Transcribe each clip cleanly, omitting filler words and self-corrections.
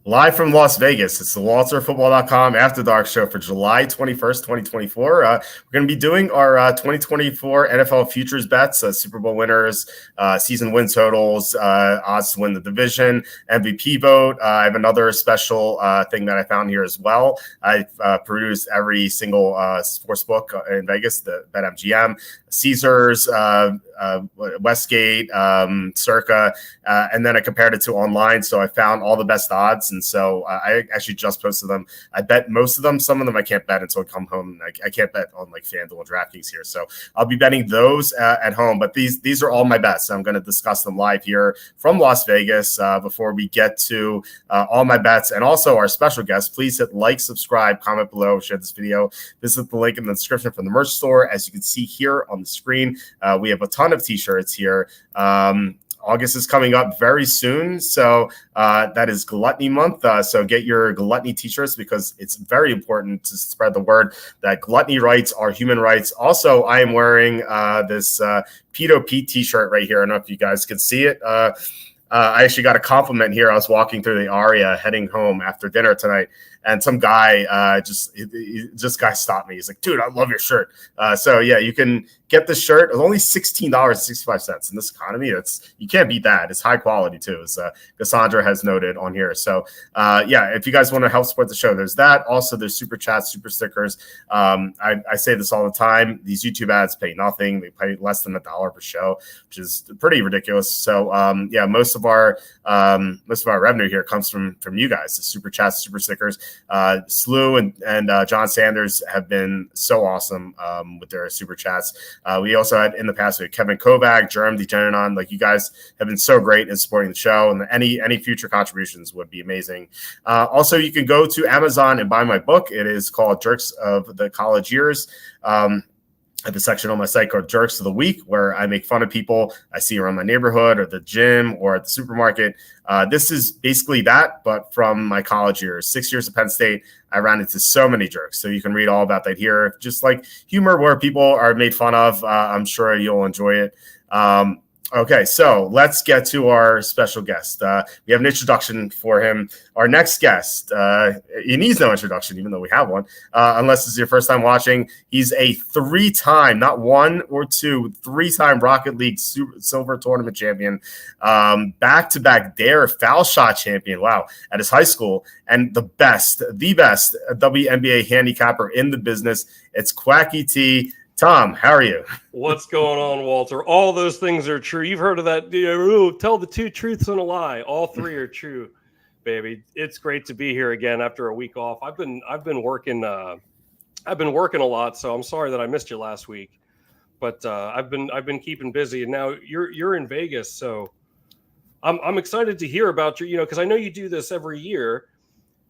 Live from Las Vegas, it's the WalterFootball.com After Dark show for July 21st, 2024. We're going to be doing our 2024 NFL futures bets, Super Bowl winners, season win totals, odds to win the division, MVP vote. I have another special thing that I found here as well. I've produced every single sports book in Vegas, the BetMGM, Caesars, Westgate, Circa, and then I compared it to online. So I found all the best odds. And so I actually just posted them. I bet most of them. Some of them I can't bet until I come home. I can't bet on like FanDuel and DraftKings here. So I'll be betting those at home. But these are all my bets. So I'm going to discuss them live here from Las Vegas before we get to all my bets. And also our special guests, please hit like, subscribe, comment below, share this video. Visit the link in the description from the merch store. As you can see here on the screen, we have a ton of t-shirts here. August is coming up very soon, so that is Gluttony Month. So get your Gluttony t-shirts because it's very important to spread the word that gluttony rights are human rights. Also, I am wearing this Pedo Pete t-shirt right here. I don't know if you guys can see it. I actually got a compliment here. I was walking through the Aria heading home after dinner tonight, and some guy this guy stopped me. He's like, dude, I love your shirt. So yeah, you can get this shirt. It's only $16.65 in this economy. You can't beat that. It's high quality too, as Cassandra has noted on here. So yeah, if you guys want to help support the show, there's that. Also, there's super chats, super stickers. I say this all the time. These YouTube ads pay nothing. They pay less than $1 per show, which is pretty ridiculous. So yeah, most of our revenue here comes from you guys, the super chats, super stickers. Slew and John Sanders have been so awesome with their super chats. We also had in the past, we had Kevin Kovac, Jerem DeGeneron. Like, you guys have been so great in supporting the show, and any future contributions would be amazing. Also, you can go to Amazon and buy my book. It is called Jerks of the College Years. I have a section on my site called Jerks of the Week, where I make fun of people I see around my neighborhood or the gym or at the supermarket. This is basically that, but from my college years. 6 years at Penn State, I ran into so many jerks. So you can read all about that here. Just like humor where people are made fun of. I'm sure you'll enjoy it. Okay, so let's get to our special guest. We have an introduction for him. Our next guest, he needs no introduction, even though we have one, unless this is your first time watching. He's a three-time, not one or two, three-time Rocket League Silver Tournament champion, back-to-back Dare foul shot champion, wow, at his high school, and the best WNBA handicapper in the business. It's QuackyTakes. Tom, how are you? What's going on, Walter? All those things are true. You've heard of that. Tell the two truths and a lie. All three are true, baby. It's great to be here again after a week off. I've been working. I've been working a lot, so I'm sorry that I missed you last week. But I've been keeping busy, and now you're in Vegas, so I'm excited to hear about your. Because I know you do this every year.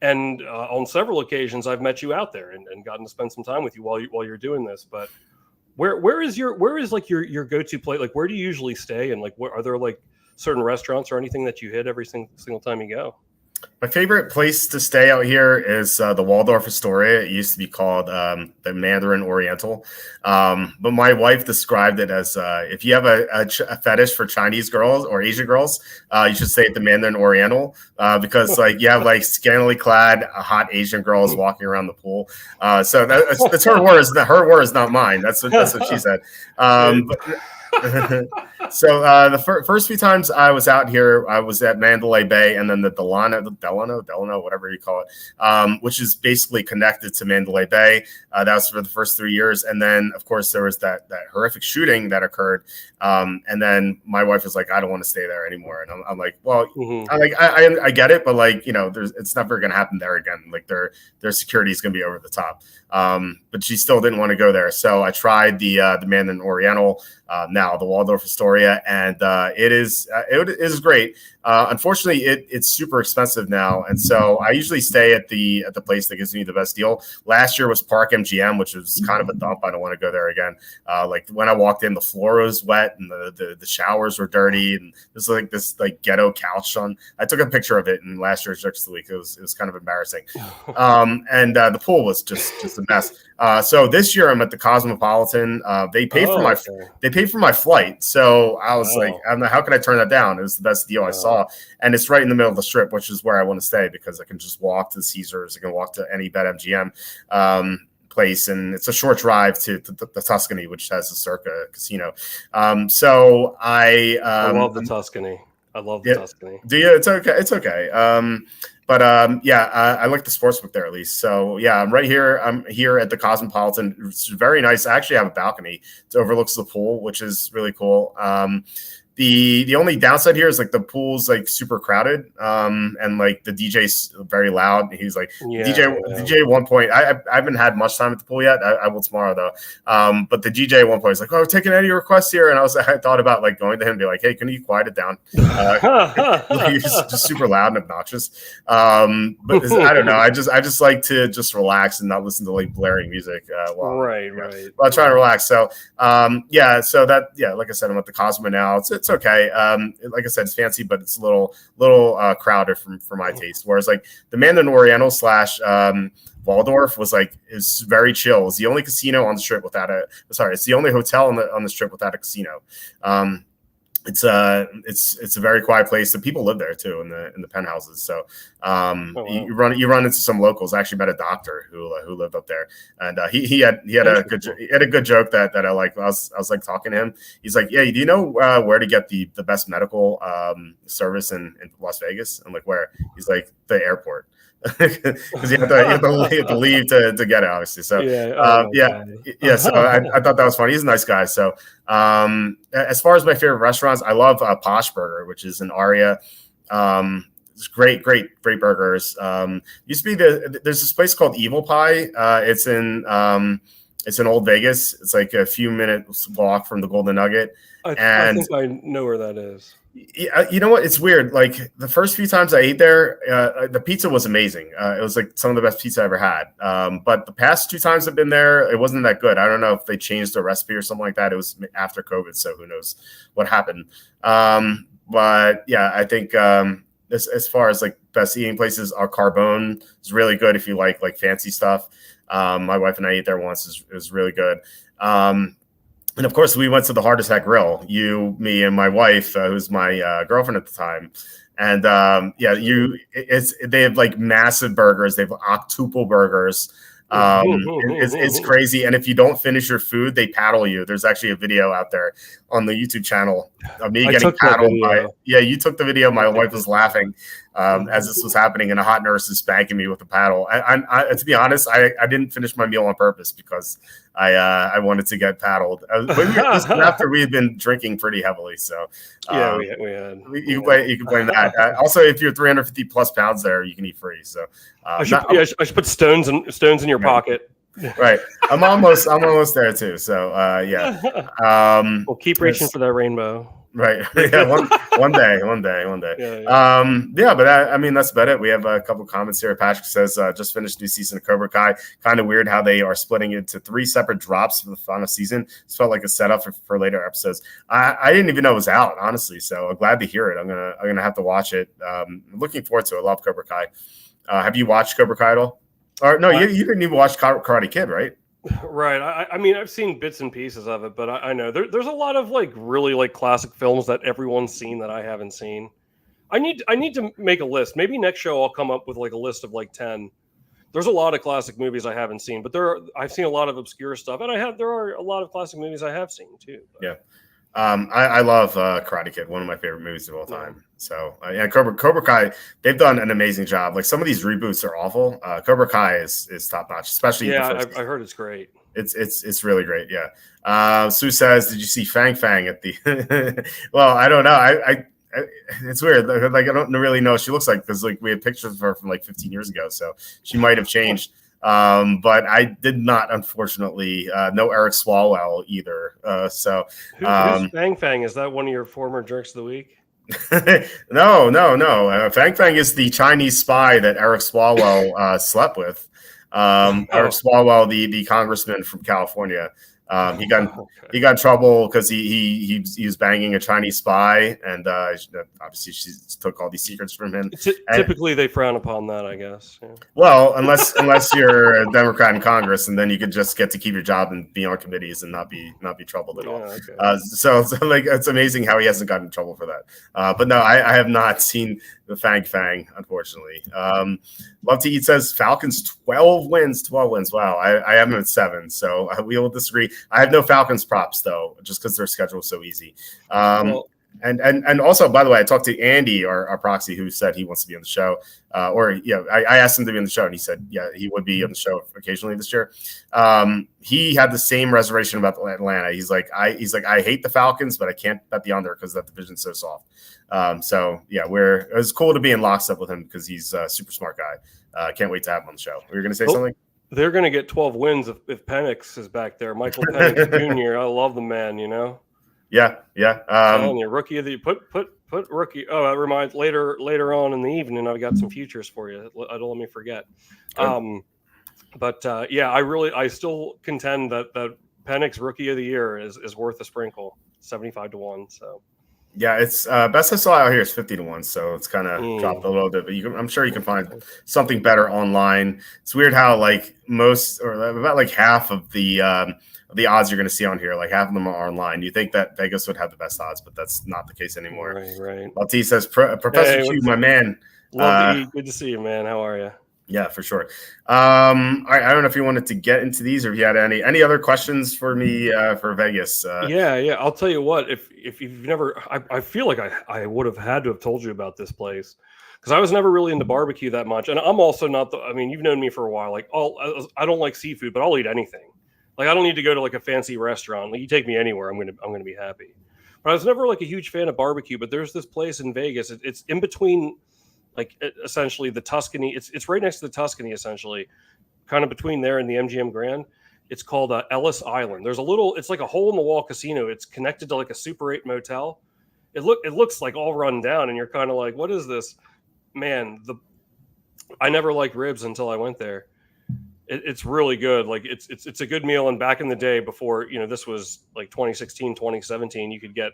And on several occasions, I've met you out there and gotten to spend some time with you while you're doing this. But where is your go-to place? Like, where do you usually stay? And like, are there like certain restaurants or anything that you hit every single time you go? My favorite place to stay out here is the Waldorf Astoria. It used to be called the Mandarin Oriental. But my wife described it as if you have a fetish for Chinese girls or Asian girls, you should stay at the Mandarin Oriental because like you have like scantily clad hot Asian girls walking around the pool. So that's her words. Her words, not mine. That's what she said. So the first few times I was out here, I was at Mandalay Bay and then the Delano, whatever you call it, which is basically connected to Mandalay Bay. That was for the first 3 years. And then, of course, there was that horrific shooting that occurred. And then my wife was like, I don't want to stay there anymore. And I'm like, well, I get it, but like, it's never going to happen there again. Like their security is going to be over the top. But she still didn't want to go there. So I tried the Mandarin Oriental, now the Waldorf Astoria, and it is great. Unfortunately, it's super expensive now, and so I usually stay at the place that gives me the best deal. Last year was Park MGM, which was kind of a dump. I don't want to go there again. Like when I walked in, the floor was wet and the showers were dirty, and there's like this like ghetto couch on. I took a picture of it in last year's Jerks of the Week. It was kind of embarrassing, and the pool was just a mess. So this year I'm at the Cosmopolitan. They paid for my flight, so I was like, I don't know, how can I turn that down? It was the best deal I saw. saw, and it's right in the middle of the strip, which is where I want to stay because I can just walk to Caesars, I can walk to any BetMGM place, and it's a short drive to the Tuscany, which has a Circa casino. So I love the Tuscany. I love the Tuscany. Do you? It's okay. It's okay. I like the sportsbook there at least. So yeah, I'm right here. I'm here at the Cosmopolitan. It's very nice. I actually have a balcony. It overlooks the pool, which is really cool. The only downside here is like the pool's like super crowded, and like the DJ's very loud. He's like DJ at one point. I haven't had much time at the pool yet. I will tomorrow though. But the DJ at one point was like, "Oh, we're taking any requests here," and I thought about like going to him and be like, "Hey, can you quiet it down?" He's just super loud and obnoxious. But I don't know. I just like to just relax and not listen to like blaring music while I'm trying to relax. So like I said, I'm at the Cosmo now. It's okay. Like I said, it's fancy, but it's a little crowded for my taste. Whereas like the Mandarin Oriental / Waldorf is very chill. It's the only casino on the strip without it's the only hotel on the strip without a casino. It's a very quiet place. The people live there too in the penthouses. So you run into some locals. I actually met a doctor who lived up there, and he had a good joke that I like. I was like talking to him. He's like, "Yeah, do you know where to get the best medical service in Las Vegas?" I'm like, "Where?" He's like, "The airport." Because you have to leave to get it, obviously. So So I thought that was funny. He's a nice guy. So as far as my favorite restaurants, I love Posh Burger, which is in Aria. It's great burgers. Used to be there's this place called Evil Pie. It's in Old Vegas. It's like a few minutes walk from the Golden Nugget. I think I know where that is. You know what? It's weird. Like the first few times I ate there, the pizza was amazing. It was like some of the best pizza I ever had. But the past 2 times I've been there, it wasn't that good. I don't know if they changed the recipe or something like that. It was after COVID, so who knows what happened. But yeah, I think as far as like best eating places, our Carbone is really good if you like fancy stuff. My wife and I ate there once. It was really good. And of course, we went to the Hardest Hat Grill. You, me, and my wife, who's my girlfriend at the time. And they have like massive burgers. They have octuple burgers. It's crazy. And if you don't finish your food, they paddle you. There's actually a video out there on the YouTube channel of me getting paddled by. Yeah, you took the video. My wife was laughing as this was happening, and a hot nurse is spanking me with a paddle. I to be honest, I didn't finish my meal on purpose because I wanted to get paddled. After we had been drinking pretty heavily, so we had. You can blame that. Also, if you're 350 plus pounds there, you can eat free. So I should put stones in your pocket. Right. I'm almost there too. So we'll keep reaching for that rainbow. Right. Yeah. One day. But I mean, that's about it. We have a couple comments here. Patrick says, just finished new season of Cobra Kai. Kind of weird how they are splitting it into 3 separate drops for the final season. It felt like a setup for later episodes. I didn't even know it was out, honestly. So I'm glad to hear it. I'm gonna have to watch it. I'm looking forward to it. I love Cobra Kai. Have you watched Cobra Kai at all? Or no, you didn't even watch Karate Kid, right? Right. I mean, I've seen bits and pieces of it, but I know there's a lot of like really like classic films that everyone's seen that I haven't seen. I need to make a list. Maybe next show I'll come up with like a list of like 10. There's a lot of classic movies I haven't seen, but I've seen a lot of obscure stuff, and there are a lot of classic movies I have seen too. But. Yeah. I love Karate Kid, one of my favorite movies of all time. So, Cobra Kai, they've done an amazing job. Like some of these reboots are awful. Cobra Kai is top notch, especially. Yeah, I heard it's great. It's really great. Yeah. Sue says, "Did you see Fang at the?" Well, I don't know. I it's weird. Like I don't really know what she looks like because like we had pictures of her from like 15 years ago, so she might have changed. But I did not, unfortunately, know Eric Swalwell either. Who's Fang? Is that one of your former drinks of the week? No. Fang is the Chinese spy that Eric Swalwell slept with. Eric Swalwell, the congressman from California. He got he got in trouble because he was banging a Chinese spy, and obviously she took all these secrets from him. Typically, they frown upon that, I guess. Yeah. Well, unless you're a Democrat in Congress, and then you could just get to keep your job and be on committees and not be troubled at all. Okay. So like it's amazing how he hasn't gotten in trouble for that. But no, I have not seen the Fang, unfortunately. Love to Eat says Falcons 12 wins. Wow, I have them at 7, so we will disagree. I have no Falcons props though, just because their schedule is so easy. And also, by the way, I talked to Andy, our proxy, who said he wants to be on the show. I asked him to be on the show, and he said, yeah, he would be on the show occasionally this year. He had the same reservation about Atlanta. He's like, I hate the Falcons, but I can't bet the under because that division's so soft. So yeah, it was cool to be in lockstep with him because he's a super smart guy. Can't wait to have him on the show. Were you going to say something? They're going to get 12 wins if Penix is back there. Michael Penix Jr. I love the man, you know? Yeah. Rookie of the put rookie. Oh, that reminds later on in the evening. I've got some futures for you. Don't let me forget. I still contend that Penix Rookie of the Year is worth a sprinkle, 75-1. So. Yeah, it's best I saw out here is 50-1, so it's kind of dropped a little bit. But I'm sure you can find something better online. It's weird how like most or about like half of the odds you're going to see on here, like half of them are online. You think that Vegas would have the best odds, but that's not the case anymore. Right. Lati says, Professor Chu, my man. Love to eat. Good to see you, man. How are you? Yeah, for sure. All right, I don't know if you wanted to get into these or if you had any other questions for me for Vegas. Yeah. I'll tell you what. If you've never, I feel like I would have had to have told you about this place because I was never really into barbecue that much, and I'm also not. You've known me for a while. Like, I don't like seafood, but I'll eat anything. Like, I don't need to go to like a fancy restaurant. Like, you take me anywhere, I'm gonna be happy. But I was never like a huge fan of barbecue. But there's this place in Vegas. It's in between. Like essentially the Tuscany, it's right next to the Tuscany, essentially, kind of between there and the MGM Grand. It's called Ellis Island. It's like a hole in the wall casino. It's connected to like a Super 8 motel. It looks like all run down, and you're kind of like, what is this, man? I never liked ribs until I went there. It's really good. Like it's a good meal. And back in the day, before this was like 2016, 2017, you could get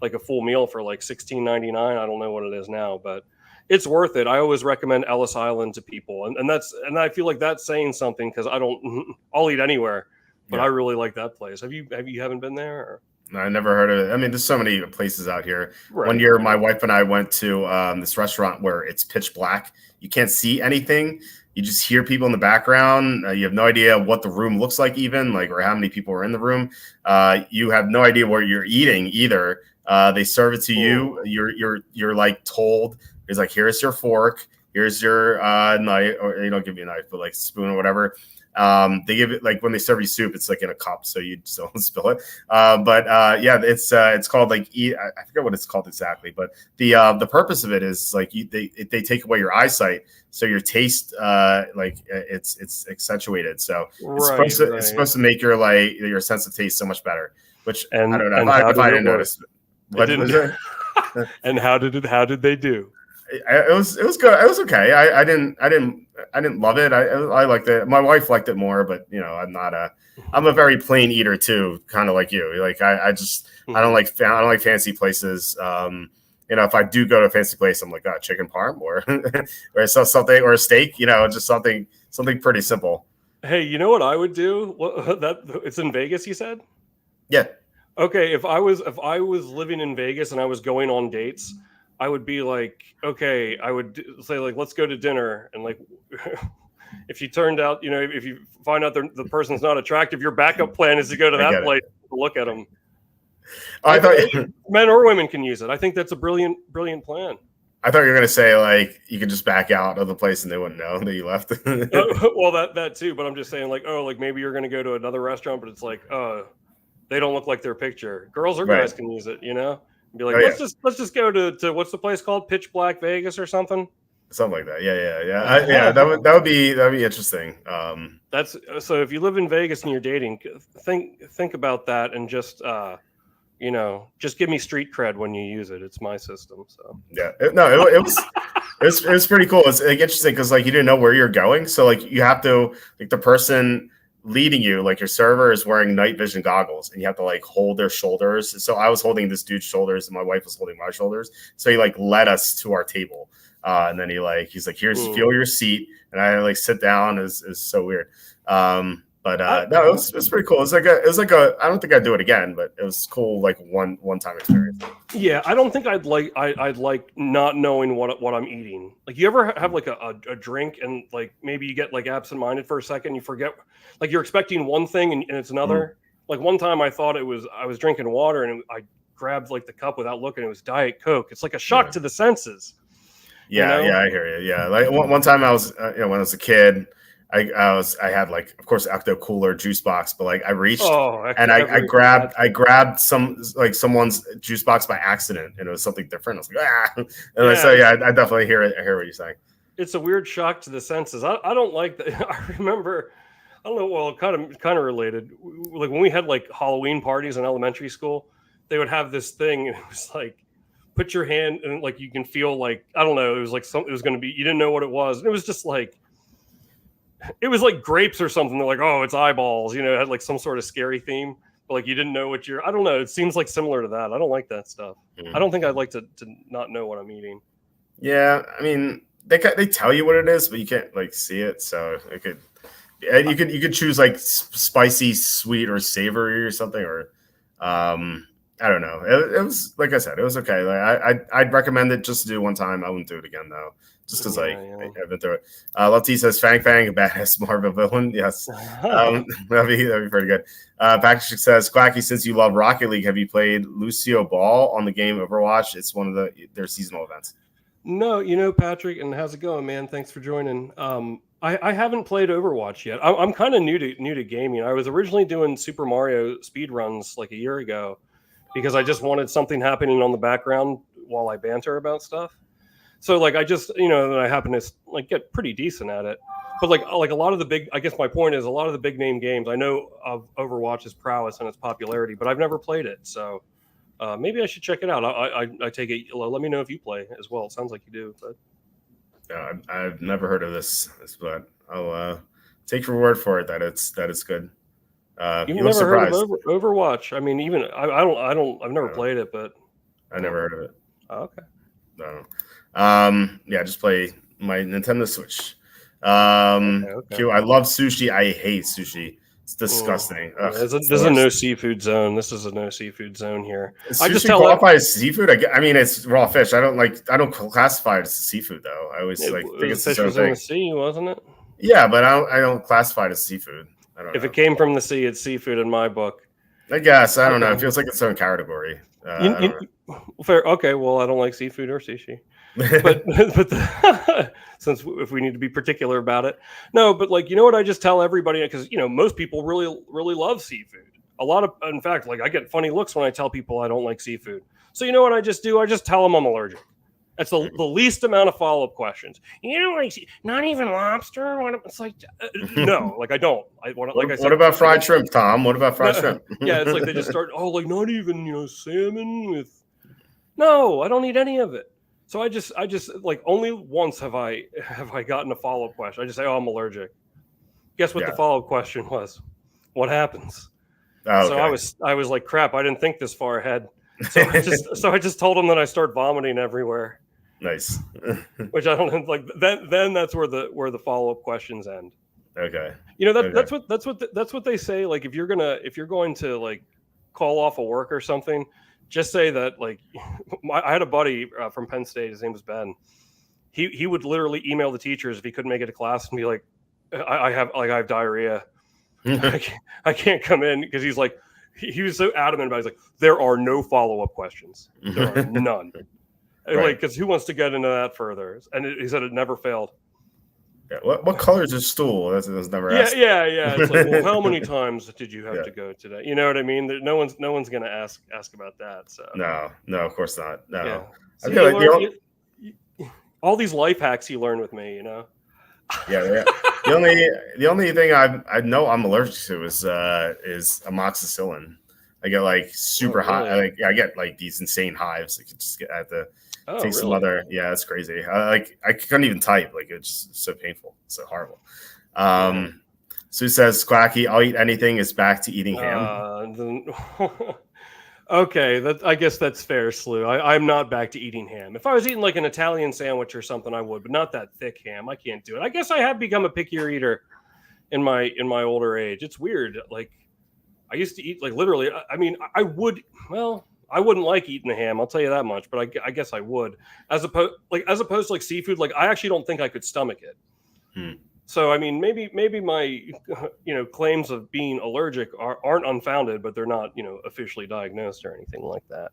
like a full meal for like $16.99. I don't know what it is now, but it's worth it. I always recommend Ellis Island to people, and I feel like that's saying something because I'll eat anywhere, but I really like that place. You haven't been there? Or? No, I never heard of it. I mean, there's so many places out here. Right. One year, my wife and I went to this restaurant where it's pitch black. You can't see anything. You just hear people in the background. You have no idea what the room looks like, even or how many people are in the room. You have no idea what you're eating either. They serve it to you. You're like told. It's like, here's your fork, here's your knife, or you don't give me a knife, but like spoon or whatever. They give it like when they serve you soup, it's like in a cup, so you just don't spill it. It's called like I forget what it's called exactly, but the purpose of it is like they take away your eyesight, so your taste it's accentuated. So it's supposed to make your sense of taste so much better. Which I don't know if I didn't notice. What was it? And how did they do? It was good. It was okay. I didn't love it. I liked it. My wife liked it more, but I'm a very plain eater too, kind of like you. Like I don't like fancy places. If I do go to a fancy place, I'm like, chicken parm or something or a steak. Just something pretty simple. Hey, you know what I would do? It's in Vegas, you said? Yeah. Okay, if I was living in Vegas and I was going on dates, I would be like, okay, I would say like, let's go to dinner. And like, if you turned out, if you find out the person's not attractive, your backup plan is to go to that place to look at them. I thought men or women can use it. I think that's a brilliant plan. I thought you were going to say like, you could just back out of the place and they wouldn't know that you left. Well, that too, but I'm just saying like, like maybe you're going to go to another restaurant, but it's like, they don't look like their picture. Girls or guys can use it, Be like, let's just go to what's the place called? Pitch Black Vegas or something. Something like that. Yeah. That would be interesting. That's so. If you live in Vegas and you're dating, think about that and just just give me street cred when you use it. It's my system. So yeah, it was pretty cool. It's like, interesting because like you didn't know where you're going, so like you have to like the person leading you, like your server is wearing night vision goggles, and you have to like hold their shoulders. So I was holding this dude's shoulders, and my wife was holding my shoulders. So he like led us to our table, and then he's like, "Here's feel your seat," and I like sit down. Is so weird. No, it was pretty cool. It was like a. I don't think I'd do it again, but it was cool. Like one time experience. Yeah, I don't think I'd like not knowing what I'm eating. Like, you ever have like a drink and like maybe you get like absent-minded for a second, you forget, like you're expecting one thing and it's another. Like one time I thought I was drinking water and I grabbed like the cup without looking. It was Diet Coke. It's like a shock to the senses. Yeah, I hear you. Yeah, like one time I was when I was a kid. I had like, of course, Ecto Cooler juice box, but like I reached and I grabbed someone's juice box by accident, and it was something different. I was like, I definitely hear what you're saying. It's a weird shock to the senses. I don't like that. I remember, I don't know, well, kind of related. Like when we had like Halloween parties in elementary school, they would have this thing, and it was like, put your hand and like you can feel like, I don't know, it was like something, it was going to be, you didn't know what it was, and it was just like. It was like grapes or something. They're like, oh, it's eyeballs. You know, it had like some sort of scary theme, but like you didn't know what I don't know. It seems like similar to that. I don't like that stuff. I don't think I'd like to not know what I'm eating. Yeah, I mean, they tell you what it is, but you can't like see it. So you could choose like spicy, sweet, or savory or something, or I don't know. It was like I said, it was okay. Like I'd recommend it just to do one time. I wouldn't do it again though. Just because I've been through it. Lefty says Fang Fang, a badass Marvel villain. Yes. That'd be pretty good. Patrick says, Quacky, since you love Rocket League, have you played Lucio Ball on the game Overwatch? It's one of their seasonal events. No, Patrick, and how's it going, man? Thanks for joining. I haven't played Overwatch yet. I'm kind of new to gaming. I was originally doing Super Mario speed runs like a year ago because I just wanted something happening on the background while I banter about stuff. So like I just, I happen to like get pretty decent at it. But like a lot of the big, I guess my point is a lot of the big name games, I know of Overwatch's prowess and its popularity, but I've never played it. So maybe I should check it out. I take it. Let me know if you play as well. It sounds like you do. But I've never heard of this, but I'll take your word for it that it's good. You've never heard of Overwatch? I mean, even I've never played it, but I never heard of it. Oh, okay. No. Just play my Nintendo Switch. Okay. I love sushi. I hate sushi. It's disgusting. This is a no seafood zone. This is a no seafood zone here. I just qualify as seafood. I mean, it's raw fish. I don't classify it as seafood though. I always think it's fish was in the sea, wasn't it? Yeah, but I don't classify it as seafood. If it came from the sea, it's seafood in my book. I guess I don't know. It feels like its own category. Fair. Okay. Well, I don't like seafood or sushi. but since if we need to be particular about it, no. But like, what I just tell everybody, because most people really love seafood. In fact, like I get funny looks when I tell people I don't like seafood. So what I just do? I just tell them I'm allergic. That's the least amount of follow-up questions. Like not even lobster? It's like no, like I don't. What about fried shrimp, Tom? What about fried shrimp? Yeah, it's like they just start. Oh, like not even salmon with. No, I don't eat any of it. So I just like only once have I gotten a follow-up question. I just say, "Oh, I'm allergic." Guess what the follow-up question was? What happens? Oh, so I was like, "Crap! I didn't think this far ahead." So I just told him that I start vomiting everywhere. Nice. Which I don't like. Then that's where the follow-up questions end. Okay. That's what they say. Like if you're going to like call off of work or something. Just say that, like, I had a buddy from Penn State. His name was Ben. He would literally email the teachers if he couldn't make it to class and be like, I have diarrhea. I can't come in because he's like, he was so adamant about it. He's like, there are no follow-up questions. There are none. Right. Like, because who wants to get into that further? And he said it never failed. Yeah. What color is your stool? That's never asked. Yeah. It's like, well, how many times did you have to go today? You know what I mean? No one's going to ask about that. So no, of course not. No. Yeah. So I feel like all these life hacks you learn with me. Yeah. The only thing I know I'm allergic to is amoxicillin. I get like super high. Like I get like these insane hives. I could just get at the. Take some other, it's crazy. I couldn't even type. Like it's just so painful, so horrible. Sue says, Quacky, I'll eat anything is back to eating ham. Okay, I guess that's fair, Slew. I'm not back to eating ham. If I was eating like an Italian sandwich or something, I would, but not that thick ham. I can't do it. I guess I have become a pickier eater in my older age. It's weird. Like I used to eat like literally. I mean, I would. Well, I wouldn't like eating the ham. I'll tell you that much. But I guess I would. As opposed to like seafood, like I actually don't think I could stomach it. So I mean, maybe my claims of being allergic aren't unfounded, but they're not officially diagnosed or anything like that.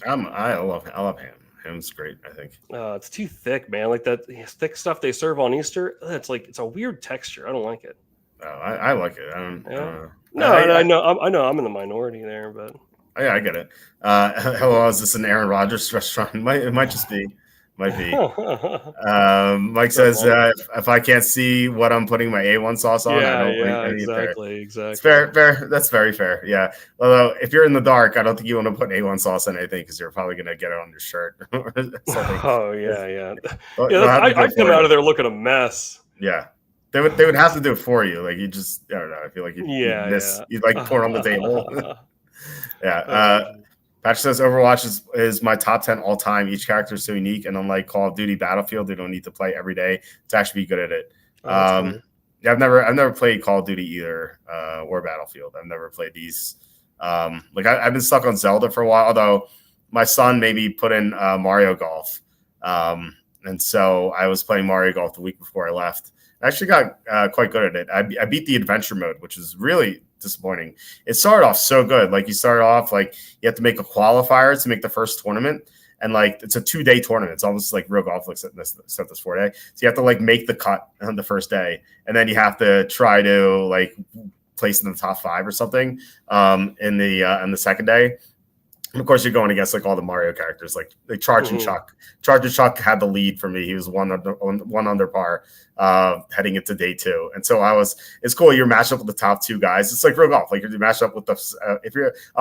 I love ham. Ham's great, I think. It's too thick, man. Like that thick stuff they serve on Easter. It's a weird texture. I don't like it. Oh, I like it. I know I'm in the minority there, but yeah, I get it. Hello, is this an Aaron Rodgers restaurant? It might just be. Might be. Mike says, if I can't see what I'm putting my A1 sauce on, I don't think exactly. It's fair. That's very fair. Yeah. Although if you're in the dark, I don't think you want to put A1 sauce on anything because you're probably going to get it on your shirt or something. Oh yeah. I'd come out of there looking a mess. Yeah. They would have to do it for you. Like you just, I don't know. I feel like you like pour it on the table. Yeah. Patch says Overwatch is my top 10 all time. Each character is so unique, and unlike Call of Duty, Battlefield, they don't need to play every day to actually be good at it. Yeah, I've never played Call of Duty either, or Battlefield. I've never played these. Like I've been stuck on Zelda for a while, although my son maybe put in Mario Golf, and so I was playing Mario Golf the week before I left. I actually got quite good at it. I beat the adventure mode, which was really disappointing. It started off so good. Like you started off like you have to make a qualifier to make the first tournament, and like it's a 2-day tournament. It's almost like real golf, like except this 4-day. So you have to like make the cut on the first day, and then you have to try to like place in the top 5 or something in the second day. And of course, you're going against like all the Mario characters, like Charge and Chuck. Charge and Chuck had the lead for me. He was one under par heading into day 2, and so it's cool. You're matched up with the top 2 guys. It's like real golf. Like you're matched up with I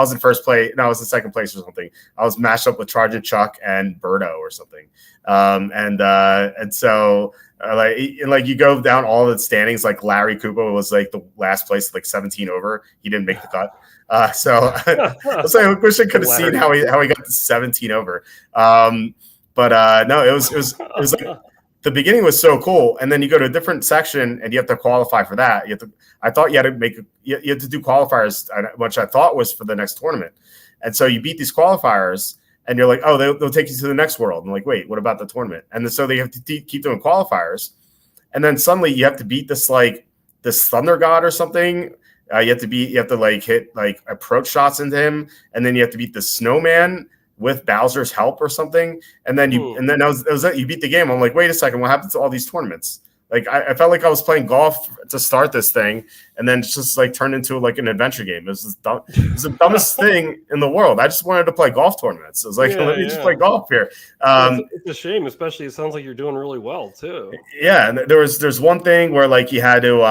was in first place, no, I was in second place or something. I was matched up with Charge and Chuck and Birdo or something, and so. Like you go down all the standings, like Larry Cooper was like the last place, like 17 over. He didn't make the cut. So I wish I could have seen how he got to 17 over. No, it was like the beginning was so cool, and then you go to a different section and you have to qualify for that. I thought you had to do qualifiers, which I thought was for the next tournament, and so you beat these qualifiers. And you're like, oh, they'll take you to the next world. And like, wait, what about the tournament? And so they have to keep doing qualifiers. And then suddenly you have to beat this thunder god or something. You have to like hit like approach shots into him. And then you have to beat the snowman with Bowser's help or something. And then that was it. You beat the game. I'm like, wait a second, what happened to all these tournaments? Like I felt like I was playing golf to start this thing, and then just like turned into like an adventure game. It was the dumbest thing in the world. I just wanted to play golf tournaments. I was like, let me just play golf here. It's a shame, especially it sounds like you're doing really well too. Yeah, and there's one thing where like you had to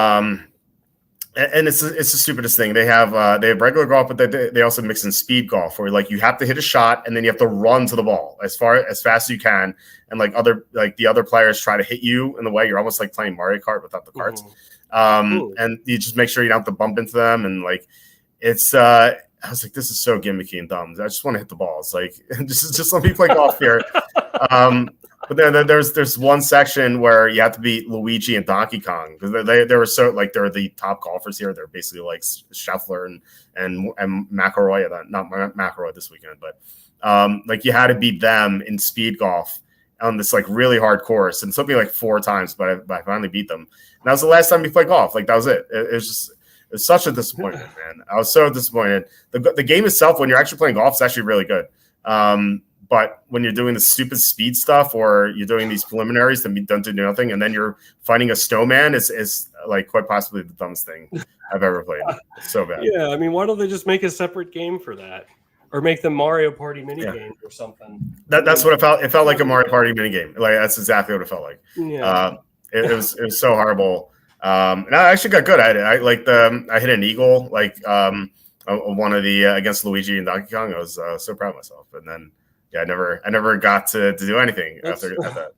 and it's the stupidest thing. They have regular golf, but they also mix in speed golf, where like you have to hit a shot and then you have to run to the ball as fast as you can, and like the other players try to hit you in the way. You're almost like playing Mario Kart without the carts, and you just make sure you don't have to bump into them. And like it's I was like, this is so gimmicky and dumb. I just want to hit the balls. Like just let me play golf here. But then there's one section where you have to beat Luigi and Donkey Kong, because they were so like they're the top golfers here. They're basically like Scheffler and McIlroy, not McIlroy this weekend, but like you had to beat them in speed golf on this like really hard course, and it took me like 4 times, but I finally beat them. And that was the last time we played golf. Like that was it. It was such a disappointment, man. I was so disappointed. The game itself, when you're actually playing golf, is actually really good. But when you're doing the stupid speed stuff, or you're doing these preliminaries that don't do nothing, and then you're fighting a snowman, is like quite possibly the dumbest thing I've ever played. It's so bad. Yeah, I mean, why don't they just make a separate game for that, or make the Mario Party mini game or something? That's what it felt. It felt like a Mario Party mini game. Like that's exactly what it felt like. Yeah, it was so horrible. And I actually got good at it. I hit an eagle like one of the against Luigi and Donkey Kong. I was so proud of myself. And then. Yeah, I never got to do anything after that.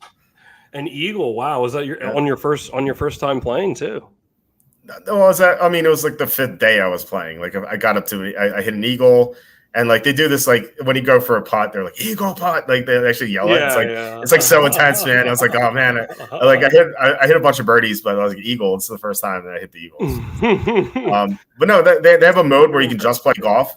An eagle, wow! Was that on your first time playing too? No, was that? I mean, it was like the 5th day I was playing. Like I got up to, I hit an eagle, and like they do this like when you go for a putt, they're like eagle putt. Like they actually yell it. It's like so intense, man. I was like, oh man, I hit a bunch of birdies, but I was like eagle. It's the first time that I hit the eagles. But no, they have a mode where you can just play golf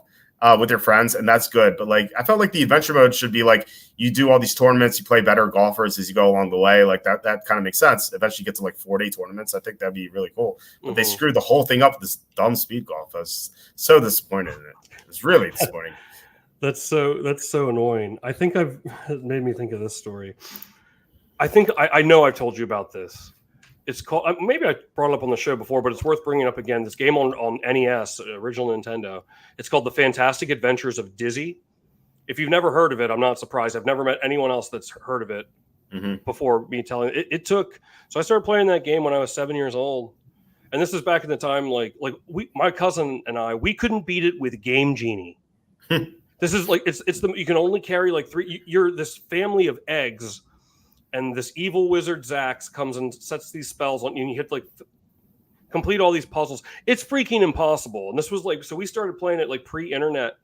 with your friends, and that's good. But like I felt like the adventure mode should be like you do all these tournaments, you play better golfers as you go along the way. Like that kind of makes sense. Eventually get to like 4-day tournaments. I think that'd be really cool. But they screwed the whole thing up with this dumb speed golf. I was so disappointed in it. It was really disappointing. That's so annoying. I think it made me think of this story. I think I know I've told you about this. It's called, maybe I brought it up on the show before, but it's worth bringing up again. This game on NES, original Nintendo. It's called The Fantastic Adventures of Dizzy. If you've never heard of it, I'm not surprised. I've never met anyone else that's heard of it before me telling it. So I started playing that game when I was 7 years old. And this is back in the time, my cousin and I, we couldn't beat it with Game Genie. This is like, you can only carry like 3, you're this family of eggs. And this evil wizard Zax comes and sets these spells on you, and you hit like complete all these puzzles. It's freaking impossible. And this was like, so we started playing it like pre-internet.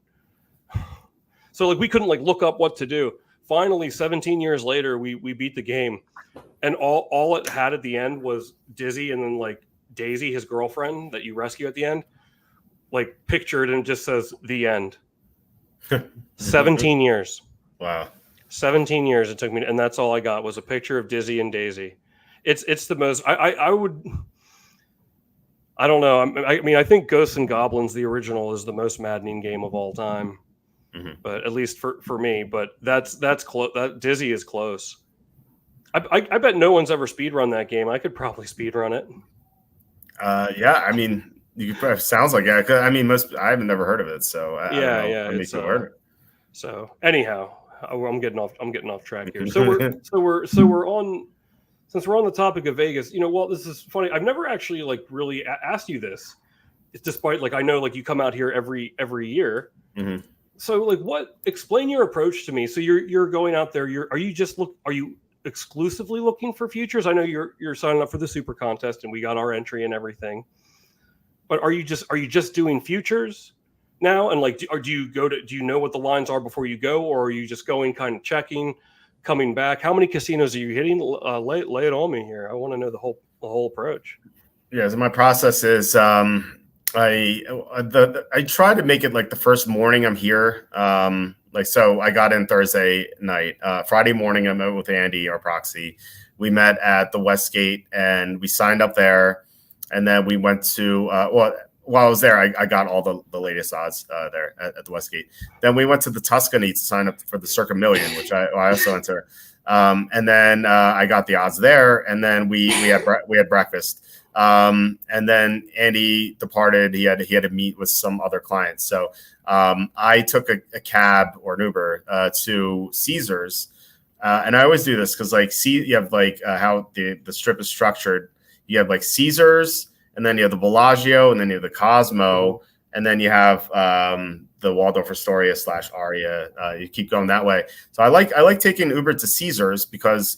So like we couldn't like look up what to do. Finally, 17 years later, we beat the game, and all it had at the end was Dizzy, and then like Daisy, his girlfriend that you rescue at the end, like pictured, and it just says the end. 17 years. Wow. 17 years it took me, and that's all I got was a picture of Dizzy and Daisy. It's the most. I don't know. I mean, I think Ghosts and Goblins, the original, is the most maddening game of all time. But at least for me. But that's close. That Dizzy is close. I bet no one's ever speedrun that game. I could probably speedrun it. Yeah, I mean, it sounds like it. I mean, I haven't never heard of it, so I don't know. So anyhow. I'm getting off track here. So we're on, since we're on the topic of Vegas, Walt, this is funny. I've never actually like really asked you this. It's despite like I know like you come out here every year. So like explain your approach to me. So you're going out there. Are you exclusively looking for futures? I know you're signing up for the super contest, and we got our entry and everything. But are you just doing futures now? And like, do you know what the lines are before you go, or are you just going kind of checking, coming back? How many casinos are you hitting? Lay it on me here. I want to know the whole approach. Yeah. So my process is, I try to make it like the first morning I'm here. So I got in Thursday night, Friday morning I met with Andy, our proxy. We met at the Westgate and we signed up there. And then we went to, while I was there, I got all the latest odds there at the Westgate. Then we went to the Tuscany to sign up for the Circa Million, which I also enter. And then I got the odds there, and then we had breakfast. And then Andy departed. He had to meet with some other clients. So I took a cab or an Uber to Caesars, and I always do this because you have how the strip is structured. You have like Caesars, and then you have the Bellagio, and then you have the Cosmo, and then you have the Waldorf Astoria / Aria. You keep going that way. So I like taking Uber to Caesars because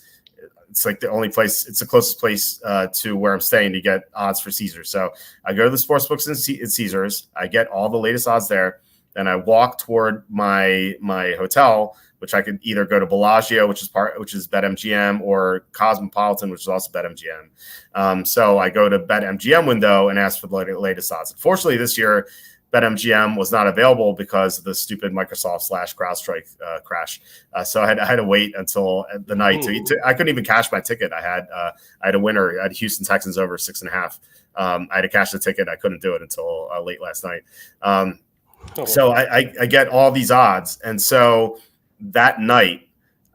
it's like the only place. It's the closest place to where I'm staying to get odds for Caesars. So I go to the sports books in Caesars. I get all the latest odds there. Then I walk toward my hotel, which I could either go to Bellagio, which is BetMGM, or Cosmopolitan, which is also BetMGM. So I go to BetMGM window and ask for the latest odds. Unfortunately, this year, BetMGM was not available because of the stupid Microsoft / CrowdStrike crash. So I had to wait until the night. I couldn't even cash my ticket. I had a winner. I had Houston Texans over 6.5. I had to cash the ticket. I couldn't do it until late last night. So I get all these odds. And so that night,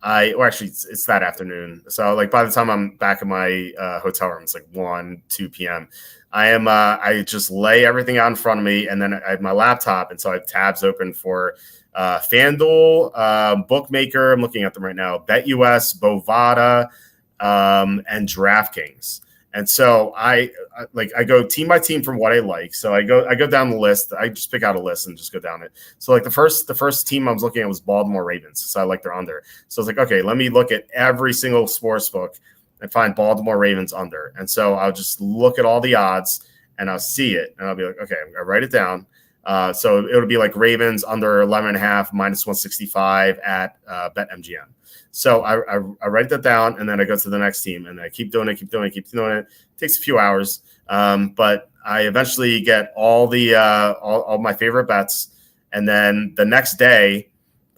it's that afternoon. So by the time I'm back in my hotel room, it's 1-2 p.m. I just lay everything out in front of me, and then I have my laptop, and so I have tabs open for FanDuel, Bookmaker. I'm looking at them right now. BetUS, Bovada, and DraftKings. And so I go team by team from what I like. So I go down the list. I just pick out a list and just go down it. So the first team I was looking at was Baltimore Ravens. So I like their under. So I was okay, let me look at every single sports book and find Baltimore Ravens under. And so I'll just look at all the odds, and I'll see it, and I'll be like, okay, I'm gonna write it down. So it'll be like Ravens under 11.5 minus 165 at BetMGM. So I write that down, and then I go to the next team, and I keep doing it. It takes a few hours, but I eventually get all my favorite bets, and then the next day,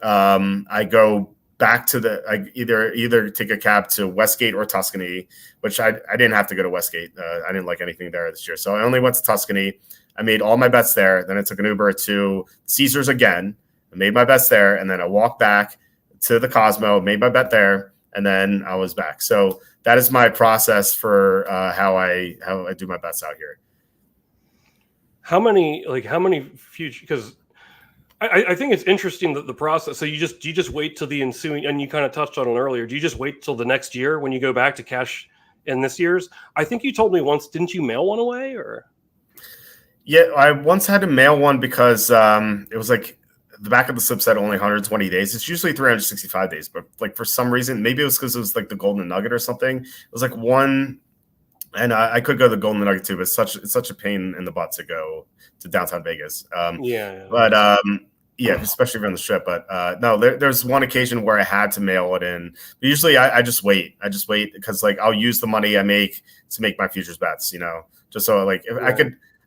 I go back to I either take a cab to Westgate or Tuscany, which I didn't have to go to Westgate. I didn't like anything there this year, so I only went to Tuscany. I made all my bets there. Then I took an Uber to Caesars again. I made my bets there, and then I walked back to the Cosmo, made my bet there, and then I was back. So that is my process for how I do my bets out here. How many future? Because I think it's interesting that the process. So you just wait till the ensuing, and you kind of touched on it earlier. Do you just wait till the next year when you go back to cash in this year's? I think you told me once. Didn't you mail one away or? Yeah, I once had to mail one because it was like the back of the slip said only 120 days. It's usually 365 days, but like for some reason, maybe it was because it was like the Golden Nugget or something. It was like one, and I could go to the Golden Nugget too, but it's such a pain in the butt to go to downtown Vegas. Yeah, especially around the strip. But no, there's one occasion where I had to mail it in. But usually I just wait. Because like I'll use the money I make to make my futures bets. Just so like if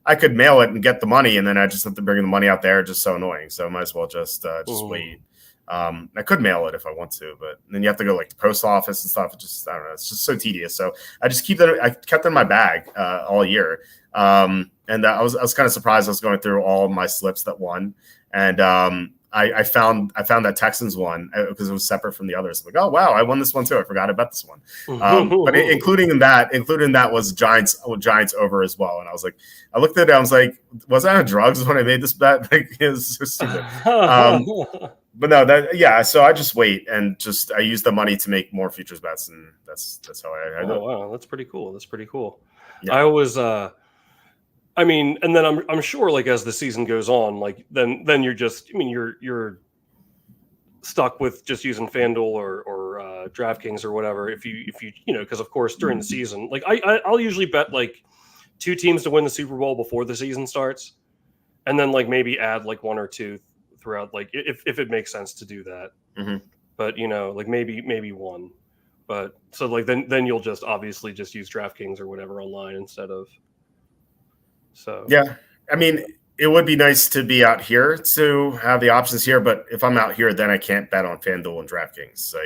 I could mail it and get the money, and then I just have to bring the money out there. Just so annoying. So I might as well just wait. I could mail it if I want to, but then you have to go like the post office and stuff. I don't know. It's just so tedious. So I just I kept it in my bag all year. And I was kind of surprised. I was going through all of my slips that won, and I found that Texans one because it was separate from the others. I'm like, oh wow, I won this one too. I forgot about this one. But including that was Giants over as well. And I was like, I looked at it, I was like, was I on drugs when I made this bet? Like, it was so stupid. But no, so I just wait and I use the money to make more futures bets, and that's how I do it. Wow, that's pretty cool. Yeah. I always and then I'm sure like as the season goes on, like then you're just you're stuck with just using FanDuel or DraftKings or whatever if you because of course during the season, like I'll usually bet like 2 teams to win the Super Bowl before the season starts, and then like maybe add like 1 or 2 throughout, like if it makes sense to do that. But like maybe 1, but so like then you'll just obviously just use DraftKings or whatever online instead of. So yeah, I mean, it would be nice to be out here to have the options here, but if I'm out here, then I can't bet on FanDuel and DraftKings. Like,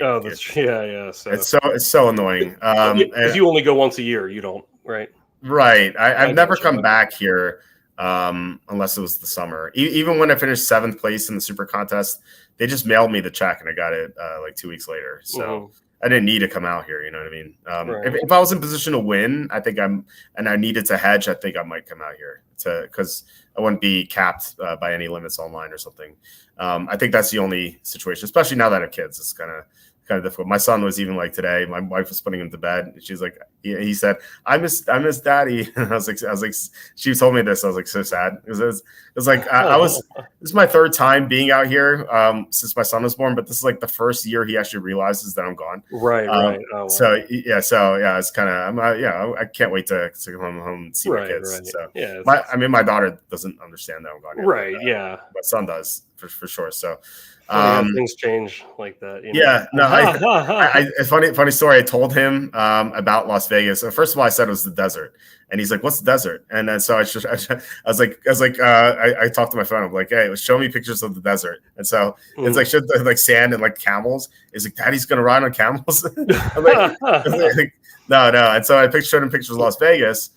So it's so annoying. Because you only go once a year, you don't, right? Right. I've never come back here unless it was the summer. Even when I finished 7th place in the Super Contest, they just mailed me the check and I got it like 2 weeks later. So I didn't need to come out here. You know what I mean? Right. If I was in position to win, and I needed to hedge, I think I might come out here because I wouldn't be capped by any limits online or something. I think that's the only situation, especially now that I have kids. It's kind of difficult. My son was even like today. My wife was putting him to bed. And she's like, he said, "I miss Daddy." And I was like, she told me this. I was like, so sad. It was like this is my 3rd time being out here since my son was born, but this is like the first year he actually realizes that I'm gone. Right. Oh, wow. So it's kind of I can't wait to come home and see my kids. Right. So yeah, my daughter doesn't understand that I'm gone yet. Right. Yeah. My son does for sure. So. Things change like that. Yeah, no. A funny story. I told him about Las Vegas. So first of all, I said it was the desert, and he's like, "What's the desert?" And then so I talked to my phone. I'm like, "Hey, show me pictures of the desert." And so it's like like sand and like camels. He's like, "Daddy's gonna ride on camels." I'm like, no. And so I showed him pictures of Las Vegas,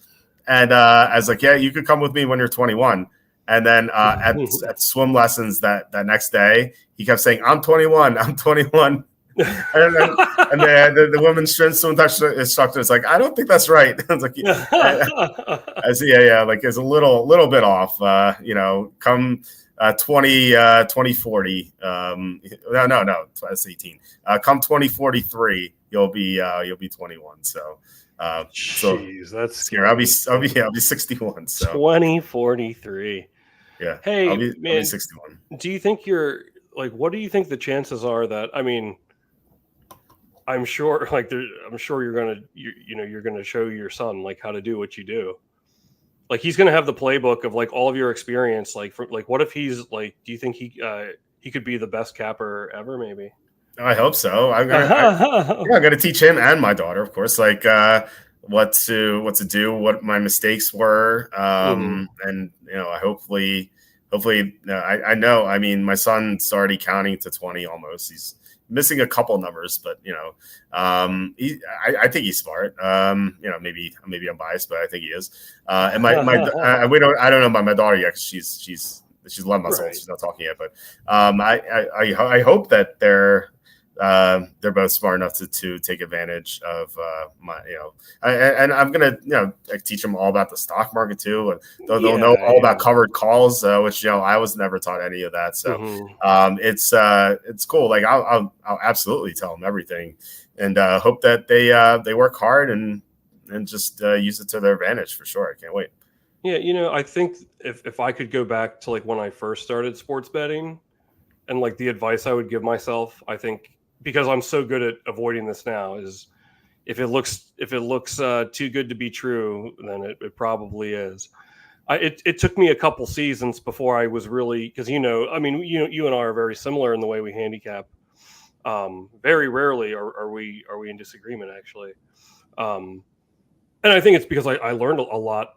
and I was like, "Yeah, you could come with me when you're 21." And then at swim lessons that next day, he kept saying, "I'm 21. I'm 21." and the women's strength swim instructor is like, "I don't think that's right." I was like, I see, like it's a little bit off. Come 2040. No, that's 18. Come 2043, you'll be 21. So. Jeez, that's scary. I'll be 61. So 2043. Yeah. Hey, I'll be 61. Do you think what do you think the chances are that, I'm sure you're going to show your son like how to do what you do. like he's going to have the playbook of like all of your experience. Like, what if he's like, do you think he could be the best capper ever? Maybe. I hope so. I'm gonna teach him and my daughter, of course, like what to do, what my mistakes were, and I hopefully, I know. I mean, my son's already counting to 20 almost. He's missing a couple numbers, but I think he's smart. Maybe I'm biased, but I think he is. And I don't know about my daughter yet because she's 11 months old. She's not talking yet, but I hope that they're both smart enough to take advantage of and I'm gonna teach them all about the stock market too, and they'll know all about covered calls, which I was never taught any of that. So it's cool. Like I'll absolutely tell them everything, and hope that they work hard and just use it to their advantage for sure. I can't wait. Yeah, I think if I could go back to like when I first started sports betting, and like the advice I would give myself, I think, because I'm so good at avoiding this now, is if it looks too good to be true, then it probably is. It took me a couple seasons before I was really, because you and I are very similar in the way we handicap. Very rarely are we in disagreement, actually. And I think it's because I learned a lot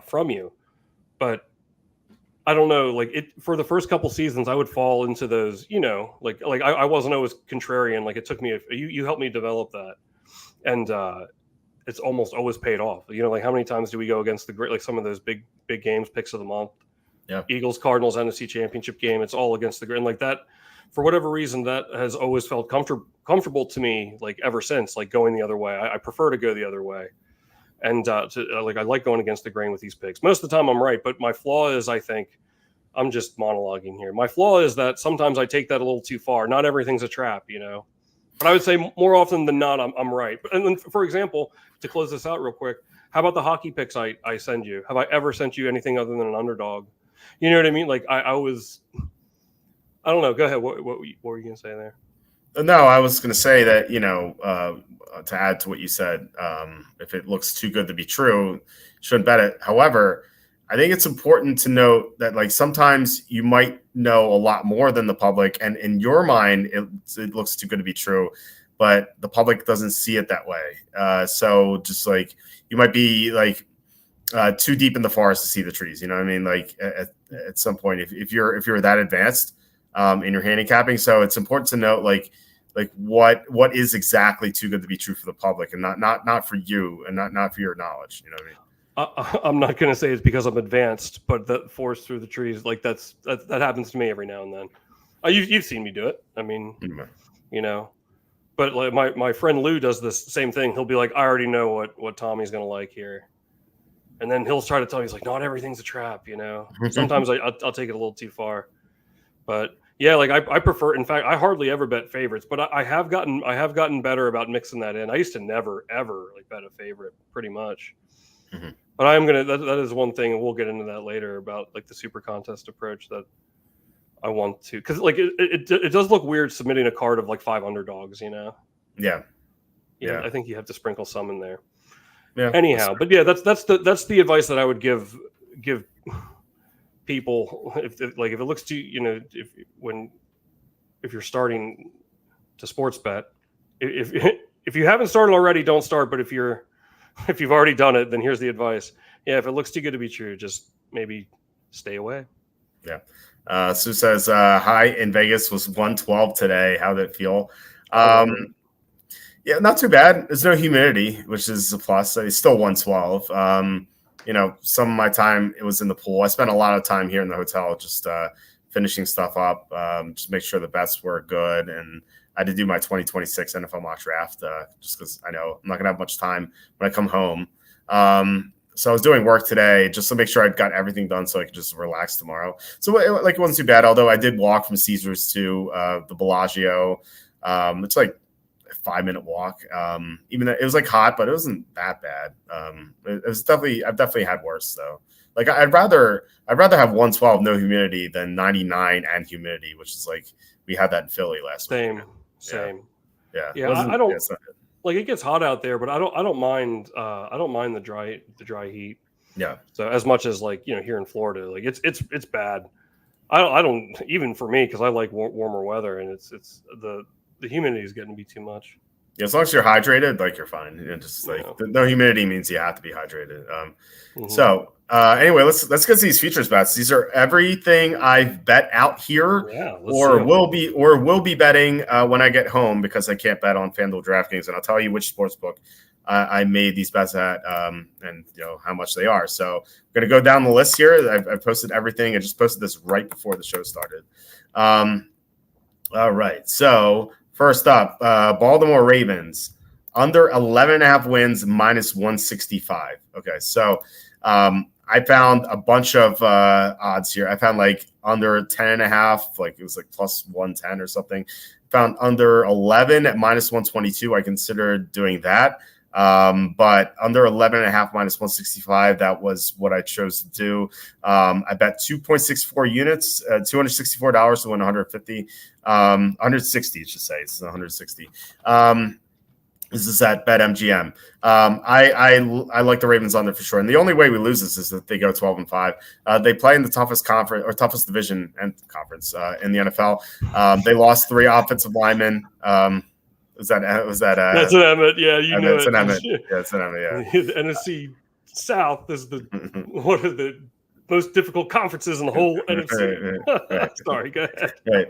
from you, but I don't know, like for the first couple seasons, I would fall into those, like I wasn't always contrarian. Like it took me, you helped me develop that. And it's almost always paid off. Like how many times do we go against the great, like some of those big games, picks of the month, Eagles, Cardinals, NFC Championship game. It's all against the grain. Like that, for whatever reason, that has always felt comfortable to me, like ever since, like going the other way. I prefer to go the other way. And I like going against the grain with these picks. Most of the time I'm right, but my flaw is, I think, I'm just monologuing here. My flaw is that sometimes I take that a little too far. Not everything's a trap, But I would say more often than not, I'm right. And then, for example, to close this out real quick, how about the hockey picks I send you? Have I ever sent you anything other than an underdog? You know what I mean? Like I don't know. Go ahead. What were you going to say there? No, I was going to say that, to add to what you said, if it looks too good to be true, shouldn't bet it. However, I think it's important to note that like sometimes you might know a lot more than the public, and in your mind, it looks too good to be true, but the public doesn't see it that way. So just like you might be like too deep in the forest to see the trees. You know what I mean? Like at some point, if you're that advanced in your handicapping, so it's important to note like what is exactly too good to be true for the public, and not for you, and not for your knowledge. You know what I mean? I'm not going to say it's because I'm advanced, but the forest through the trees, like that happens to me every now and then. You've seen me do it. I mean, but like my friend Lou does this same thing. He'll be like, I already know what Tommy's going to like here. And then he'll try to tell me, he's like, not everything's a trap, Sometimes I'll take it a little too far. But yeah, like I prefer, in fact, I hardly ever bet favorites, but I have gotten better about mixing that in. I used to never, ever like bet a favorite pretty much. Mm-hmm. But I'm going to, that is one thing, and we'll get into that later about like the super contest approach that I want to, because like it does look weird submitting a card of like 5 underdogs, Yeah. I think you have to sprinkle some in there. Yeah. Anyhow, but yeah, that's the advice that I would give people if it looks too, if you're starting to sports bet, if you haven't started already, don't start. But if you've already done it, then here's the advice. Yeah, if it looks too good to be true, just maybe stay away. Yeah. Sue says, hi, in Vegas was 112 today. How did it feel? Yeah, not too bad. There's no humidity, which is a plus. It's still 112. Some of my time it was in the pool. I spent a lot of time here in the hotel just finishing stuff up, just make sure the bets were good. And I had to do my 2026 NFL mock draft just because I know I'm not going to have much time when I come home. So I was doing work today just to make sure I'd got everything done so I could just relax tomorrow. So it wasn't too bad, although I did walk from Caesars to the Bellagio. It's like a 5-minute walk. Even though it was like hot, but it wasn't that bad. It was I've definitely had worse though. Like I'd rather have 112 no humidity than 99 and humidity, which is like we had that in Philly last week. Same. Yeah. I don't like it gets hot out there, but I don't mind the dry heat. Yeah. So as much as like, here in Florida, like it's bad. I don't even for me, because I like warmer weather, and it's the humidity is getting to be too much. Yeah, as long as you're hydrated, like you're fine. Just like no humidity means you have to be hydrated. So anyway, let's get to these futures bets. These are everything I've bet out here, or will be betting when I get home, because I can't bet on FanDuel, DraftKings, and I'll tell you which sportsbook I made these bets at, and how much they are. So I'm going to go down the list here. I've posted everything. I just posted this right before the show started. All right. So first up, Baltimore Ravens under 11.5 wins minus 165. Okay. So I found a bunch of odds here. I found like under 10.5, like it was like plus 110 or something. Found under 11 at minus 122. I considered doing that. But under 11.5 minus 165, that was what I chose to do. I bet 2.64 units, $264 to win 150, 160, it should say. It's 160. This is at BetMGM. I like the Ravens under for sure. And the only way we lose this is that they go 12-5. They play in the toughest conference or toughest division and conference in the NFL. They lost 3 offensive linemen. Was that that's an Emmett? Yeah, you know it's an Emmett. Yeah, it's an Emmett. Yeah. The NFC South is one of the most difficult conferences in the whole NFC. Right. Sorry, go ahead. Right.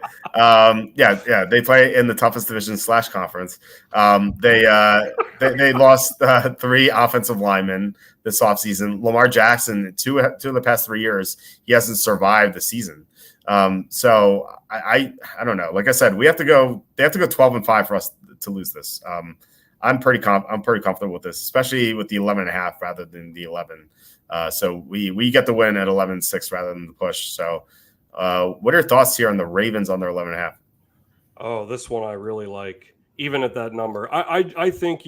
Yeah. They play in the toughest division / conference. They lost 3 offensive linemen this offseason. Lamar Jackson, two of the past 3 years, he hasn't survived the season. So I don't know. Like I said, they have to go 12-5 for us to lose this. I'm pretty comfortable with this, especially with the 11.5 rather than the 11. So we get the win at 11-6 rather than the push. So what are your thoughts here on the Ravens on their 11.5? Oh, this one I really like, even at that number. I think,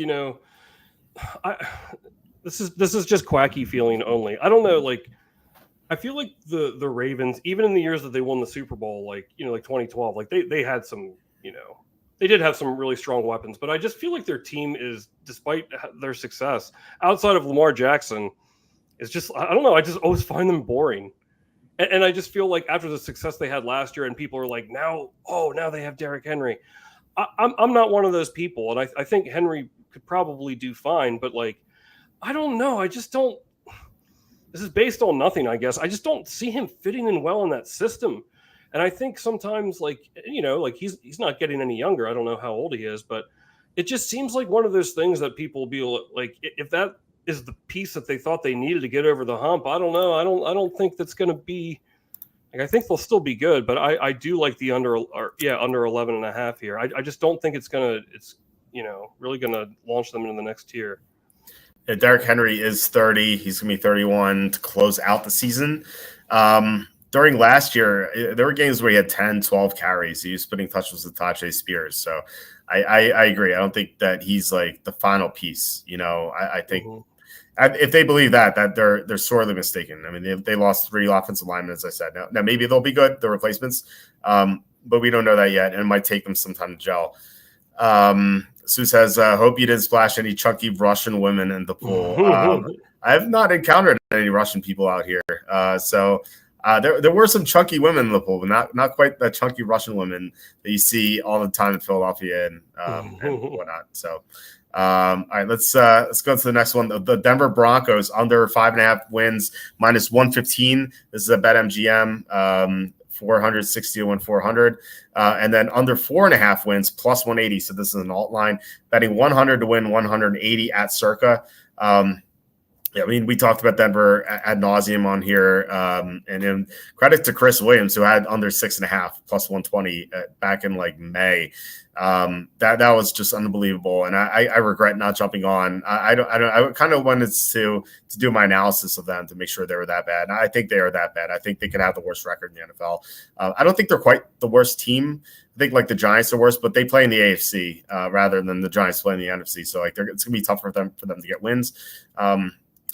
this is just quacky feeling only. I don't know, like I feel like the Ravens, even in the years that they won the Super Bowl, like 2012, like they had some, they did have some really strong weapons, but I just feel like their team is, despite their success, outside of Lamar Jackson, is just, I don't know, I just always find them boring. And I just feel like after the success they had last year, and people are like, now they have Derrick Henry. I'm not one of those people, and I think Henry could probably do fine, but like, I don't know, I just don't. This is based on nothing, I guess. I just don't see him fitting in well in that system. And I think sometimes, like he's not getting any younger. I don't know how old he is, but it just seems like one of those things that people will be like, if that is the piece that they thought they needed to get over the hump, I don't know. I don't think that's going to be. Like, I think they'll still be good, but I do like the under 11.5 here. I just don't think it's really gonna launch them into the next tier. Yeah, Derrick Henry is 30. He's going to be 31 to close out the season. During last year, there were games where he had 10, 12 carries. He was splitting touches with Tajay Spears. So I agree. I don't think that he's like the final piece. I think if they believe that they're sorely mistaken. I mean, they lost 3 offensive linemen, as I said. Now maybe they'll be good, the replacements, but we don't know that yet, and it might take them some time to gel. Sue says, hope you didn't splash any chunky Russian women in the pool. I have not encountered any Russian people out here. So there were some chunky women in the pool, but not quite the chunky Russian women that you see all the time in Philadelphia and whatnot. So, all right, let's go to the next one. The Denver Broncos under 5.5 wins minus 115. This is a BetMGM. 460 to win 400, and then under 4.5 wins plus 180. So this is an alt line, betting 100 to win 180 at Circa. I mean, we talked about Denver ad nauseum on here, and then credit to Chris Williams, who had under 6.5 plus 120 back in like May. That was just unbelievable, and I regret not jumping on. I kind of wanted to do my analysis of them to make sure they were that bad. And I think they are that bad. I think they could have the worst record in the NFL. I don't think they're quite the worst team. I think like the Giants are worse, but they play in the AFC rather than the Giants play in the NFC. So like it's gonna be tough for them to get wins.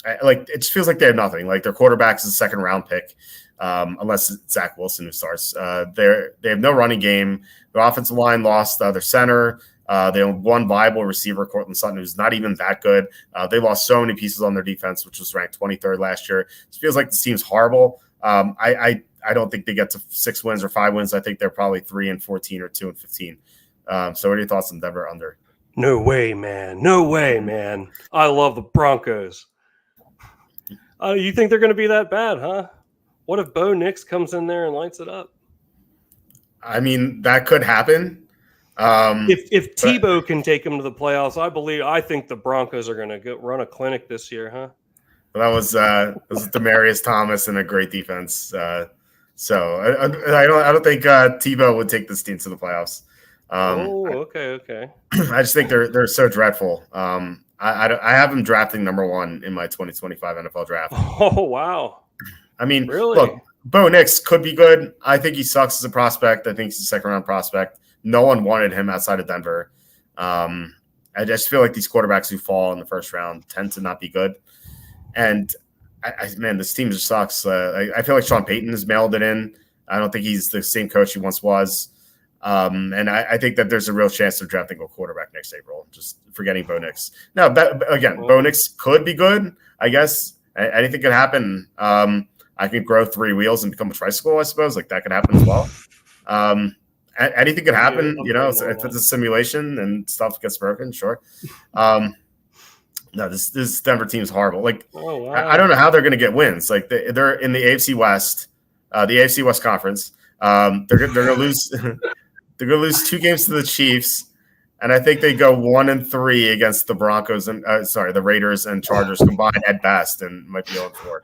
It just feels like they have nothing. Like their quarterback's a 2nd round pick, unless it's Zach Wilson who starts. They have no running game. Their offensive line lost their center. They have one viable receiver, Cortland Sutton, who's not even that good. They lost so many pieces on their defense, which was ranked 23rd last year. It feels like this team's horrible. I don't think they get to 6 wins or 5 wins. I think they're probably 3-14 or 2-15. So what are your thoughts on Denver under? No way, man. No way, man. I love the Broncos. You think they're going to be that bad, huh? What if Bo Nix comes in there and lights it up? I mean, that could happen. If Tebow can take them to the playoffs, I think the Broncos are going to run a clinic this year, huh? That was Demaryius Thomas and a great defense. So I don't think Tebow would take this team to the playoffs. Okay. I just think they're so dreadful. I have them drafting number 1 in my 2025 NFL draft. Oh wow! I mean, really? Look, Bo Nix could be good. I think he sucks as a prospect. I think he's a 2nd-round prospect. No one wanted him outside of Denver. I just feel like these quarterbacks who fall in the 1st round tend to not be good. And man, this team just sucks. I feel like Sean Payton has mailed it in. I don't think he's the same coach he once was. And I think that there's a real chance of drafting a quarterback next April, just forgetting Bo Nix. Now, Bo Nix could be good, I guess. Anything could happen. I could grow 3 wheels and become a tricycle, I suppose. Like, that could happen as well. Anything could happen, if it's a simulation and stuff gets broken, sure. No, this Denver team is horrible. Like, wow. I don't know how they're going to get wins. Like, they're in the AFC West, the AFC West Conference. They're going to lose. They're going to lose 2 games to the Chiefs, and I think they go 1-3 against the Broncos and the Raiders and Chargers combined at best, and might be 0-4.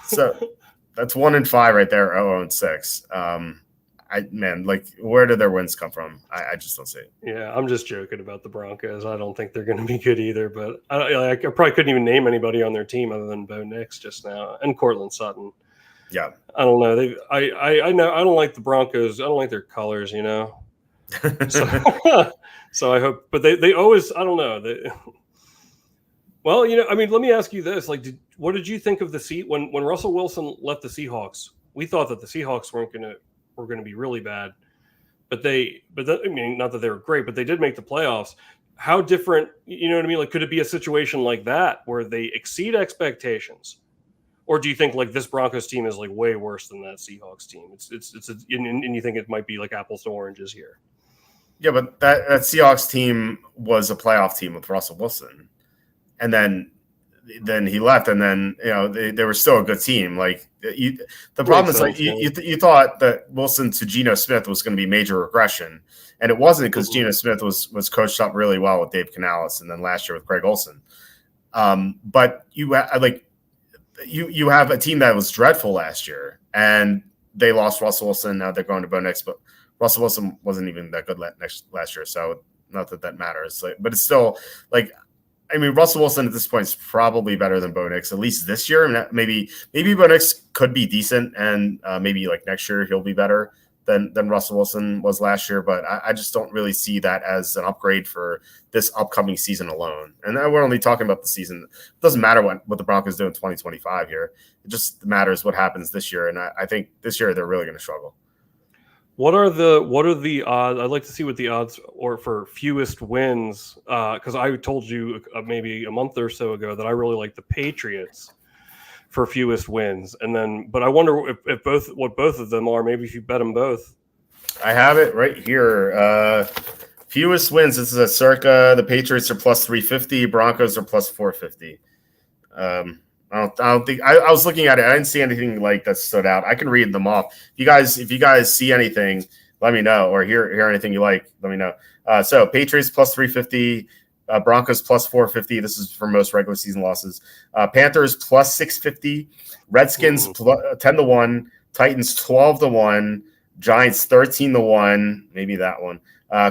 So that's 1-5 right there. 0-6. Where do their wins come from? I just don't see it. Yeah, I'm just joking about the Broncos. I don't think they're going to be good either. But I probably couldn't even name anybody on their team other than Bo Nix just now and Cortland Sutton. Yeah, I don't know. I know I don't like the Broncos. I don't like their colors. So I hope, but they always. I don't know. Well, let me ask you this: what did you think of the seat when Russell Wilson left the Seahawks? We thought that the Seahawks were going to be really bad, but not that they were great, but they did make the playoffs. How different, you know what I mean? Like, could it be a situation like that where they exceed expectations? Or do you think like this Broncos team is like way worse than that Seahawks team? And you think it might be like apples to oranges here? Yeah, but that Seahawks team was a playoff team with Russell Wilson, and then he left, and then they were still a good team. Like the problem is like you thought that Wilson to Geno Smith was going to be major regression, and it wasn't because Geno Smith was coached up really well with Dave Canales, and then last year with Greg Olsen. But you have a team that was dreadful last year, and they lost Russell Wilson. Now they're going to Bo Nix, but Russell Wilson wasn't even that good last year, so not that matters. But it's still like, I mean, Russell Wilson at this point is probably better than Bo Nix, at least this year. I mean, maybe Bo Nix could be decent, and maybe like next year he'll be better than Russell Wilson was last year. But I just don't really see that as an upgrade for this upcoming season alone. And we're only talking about the season. It doesn't matter what the Broncos do in 2025 here. It just matters what happens this year. And I think this year they're really going to struggle. What are the odds? I'd like to see what the odds are for fewest wins. Because I told you maybe a month or so ago that I really like the Patriots for fewest wins, but I wonder if both of them are. Maybe if you bet them both. I have it right here. Fewest wins. This is a circa. The Patriots are plus 350. Broncos are plus 450. I don't think I was looking at it. I didn't see anything like that stood out. I can read them off. If you guys see anything, let me know, or hear anything you like, let me know. So Patriots plus 350, Broncos plus 450. This is for most regular season losses. Panthers plus 650, Redskins 10-1, Titans 12-1, Giants 13-1. Maybe that one.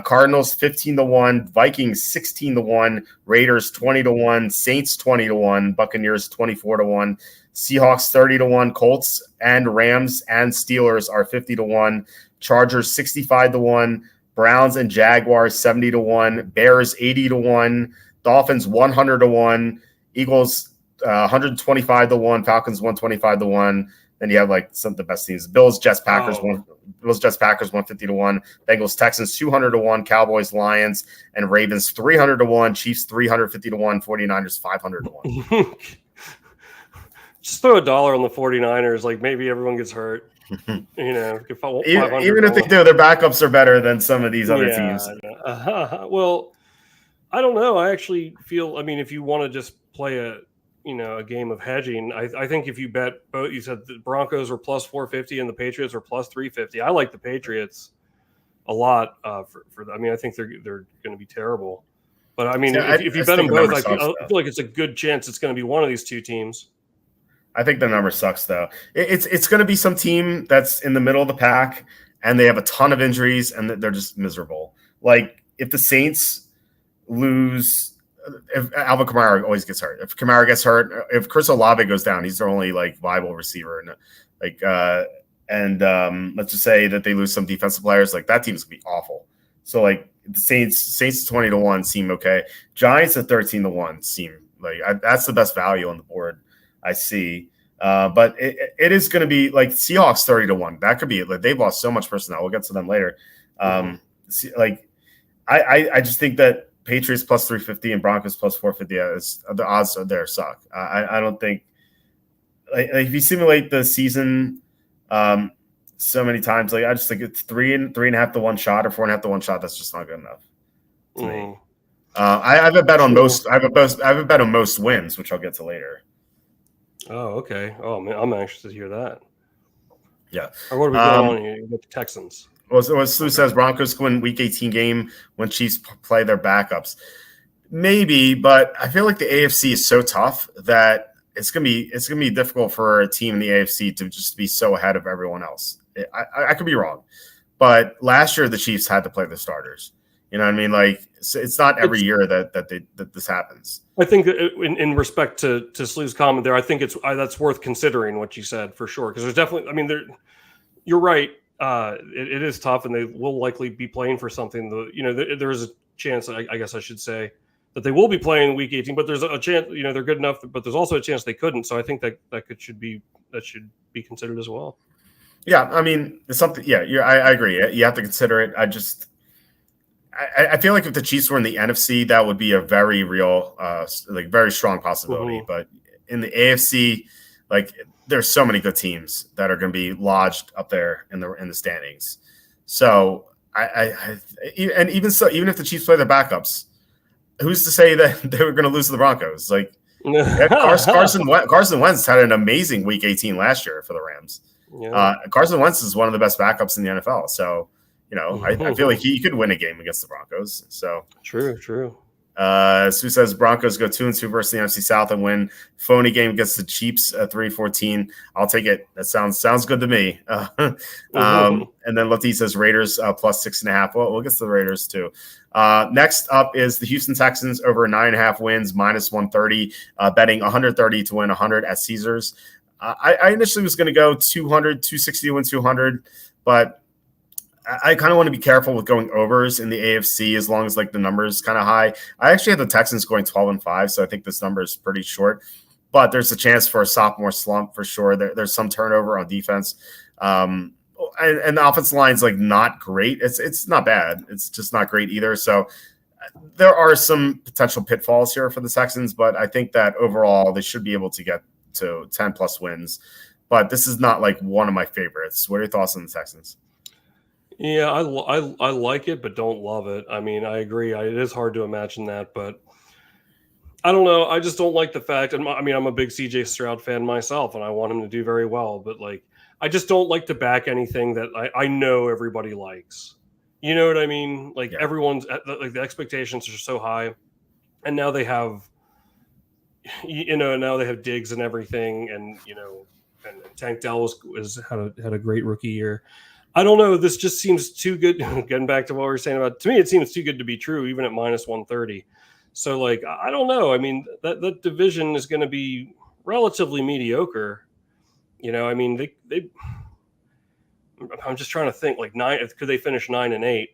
Cardinals 15-1, Vikings 16-1, Raiders 20-1, Saints 20-1, Buccaneers 24-1, Seahawks 30-1, Colts and Rams and Steelers are 50-1, Chargers 65-1, Browns and Jaguars 70-1, Bears 80-1, Dolphins 100-1, Eagles 125 to 1, Falcons 125 to 1. Then you have like some of the best teams: Bills, Jets, Packers, Bills, Jets, Packers 150 to 1, Bengals, Texans 200 to 1, Cowboys, Lions, and Ravens 300 to 1, Chiefs 350 to 1, 49ers 500 to 1. Just throw $1 on the 49ers, like maybe everyone gets hurt. Even if they do, their backups are better than some of these other teams. Well, I don't know. I actually feel, I mean, if you want to just play a game of hedging, I think if you bet both, you said the Broncos were plus 450 and the Patriots were plus 350. I like the Patriots a lot. I think they're going to be terrible. But I mean, if you bet them both, I feel like it's a good chance it's going to be one of these two teams. I think the number sucks, though. It's going to be some team that's in the middle of the pack, and they have a ton of injuries, and they're just miserable. Like, if the Saints lose, if Alvin Kamara always gets hurt. If Kamara gets hurt, if Chris Olave goes down, he's their only, like, viable receiver. And let's just say that they lose some defensive players. Like, that team's going to be awful. So, like, the Saints 20 to 1 seem okay. Giants at 13 to 1 seem like that's the best value on the board I see. But it is going to be like Seahawks 30 to 1. That could be it. Like, they've lost so much personnel. We'll get to them later. I just think that Patriots plus 350 and Broncos plus 450, the odds are there suck. I don't think if you simulate the season so many times, like I just think it's 3.5 to 1 shot or 4.5 to 1 shot. That's just not good enough to me. I have a bet on most. I have a bet on most wins, which I'll get to later. Oh, okay. Oh man, I'm anxious to hear that. Yeah. Or what are we going on here with the Texans? Well, Sue says Broncos win Week 18 game when Chiefs play their backups. Maybe, but I feel like the AFC is so tough that it's gonna be difficult for a team in the AFC to just be so ahead of everyone else. I could be wrong, but last year the Chiefs had to play the starters. You know what I mean? Like, it's not every year that this happens. I think in respect to Slew's comment there, I think that's worth considering what you said for sure. Because there's definitely, I mean, you're right. It is tough, and they will likely be playing for something. There is a chance, I guess I should say, that they will be playing Week 18. But there's a chance, they're good enough. But there's also a chance they couldn't. So I think that should be considered as well. Yeah, I mean, it's something. Yeah, I agree. You have to consider it. I feel like if the Chiefs were in the NFC, that would be a very real, very strong possibility. Mm-hmm. But in the AFC, like, there's so many good teams that are going to be lodged up there in the standings. So even if the Chiefs play their backups, who's to say that they were going to lose to the Broncos? Like, Carson Wentz had an amazing Week 18 last year for the Rams. Yeah. Carson Wentz is one of the best backups in the NFL. So, I feel like he could win a game against the Broncos. So true. Sue says Broncos go 2-2 versus the NFC South and win. Phony game against the Chiefs 3-14. I'll take it. That sounds good to me. And then Lati says Raiders plus 6.5. Well, we'll get to the Raiders too. Next up is the Houston Texans over 9.5 wins minus 130. Betting 130 to win 100 at Caesars. I initially was going to go 200, 260 to win 200, but I kind of want to be careful with going overs in the AFC as long as like the number is kind of high. I actually have the Texans going 12-5, so I think this number is pretty short. But there's a chance for a sophomore slump for sure. There's some turnover on defense, and the offensive line's like not great. It's not bad. It's just not great either. So there are some potential pitfalls here for the Texans, but I think that overall they should be able to get to 10 plus wins. But this is not like one of my favorites. What are your thoughts on the Texans? Yeah, I like it, but don't love it. I mean, I agree. It is hard to imagine that, but I don't know. I just don't like the fact. And I'm a big CJ Stroud fan myself, and I want him to do very well. But like, I just don't like to back anything that I know everybody likes. You know what I mean? Like, everyone's like, the expectations are so high, and now they have, now they have Diggs and everything, and and Tank Dell had a great rookie year. I don't know. This just seems too good. Getting back to what we were saying about, to me, it seems too good to be true, even at minus 130. So, like, I don't know. I mean, that division is going to be relatively mediocre. I mean, they. I'm just trying to think. Like, could they finish 9-8?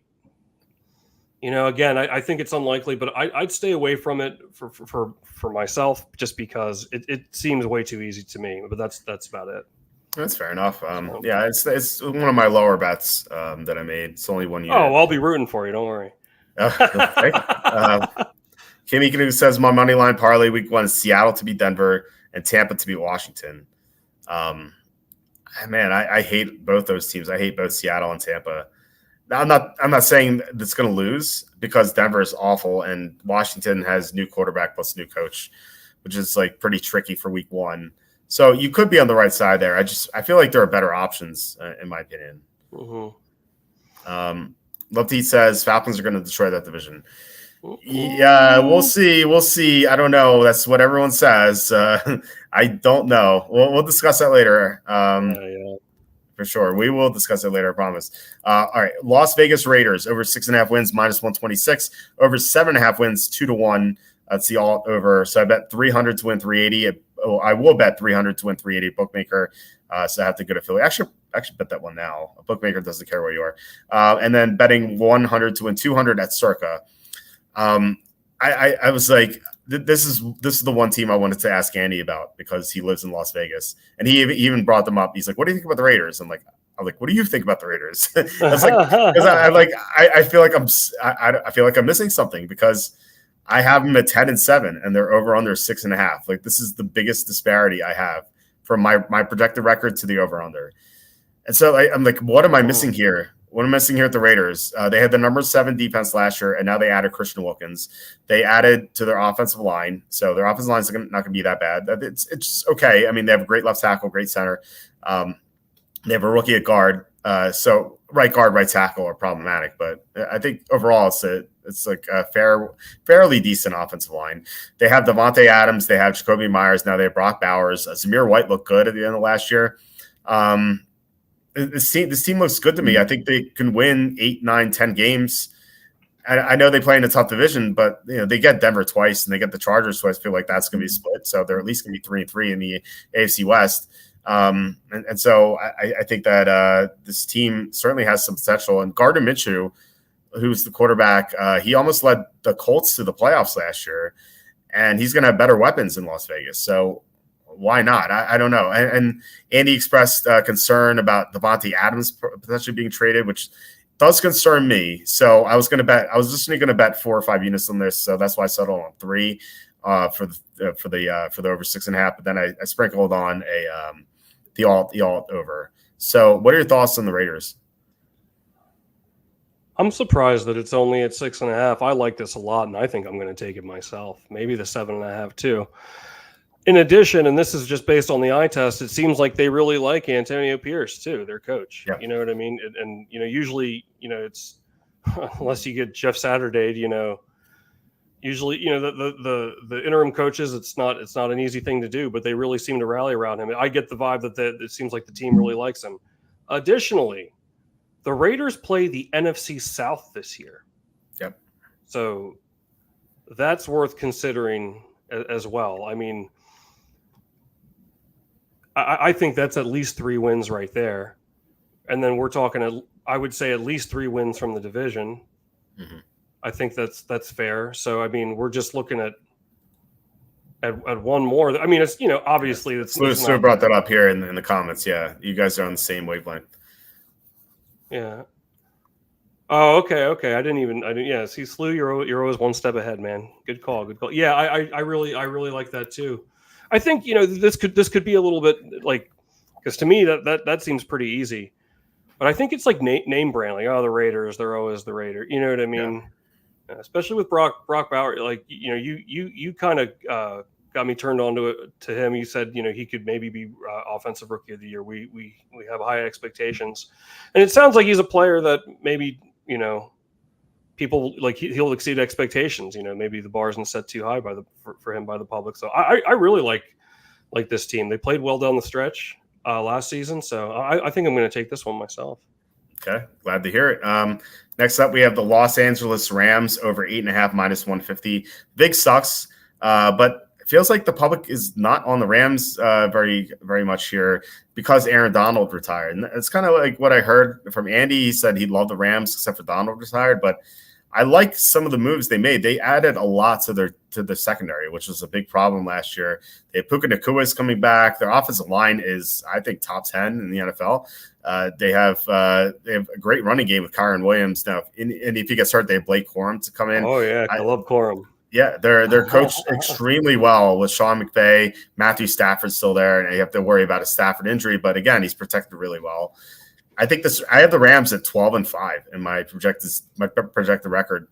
Again, I think it's unlikely, but I'd stay away from it for myself, just because it seems way too easy to me. But that's about it. That's fair enough. Yeah, it's one of my lower bets that I made. It's only one unit. Oh, I'll be rooting for you. Don't worry. Okay. Kimmy Canoe says my money line parlay week 1 is Seattle to beat Denver and Tampa to beat Washington. Man, I hate both those teams. I hate both Seattle and Tampa. Now, I'm not saying it's going to lose, because Denver is awful and Washington has new quarterback plus new coach, which is like pretty tricky for week 1. So you could be on the right side there. I feel like there are better options in my opinion. Mm-hmm. Love to Eat says Falcons are going to destroy that division. Yeah, we'll see. I don't know. That's what everyone says. I don't know. We'll discuss that later. Yeah. For sure. We will discuss it later, I promise. All right. Las Vegas Raiders over 6.5 wins, -126. Over 7.5 wins, 2-1. That's the all over. So I bet 300 to win 380. I will bet 300 to win 380 bookmaker. So I have to go to Philly. Actually bet that one now. A bookmaker doesn't care where you are. And then betting 100 to win 200 at Circa. I was like, this is the one team I wanted to ask Andy about, because he lives in Las Vegas, and he even brought them up. He's like, "What do you think about the Raiders?" I'm like, "What do you think about the Raiders?" Because I feel like I'm missing something, because I have them at 10-7, and they're over under 6.5. Like, this is the biggest disparity I have from my projected record to the over under. And so I'm like, what am I missing here? What am I missing here at the Raiders? They had the number 7 defense last year, and now they added Christian Wilkins. They added to their offensive line, so their offensive line is not going to be that bad. It's okay. I mean, they have a great left tackle, great center. They have a rookie at guard. So right guard, right tackle are problematic, but I think overall it's like a fairly decent offensive line. They have Devontae Adams. They have Jacoby Myers. Now they have Brock Bowers. Zamir White looked good at the end of last year. This team looks good to me. I think they can win 8, 9, 10 games. I know they play in a tough division, but they get Denver twice and they get the Chargers twice. I feel like that's going to be split. So they're at least going to be 3-3 in the AFC West. And so I think that this team certainly has some potential. And Gardner Minshew, who's the quarterback, he almost led the Colts to the playoffs last year, and he's going to have better weapons in Las Vegas. So why not? I don't know. And Andy expressed concern about Devontae Adams potentially being traded, which does concern me. So I was just going to bet 4 or 5 units on this. So that's why I settled on 3 for the over 6.5. But then I sprinkled on the alt over. So what are your thoughts on the Raiders? I'm surprised that it's only at 6.5. I like this a lot, and I think I'm going to take it myself. Maybe the 7.5 too. In addition, and this is just based on the eye test, it seems like they really like Antonio Pierce too, their coach. Yeah. You know what I mean? And usually, it's unless you get Jeff Saturday, usually, the interim coaches, it's not an easy thing to do, but they really seem to rally around him. I get the vibe that it seems like the team really likes him. Additionally, the Raiders play the NFC South this year. Yep. So that's worth considering as well. I mean, I think that's at least 3 wins right there. And then we're talking, I would say, at least 3 wins from the division. Mm-hmm. I think that's fair. So, I mean, we're just looking at one more. I mean, it's, obviously it's Sue brought that up here in the comments. Yeah. You guys are on the same wavelength. Yeah. Oh, okay. I didn't. Yeah. See, Slew, you're always one step ahead, man. Good call. Yeah. I really like that too. I think, this could be a little bit like, because to me that seems pretty easy, but I think it's like name brand, like, the Raiders, they're always the Raiders. You know what I mean? Yeah. Especially with Brock Bowers, like, you kind of got me turned on to him. You said, he could maybe be offensive rookie of the year. We have high expectations, and it sounds like he's a player that maybe, people like he'll exceed expectations. Maybe the bar isn't set too high for him by the public. So I really like this team. They played well down the stretch last season. So I think I'm going to take this one myself. Okay. Glad to hear it. Next up, we have the Los Angeles Rams over 8.5 -150. Big sucks. But it feels like the public is not on the Rams very, very much here because Aaron Donald retired. And it's kind of like what I heard from Andy. He said he loved the Rams except for Donald retired, but I like some of the moves they made. They added a lot to the secondary, which was a big problem last year. They have Puka Nakua's coming back. Their offensive line is, I think, top 10 in the NFL. They have a great running game with Kyron Williams now. And if he gets hurt, they have Blake Corum to come in. Oh yeah, I love Corum. Yeah, they're coached extremely well with Sean McVay. Matthew Stafford's still there, and you have to worry about a Stafford injury. But again, he's protected really well. I think I have the Rams at 12-5 in my projected record.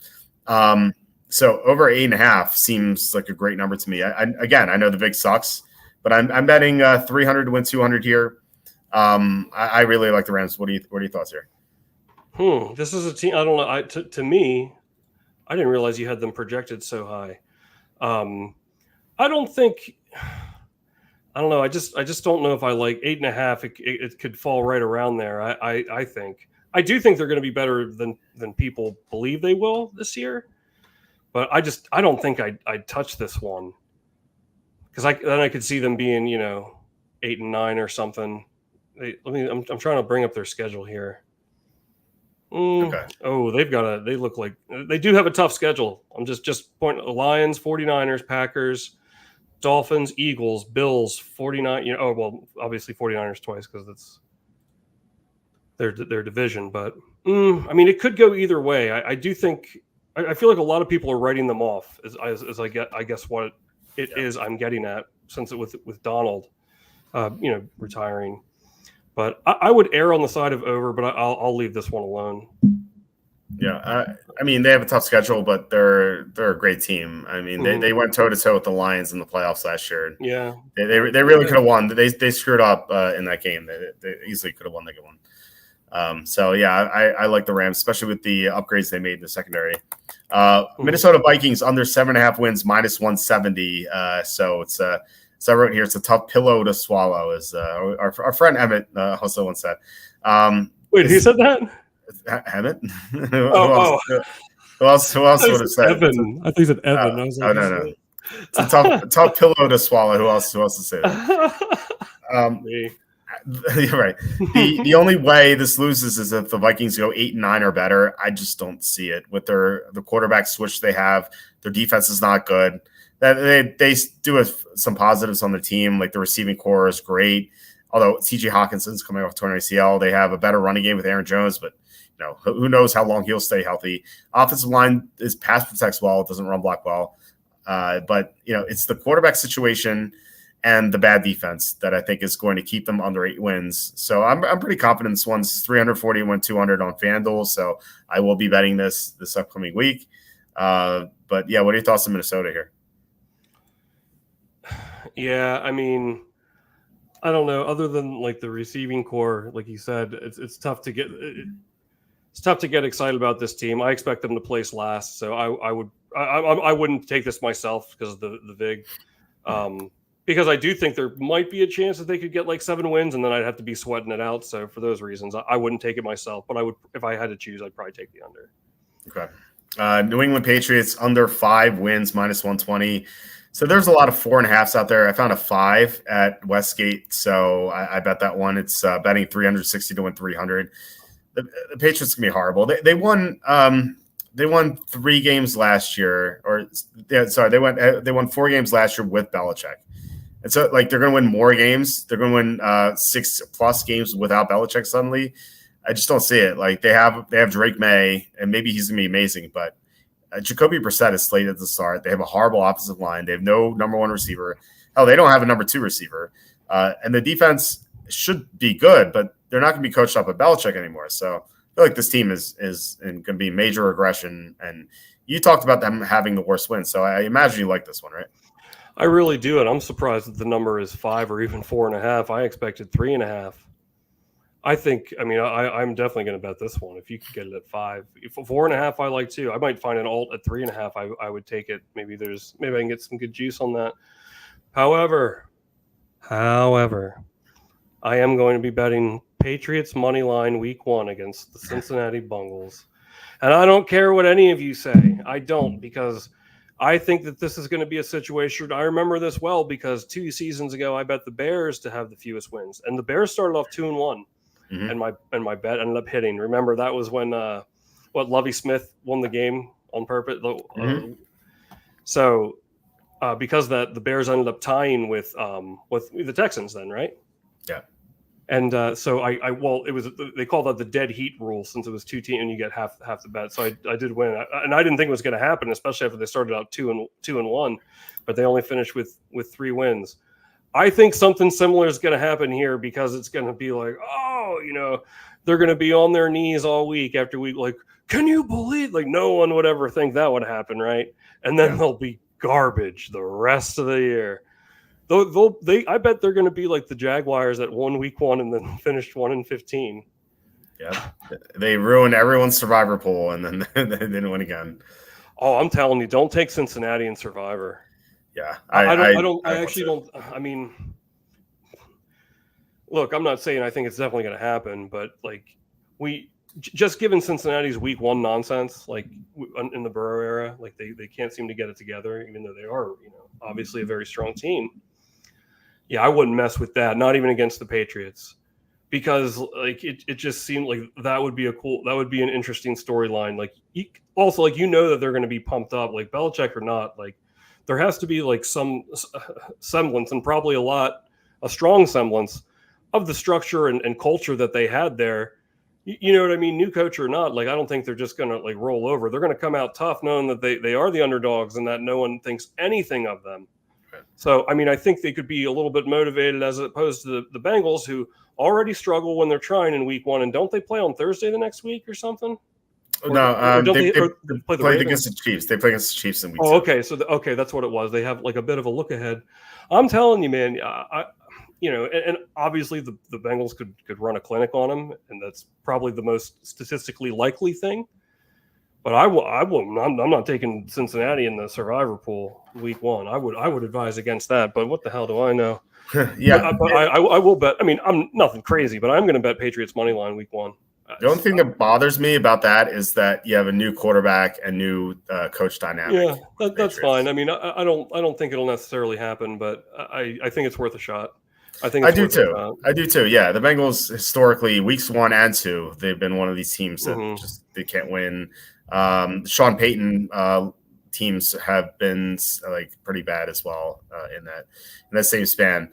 So over 8.5 seems like a great number to me. I know the vig sucks, but I'm betting 300 to win 200 here. I really like the Rams. What are your thoughts here? This is a team. I don't know. To me, I didn't realize you had them projected so high. I don't think. I don't know. I just don't know if I like 8.5. It could fall right around there. I think. I do think they're going to be better than people believe they will this year. But I don't think I'd touch this one, because then I could see them being 8 and 9 or something. I'm trying to bring up their schedule here. Okay. Oh, they look like they do have a tough schedule. I'm just pointing: Lions, 49ers, Packers, Dolphins, Eagles, Bills, 49. Obviously 49ers twice because that's their division. But it could go either way. I do think. I feel like a lot of people are writing them off as I guess what it is I'm getting at, since it with Donald, retiring. But I would err on the side of over, but I'll leave this one alone. Yeah, they have a tough schedule, but they're a great team. They went toe-to-toe with the Lions in the playoffs last year. Yeah. They really could have won. They screwed up in that game. They easily could have won that one. I like the Rams, especially with the upgrades they made in the secondary. Minnesota Vikings under 7.5 wins, -170. So I wrote here, it's a tough pillow to swallow, as our friend Emmett also once said. Wait, who said that? Emmett? Who else would have said? Evan. I think he said Evan. No. It's a tough pillow to swallow. Who else would say that? Me. You're right. The only way this loses is if the Vikings go 8 and 9 or better. I just don't see it with the quarterback switch they have. Their defense is not good. That they do have some positives on their team, like the receiving core is great. Although T.J. Hawkinson's coming off torn ACL, they have a better running game with Aaron Jones, but who knows how long he'll stay healthy. Offensive line is pass protects well, it doesn't run block well, but it's the quarterback situation and the bad defense that I think is going to keep them under 8 wins. So I'm pretty confident this one's 340 win 200 on FanDuel. So I will be betting this upcoming week. But yeah, what are your thoughts on Minnesota here? Yeah, I don't know. Other than like the receiving core, like you said, it's tough to get. It's tough to get excited about this team. I expect them to place last, so I wouldn't take this myself because of the vig. Because I do think there might be a chance that they could get like 7 wins, and then I'd have to be sweating it out. So for those reasons, I wouldn't take it myself. But I would, if I had to choose, I'd probably take the under. Okay. New England Patriots under 5 wins, -120. So there's a lot of 4.5s out there. I found a 5 at Westgate, so I bet that one. It's betting 360 to win 300. The Patriots can be horrible. They won 3 games last year, they won 4 games last year with Belichick, and so like they're going to win more games. They're going to win 6+ games without Belichick suddenly. I just don't see it. Like they have Drake May, and maybe he's going to be amazing, but Jacoby Brissett is slated to start. They have a horrible offensive line. They have no number 1 receiver. Hell, they don't have a number 2 receiver. And the defense should be good, but they're not going to be coached up by Belichick anymore. So I feel like this team is going to be major regression. And you talked about them having the worst win. So I imagine you like this one, right? I really do. And I'm surprised that the number is 5 or even 4.5. I expected 3.5. I think, I'm definitely going to bet this one if you could get it at 5. 4.5, I like too. I might find an alt at 3.5. I would take it. Maybe I can get some good juice on that. However, I am going to be betting Patriots money line week 1 against the Cincinnati Bengals. And I don't care what any of you say. I don't, because I think that this is going to be a situation. I remember this well because 2 seasons ago, I bet the Bears to have the fewest wins. And the Bears started off 2-1. Mm-hmm. And my bet ended up hitting. Remember, that was when Lovie Smith won the game on purpose. Because the Bears ended up tying with the Texans then, right? Yeah. And it was, they call that the dead heat rule, since it was 2 teams and you get half the bet. So I did win, and I didn't think it was going to happen, especially after they started out 2-1, but they only finished with 3 wins. I think something similar is going to happen here, because it's going to be like, they're going to be on their knees all week after week. Like, can you believe? Like, no one would ever think that would happen, right? And then they'll be garbage the rest of the year. I bet they're going to be like the Jaguars that won week 1 and then finished 1-15. Yeah, they ruined everyone's survivor pool, and then they didn't win again. Oh, I'm telling you, don't take Cincinnati in survivor. Yeah, I mean, look, I'm not saying I think it's definitely going to happen, but like, just given Cincinnati's week 1 nonsense, like in the Burrow era, like they can't seem to get it together, even though they are, obviously a very strong team. Yeah, I wouldn't mess with that, not even against the Patriots, because like it just seemed like that would be an interesting storyline. Like, also, like, that they're going to be pumped up, like Belichick or not. Like, there has to be like some semblance, and probably a strong semblance of the structure and culture that they had there. You know what I mean? New coach or not, like, I don't think they're just going to like roll over. They're going to come out tough, knowing that they are the underdogs and that no one thinks anything of them. So, I mean, I think they could be a little bit motivated, as opposed to the Bengals, who already struggle when they're trying in week 1. And don't they play on Thursday the next week or something? They played against the Chiefs. They play against the Chiefs in week 2. Okay. So, that's what it was. They have like a bit of a look ahead. I'm telling you, man, and obviously the Bengals could run a clinic on them, and that's probably the most statistically likely thing. But I'm not taking Cincinnati in the survivor pool week 1. I would advise against that. But what the hell do I know? Yeah, but I will bet. I mean, I'm nothing crazy, but I'm going to bet Patriots money line week 1. The only thing that bothers me about that is that you have a new quarterback and new coach dynamic. Yeah, that's fine. I mean, I don't think it'll necessarily happen, but I think it's worth a shot. I do too. Yeah, the Bengals historically, weeks 1 and 2, they've been one of these teams that they can't win. Sean Payton teams have been like pretty bad as well in that same span.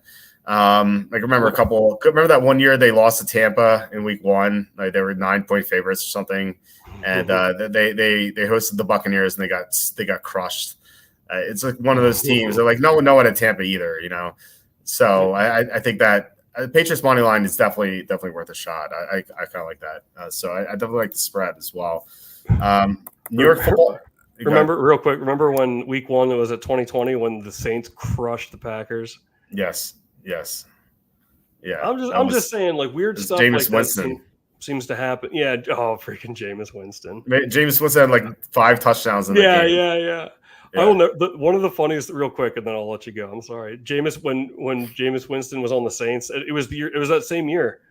Remember that one year they lost to Tampa in week 1, like they were 9-point favorites or something, and they hosted the Buccaneers and they got crushed. It's like one of those teams. They're like no one at Tampa either, So I think that Patriots money line is definitely worth a shot. I kind of like that. So I definitely like the spread as well. New York football. Remember when week 1 it was at 2020 when the Saints crushed the Packers? Yes. Yeah. I'm just saying, like, weird stuff Jameis like Winston. that seems to happen. Yeah. Oh, freaking Jameis Winston. Jameis Winston had like 5 touchdowns in the game. Yeah. I don't know. One of the funniest, real quick, and then I'll let you go. I'm sorry. When Jameis Winston was on the Saints, it was that same year,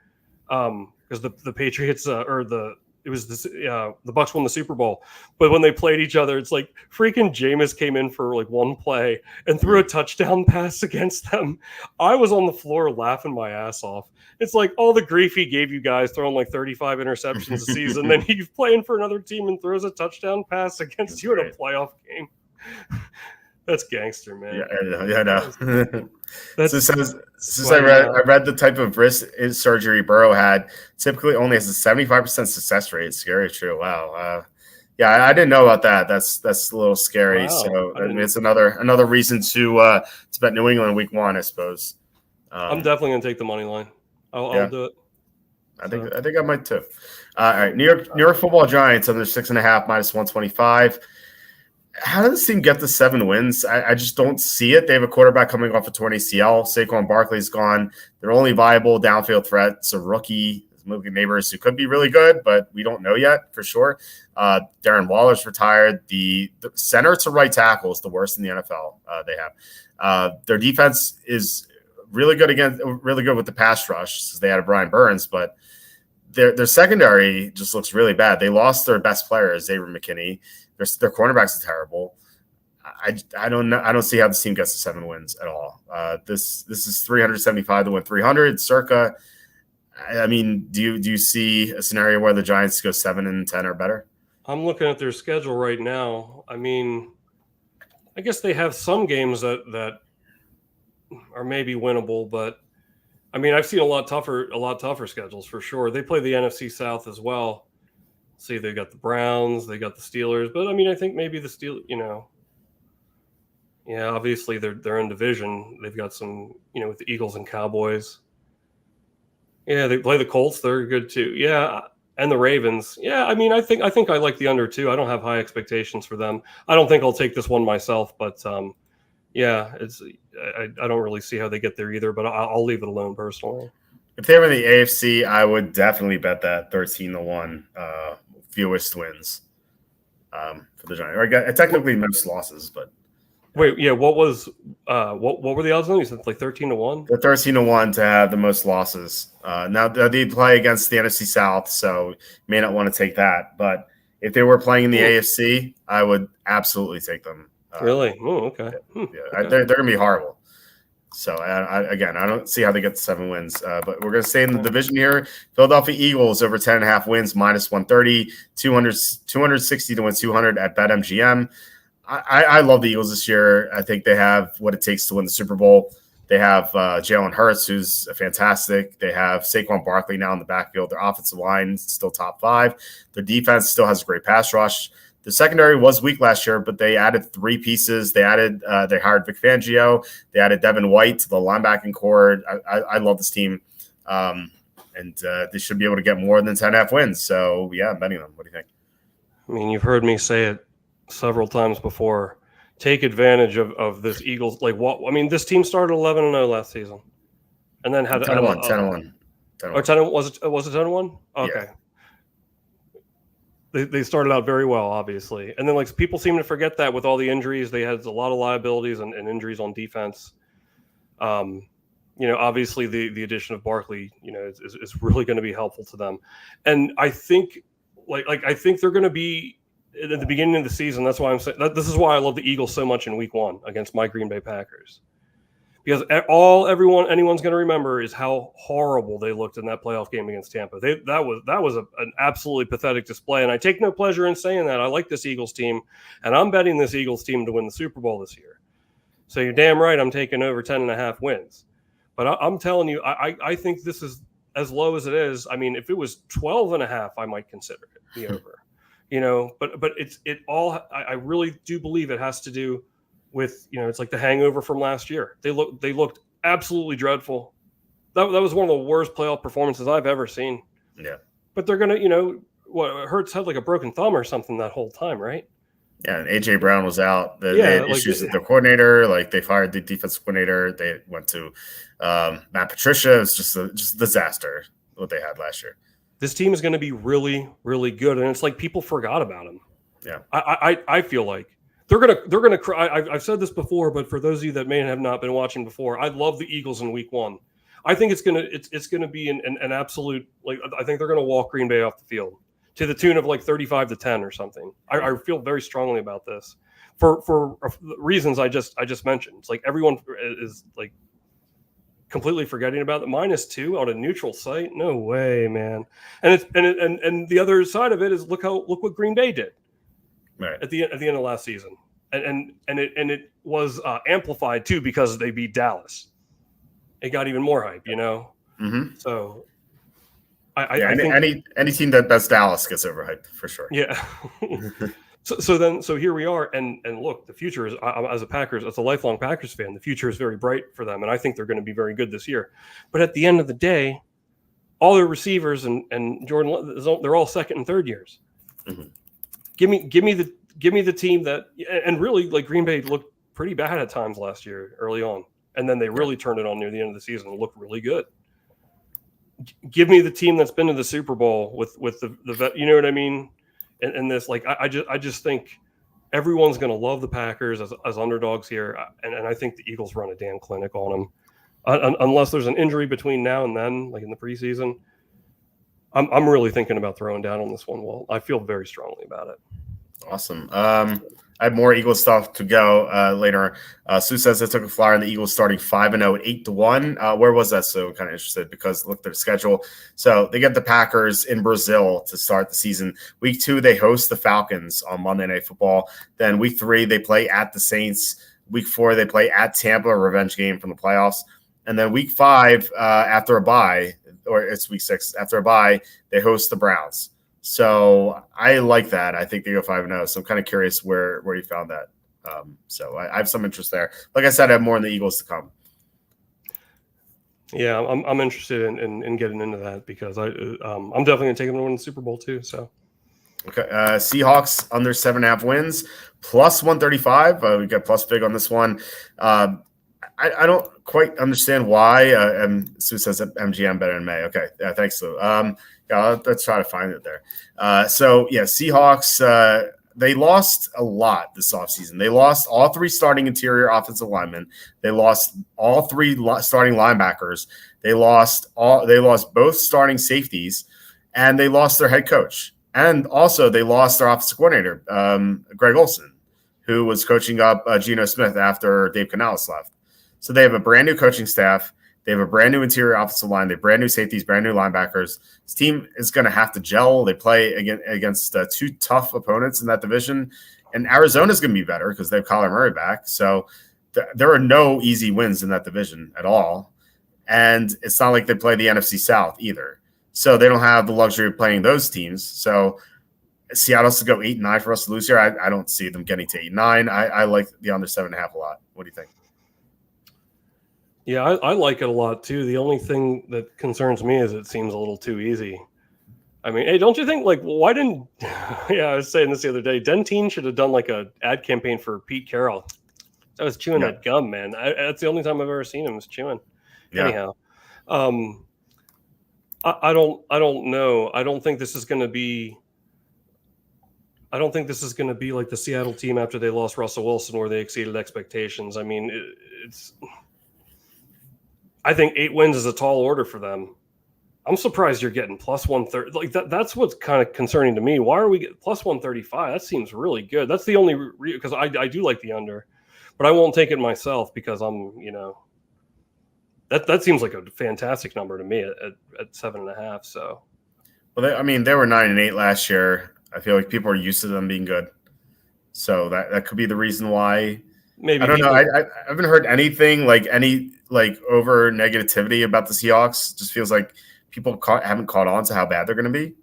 because the Patriots the Bucs won the Super Bowl. But when they played each other, it's like freaking Jameis came in for like one play and threw a touchdown pass against them. I was on the floor laughing my ass off. It's like all the grief he gave you guys throwing like 35 interceptions a season, then he's playing for another team and throws a touchdown pass against you in a playoff game. That's gangster, man. Yeah, I know. Since I read the type of wrist surgery Burrow had, typically only has a 75% success rate. Scary, true. Wow. I didn't know about that. That's a little scary. Wow. So I mean, it's another reason to bet New England week 1, I suppose. I'm definitely gonna take the money line. I'll do it. I think I might too. All right, New York Football Giants under 6.5 minus 125. How does this team get to 7 wins? I just don't see it. They have a quarterback coming off a torn ACL. Saquon Barkley's gone. Their only viable downfield threat is a rookie, Neighbors, who could be really good, but we don't know yet for sure. Darren Waller's retired. The center to right tackle is the worst in the NFL. They have their defense is really good with the pass rush since they had Brian Burns, but their secondary just looks really bad. They lost their best player, Xavier McKinney. Their cornerbacks are terrible. I don't know. I don't see how this team gets to 7 wins at all. This is 375 to win 300 circa. I mean, do you see a scenario where the Giants go 7-10 or better? I'm looking at their schedule right now. I mean, I guess they have some games that are maybe winnable, but I mean, I've seen a lot tougher schedules for sure. They play the NFC South as well. See, they got the Browns, they got the Steelers, but I mean, I think maybe the Steelers, yeah, obviously they're in division. They've got some, with the Eagles and Cowboys. Yeah, they play the Colts. They're good too. Yeah, and the Ravens. Yeah, I mean, I think I like the under too. I don't have high expectations for them. I don't think I'll take this one myself, but yeah, I don't really see how they get there either. But I'll leave it alone personally. If they were in the AFC, I would definitely bet that 13-1 fewest wins for the Giants. Or technically most losses, but. Wait, yeah. What were the odds on? You said like 13-1. The 13-1 to have the most losses. Now they play against the NFC South, so you may not want to take that. But if they were playing in the AFC, I would absolutely take them. Really? Oh, okay. Yeah, okay. They're going to be horrible. So I don't see how they get the 7 wins. But we're going to stay in the division here. Philadelphia Eagles over 10.5 wins, minus 130, 260 to win 200 at BetMGM. I love the Eagles this year. I think they have what it takes to win the Super Bowl. They have Jalen Hurts, who's fantastic. They have Saquon Barkley now in the backfield. Their offensive line is still top 5. Their defense still has a great pass rush. The secondary was weak last year, but they added 3 pieces. They hired Vic Fangio. They added Devin White to the linebacking core. I love this team. And they should be able to get more than 10.5 wins. So, yeah, I'm betting them. What do you think? I mean, you've heard me say it several times before. Take advantage of this Eagles. This team started 11-0 last season, and then had 10-1. 10-1. Was it 10-1? Okay. Yeah. They started out very well, obviously, and then people seem to forget that with all the injuries, they had a lot of liabilities and injuries on defense. Obviously the addition of Barkley, is really going to be helpful to them, and I think I think they're going to be. At the beginning of the season, that's why I'm saying this is why I love the Eagles so much in Week 1 against my Green Bay Packers, because anyone's going to remember is how horrible they looked in that playoff game against Tampa. That was an absolutely pathetic display, and I take no pleasure in saying that. I like this Eagles team, and I'm betting this Eagles team to win the Super Bowl this year. So you're damn right, I'm taking over 10.5 wins. But I'm telling you, I think this is as low as it is. I mean, if it was 12.5, I might consider it the over. But I really do believe it has to do with, it's like the hangover from last year. They looked absolutely dreadful. That was one of the worst playoff performances I've ever seen. Yeah. But they're going to, Hurts had like a broken thumb or something that whole time, right? Yeah, and A.J. Brown was out. They had issues with their coordinator. They fired the defensive coordinator. They went to Matt Patricia. It was just a disaster what they had last year. This team is going to be really, really good, and it's like people forgot about them. Yeah, I feel like they're gonna cry. I've said this before, but for those of you that may have not been watching before, I love the Eagles in Week 1. I think it's gonna be an absolute I think they're gonna walk Green Bay off the field to the tune of 35-10 or something. I feel very strongly about this for reasons I just mentioned. It's everyone is completely forgetting about it. -2 on a neutral site. No way, man. And the other side of it is look what Green Bay did at the end of last season. And it was amplified too because they beat Dallas. It got even more hype, Mm-hmm. So I think any team that bets Dallas gets overhyped for sure. Yeah. So here we are, and look, the future is as a lifelong Packers fan, the future is very bright for them, and I think they're going to be very good this year. But at the end of the day, all their receivers and Jordan, they're all second and third years. Mm-hmm. Give me the team that, and really Green Bay looked pretty bad at times last year early on, and then they really turned it on near the end of the season and looked really good. Give me the team that's been to the Super Bowl with the vet, you know what I mean? And this, I just think everyone's going to love the Packers as underdogs here, and I think the Eagles run a damn clinic on them, unless there's an injury between now and then, in the preseason. I'm really thinking about throwing down on this one, Walt. I feel very strongly about it. Awesome. I I have more Eagles stuff to go later. Sue says they took a flyer on the Eagles starting 5-0 at 8-1. Where was that? So kind of interested because look at their schedule. So they get the Packers in Brazil to start the season. Week 2, they host the Falcons on Monday Night Football. Then week 3, they play at the Saints. Week 4, they play at Tampa, a revenge game from the playoffs. And then week 5, after a bye, or it's week 6, after a bye, they host the Browns. So I like that. I think they go 5-0. So I'm kind of curious where you found that. So I have some interest there. Like I said, I have more on the Eagles to come. Yeah, I'm interested in getting into that because I'm definitely going to take them to win the Super Bowl too. So. Okay, Seahawks under 7.5 wins, plus 135. We got plus big on this one. I don't quite understand why. Sue says that MGM better in May. Okay, thanks, Sue. Let's try to find it there. Seahawks, they lost a lot this offseason. They lost all 3 starting interior offensive linemen. They lost all 3 starting linebackers. They lost both starting safeties, and they lost their head coach. And also they lost their offensive coordinator, Greg Olson, who was coaching up Geno Smith after Dave Canales left. So they have a brand new coaching staff. They have a brand new interior offensive line. They have brand new safeties, brand new linebackers. This team is going to have to gel. They play against 2 tough opponents in that division. And Arizona is going to be better because they have Kyler Murray back. So there are no easy wins in that division at all. And it's not like they play the NFC South either. So they don't have the luxury of playing those teams. So Seattle has to go 8-9 for us to lose here. I don't see them getting to 8-9. I like the under 7.5 a lot. What do you think? Yeah, I like it a lot too. The only thing that concerns me is it seems a little too easy. I mean, hey, don't you think, like, why didn't – yeah, I was saying this the other day. Denteen should have done, like, a ad campaign for Pete Carroll. I was chewing that gum, man. That's the only time I've ever seen him was chewing. Yeah. Anyhow, I don't know. I don't think this is going to be like the Seattle team after they lost Russell Wilson where they exceeded expectations. I mean, I think 8 wins is a tall order for them. I'm surprised you're getting plus 130. Like that's what's kind of concerning to me. Why are we getting plus 135? That seems really good. That's the only because I do like the under, but I won't take it myself because I'm, that seems like a fantastic number to me at 7.5. So, well, they were 9-8 last year. I feel like people are used to them being good, so that could be the reason why. Maybe I don't know. I haven't heard anything like over negativity about the Seahawks. Just feels like people haven't caught on to how bad they're going to be.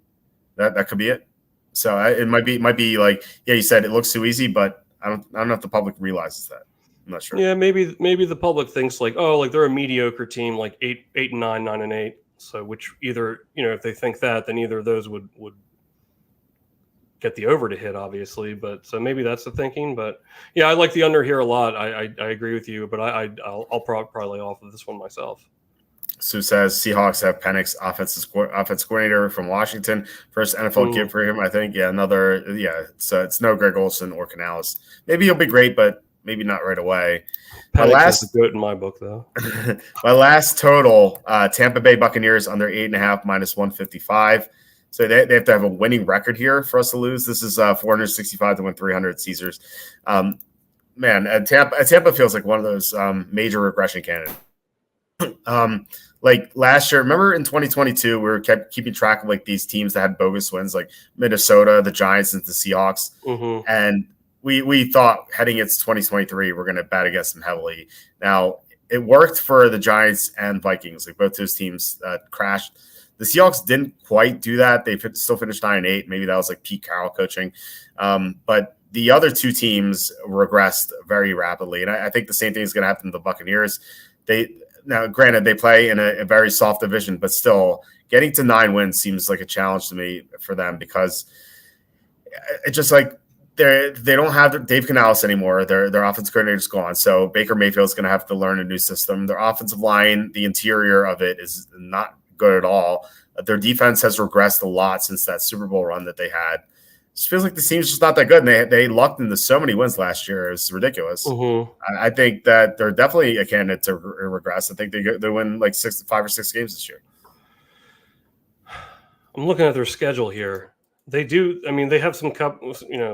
That could be it. So it might be like, yeah, you said it looks too easy, but I don't know if the public realizes that. I'm not sure. Yeah, maybe the public thinks like, oh, like they're a mediocre team, like 8-9, 9-8. So which either, if they think that, then either of those would get the over to hit, obviously. But so maybe that's the thinking. But yeah, I like the under here a lot. I agree with you, but I'll probably off of this one myself. Sue says Seahawks have Penix, offense coordinator from Washington. First NFL gig for him, I think. Yeah, another. Yeah, it's no Greg Olson or Canales. Maybe he'll be great, but maybe not right away. Penix is the goat in my book, though. My last total: Tampa Bay Buccaneers under 8.5 minus 155. So they have to have a winning record here for us to lose. This is 465 to win 300 at Caesars. Tampa feels like one of those major regression candidates. Like last year, remember in 2022, we were kept keeping track of like these teams that had bogus wins, like Minnesota, the Giants, and the Seahawks. Mm-hmm. And we thought heading into 2023, we're going to bet against them heavily. Now, it worked for the Giants and Vikings. Like both those teams crashed. The Seahawks didn't quite do that. They still finished 9-8. Maybe that was like Pete Carroll coaching. But the other 2 teams regressed very rapidly. And I think the same thing is going to happen to the Buccaneers. Now, granted, they play in a very soft division, but still getting to 9 wins seems like a challenge to me for them because it's just like they don't have Dave Canales anymore. Their offensive coordinator is gone. So Baker Mayfield is going to have to learn a new system. Their offensive line, the interior of it is not good at all. Their defense has regressed a lot since that Super Bowl run that they had. It just feels like the team's just not that good. And they lucked into so many wins last year. It's ridiculous. Mm-hmm. I think that they're definitely a candidate to regress. I think they win like 5 or 6 games this year. I'm looking at their schedule here. They do. I mean, they have some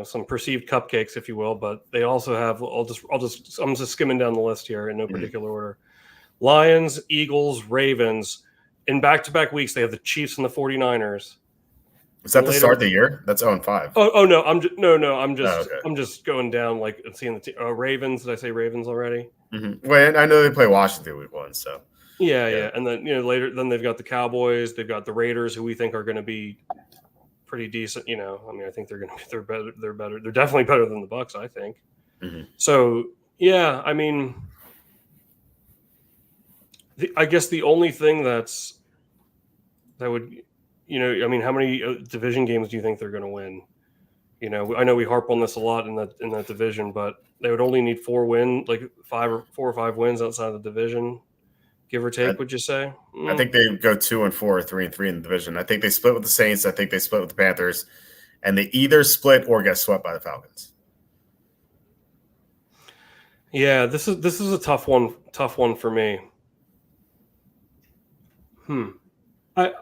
some perceived cupcakes, if you will, but they also have. I'm just skimming down the list here in no particular order. Lions, Eagles, Ravens. In back-to-back weeks, they have the Chiefs and the 49ers. Was that the start of the year? That's 0-5. Oh no, I'm just going down like and seeing the Ravens. Did I say Ravens already? Mm-hmm. Well, I know they play Washington week 1, so yeah. And then later, then they've got the Cowboys, they've got the Raiders, who we think are going to be pretty decent. I mean, I think they're going to be they're better. They're definitely better than the Bucs, I think. Mm-hmm. So yeah, I mean, I guess the only thing that would. I mean, how many division games do you think they're going to win? I know we harp on this a lot in that division, but they would only need 4 or 5 wins outside of the division, give or take. Would you say? I think they go 2-4 or 3-3 in the division. I think they split with the Saints. I think they split with the Panthers, and they either split or get swept by the Falcons. Yeah, this is a tough one for me. I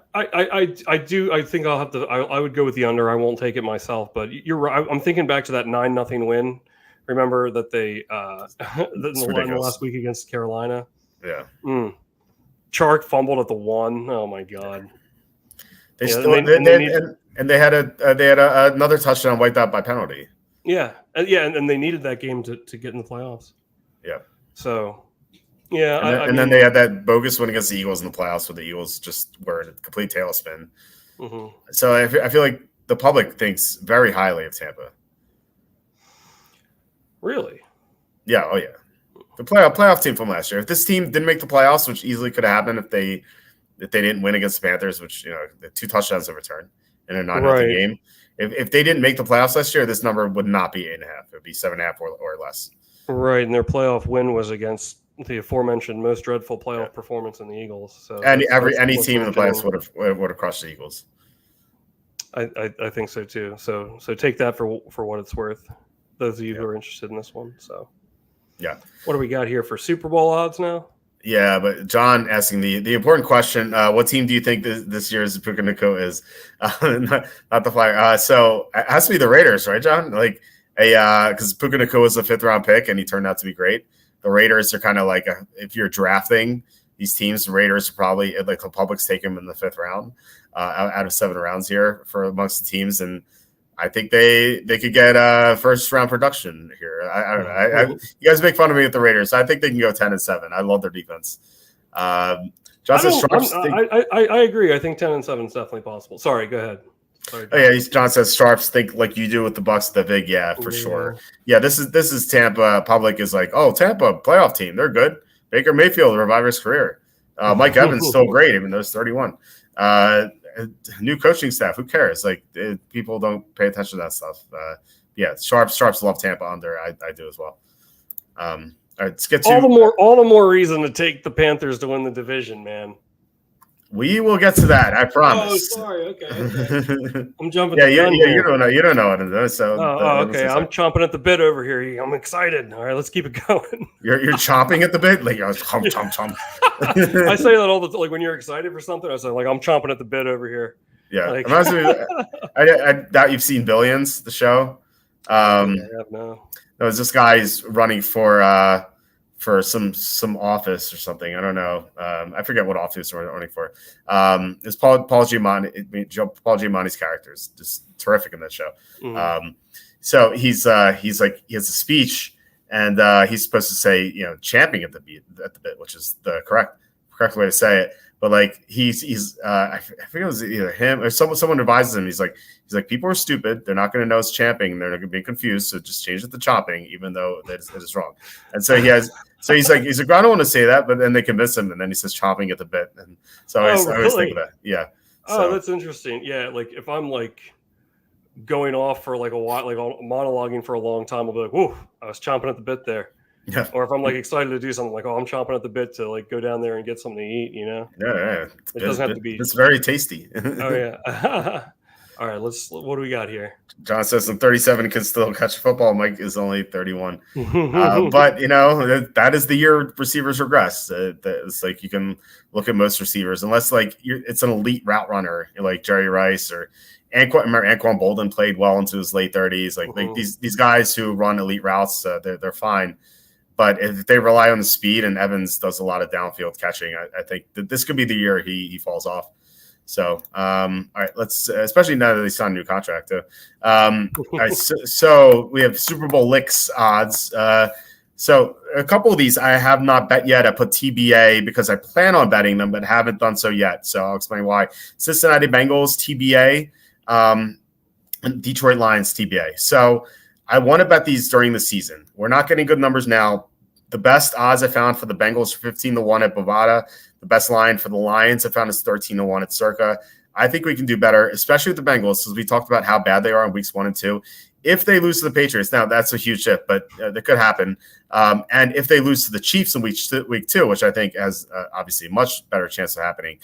think I'll have to. I would go with the under. I won't take it myself, but you're right. I'm thinking back to that 9-0 win. Remember that they the last week against Carolina. Yeah. Chark fumbled at the 1. Oh my god. They had another touchdown wiped out by penalty. Yeah, and they needed that game to get in the playoffs. Yeah. So. Yeah, then they had that bogus win against the Eagles in the playoffs, where the Eagles just were in a complete tailspin. Mm-hmm. So I feel like the public thinks very highly of Tampa. Really? Yeah. Oh, yeah. The playoff team from last year. If this team didn't make the playoffs, which easily could have happened if they didn't win against the Panthers, which the 2 touchdowns of return in a 9-0 game. If they didn't make the playoffs last year, this number would not be 8.5. It would be 7.5 or less. Right, and their playoff win was against the aforementioned most dreadful playoff performance in the Eagles. So any team in the playoffs would have crushed the Eagles. I think so too. So take that for what it's worth. Those of you who are interested in this one. So yeah, what do we got here for Super Bowl odds now? Yeah, but John asking the important question: what team do you think this year's Puka Nacua is? Not the Flyers. So it has to be the Raiders, right, John? Because Puka Nacua was a 5th-round pick and he turned out to be great. The Raiders are kind of like if you're drafting these teams, the Raiders are probably like the public's take them in the 5th round out of 7 rounds here for amongst the teams, and I think they could get first round production here. I don't know. You guys make fun of me with the Raiders. I think they can go 10-7. I love their defense. John says I agree. I think 10-7 is definitely possible. Sorry, go ahead. Sorry, John says Sharps think like you do with the Bucs, the big, for sure. Yeah, this is Tampa. Public is like, oh, Tampa playoff team, they're good. Baker Mayfield revive his career. Mike Evans still great, even though he's 31. New coaching staff, who cares? Like people don't pay attention to that stuff. Sharps love Tampa under. I do as well. All right, let's get to all the more reason to take the Panthers to win the division, man. We will get to that. I promise. Oh, sorry. Okay. I'm jumping. You don't know what it is. So. Okay. I'm chomping at the bit over here. I'm excited. All right, let's keep it going. You're chomping at the bit, like chomp. I say that all the time. Like when you're excited for something, I say like I'm chomping at the bit over here. Yeah. I doubt you've seen Billions, the show. I have no. There was this guy's running for some office or something. I don't know. I forget what office we're running for. It's Paul Giamatti. Paul Giamatti's character is just terrific in that show. Mm-hmm. So he's like he has a speech and he's supposed to say champing at the bit, which is the correct way to say it. But like he's I think it was either him or someone advises him. He's like people are stupid. They're not going to know it's champing. They're going to be confused. So just change it to chopping, even though that is wrong. And so he's like I don't want to say that, but then they convince him, and then he says chopping at the bit. And so I always think of that. Yeah. Oh, that's interesting. Yeah, like if I'm like going off for like a while, like monologuing for a long time, I'll be like, "Whoa, I was chomping at the bit there." Yeah. Or if I'm like excited to do something, like, "Oh, I'm chomping at the bit to like go down there and get something to eat," Yeah. It doesn't have to be. It's very tasty. Oh yeah. All right, what do we got here? John says I'm 37 can still catch a football. Mike is only 31. All But, that is the year receivers regress. It's like you can look at most receivers, unless like it's an elite route runner like Jerry Rice or Anquan Bolden played well into his late 30s. Like these guys who run elite routes, they're fine. But if they rely on the speed, and Evans does a lot of downfield catching, I think that this could be the year he falls off. So, all right, let's, especially now that they signed a new contract. All right, so we have Super Bowl licks odds. So a couple of these I have not bet yet. I put TBA because I plan on betting them, but haven't done so yet. So I'll explain why. Cincinnati Bengals TBA, and Detroit Lions TBA. So I want to bet these during the season. We're not getting good numbers now. The best odds I found for the Bengals are 15-1 at Bovada. The best line for the Lions I found is 13-1 at Circa. I think we can do better, especially with the Bengals, because we talked about how bad they are in weeks 1 and 2. If they lose to the Patriots, now that's a huge shift, but that could happen. And if they lose to the Chiefs in week 2, which I think has obviously a much better chance of happening,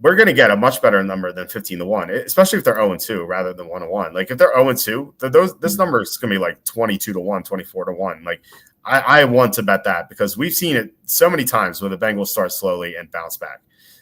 we're going to get a much better number than 15-1, especially if they're 0-2 rather than 1-1. Like if they're 0-2, this number is going to be like 22-1, 24-1. Like I want to bet that because we've seen it so many times where the Bengals start slowly and bounce back.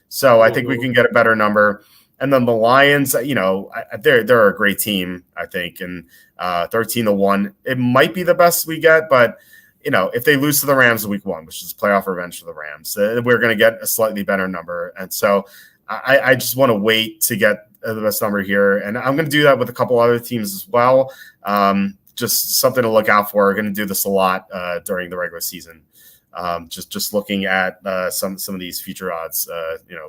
So I think we can get a better number. And then the Lions, they're a great team, I think. And 13-1, it might be the best we get, but if they lose to the Rams in week 1, which is playoff revenge for the Rams, we're going to get a slightly better number. And so I just want to wait to get the best number here. And I'm going to do that with a couple other teams as well. Just something to look out for. We're going to do this a lot during the regular season. Just looking at some of these future odds,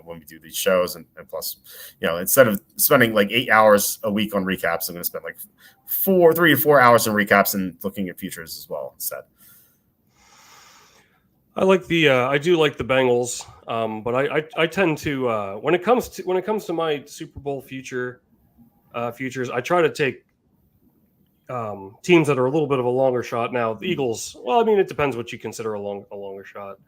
when we do these shows, and plus, instead of spending like 8 hours a week on recaps, I'm going to spend like 3 to 4 hours on recaps and looking at futures as well instead. I do like the Bengals, but I tend to when it comes to my Super Bowl futures, I try to take teams that are a little bit of a longer shot. Now the Eagles, well, I mean, it depends what you consider a longer shot.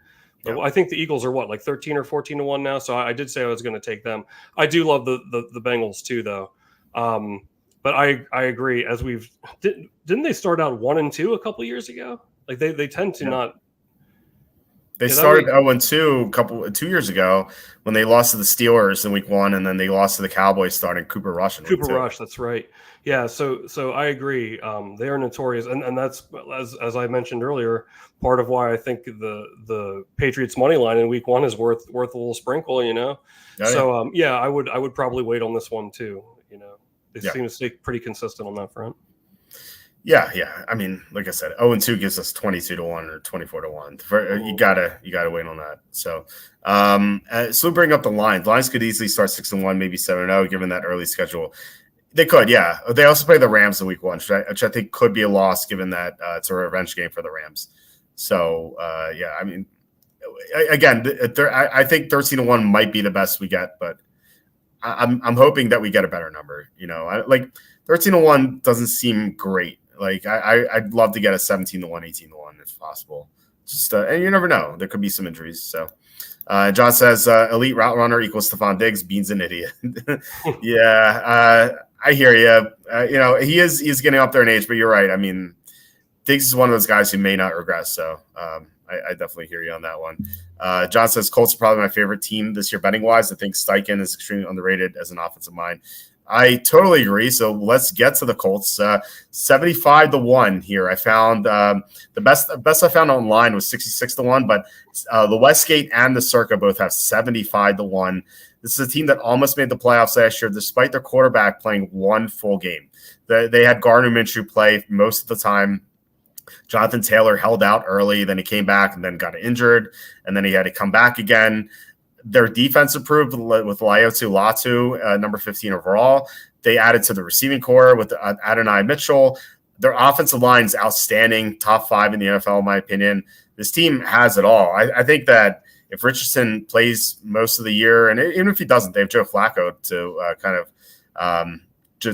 But I think the Eagles are 13 or 14-1 now. So I did say I was going to take them. I do love the Bengals too, though. But I agree. As didn't they start out 1-2 a couple of years ago? Like they tend to not. They started 0-2 2 years ago when they lost to the Steelers in week 1, and then they lost to the Cowboys starting Cooper Rush. Rush, that's right. Yeah, so I agree. They are notorious, and that's as I mentioned earlier, part of why I think the Patriots money line in week 1 is worth a little sprinkle. I would probably wait on this one too. They seem to stay pretty consistent on that front. Yeah. I mean, like I said, 0-2 gives us 22-1 or 24-1. You gotta wait on that. So, so we bring up the Lions. Lions could easily start 6-1, maybe 7-0, given that early schedule. They could, yeah. They also play the Rams in week 1, which I think could be a loss, given that it's a revenge game for the Rams. So, I mean, again, I think 13-1 might be the best we get, but I'm hoping that we get a better number. Like 13-1 doesn't seem great. Like I'd love to get a 17-1, 18-1 if possible. Just and you never know, there could be some injuries. So John says elite route runner equals Stephon Diggs. Bean's an idiot. Yeah, I hear you. He's getting up there in age, but you're right. I mean, Diggs is one of those guys who may not regress. So I definitely hear you on that one. John says Colts are probably my favorite team this year betting wise. I think Steichen is extremely underrated as an offensive mind. I totally agree. So let's get to the Colts. 75-1 here. I found the best I found online was 66-1, but the Westgate and the Circa both have 75-1. This is a team that almost made the playoffs last year, despite their quarterback playing one full game. They had Gardner Minshew play most of the time. Jonathan Taylor held out early, then he came back and then got injured, and then he had to come back again. Their defense improved with Laiatu Latu, number 15 overall. They added to the receiving core with Adonai Mitchell. Their offensive line is outstanding, top 5 in the NFL, in my opinion. This team has it all. I think that if Richardson plays most of the year, and even if he doesn't, they have Joe Flacco to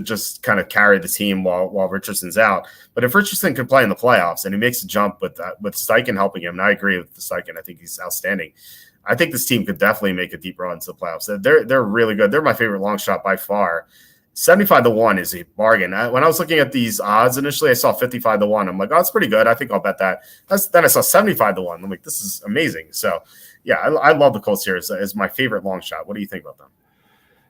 just kind of carry the team while Richardson's out. But if Richardson can play in the playoffs and he makes a jump with Steichen helping him, and I agree with the Steichen, I think he's outstanding. I think this team could definitely make a deep run to the playoffs. They're really good. They're my favorite long shot by far. 75 to 1 is a bargain. When I was looking at these odds initially, I saw 55 to 1. I'm like, oh, that's pretty good. I think I'll bet that. Then I saw 75 to 1. I'm like, this is amazing. So, yeah, I love the Colts here as my favorite long shot. What do you think about them?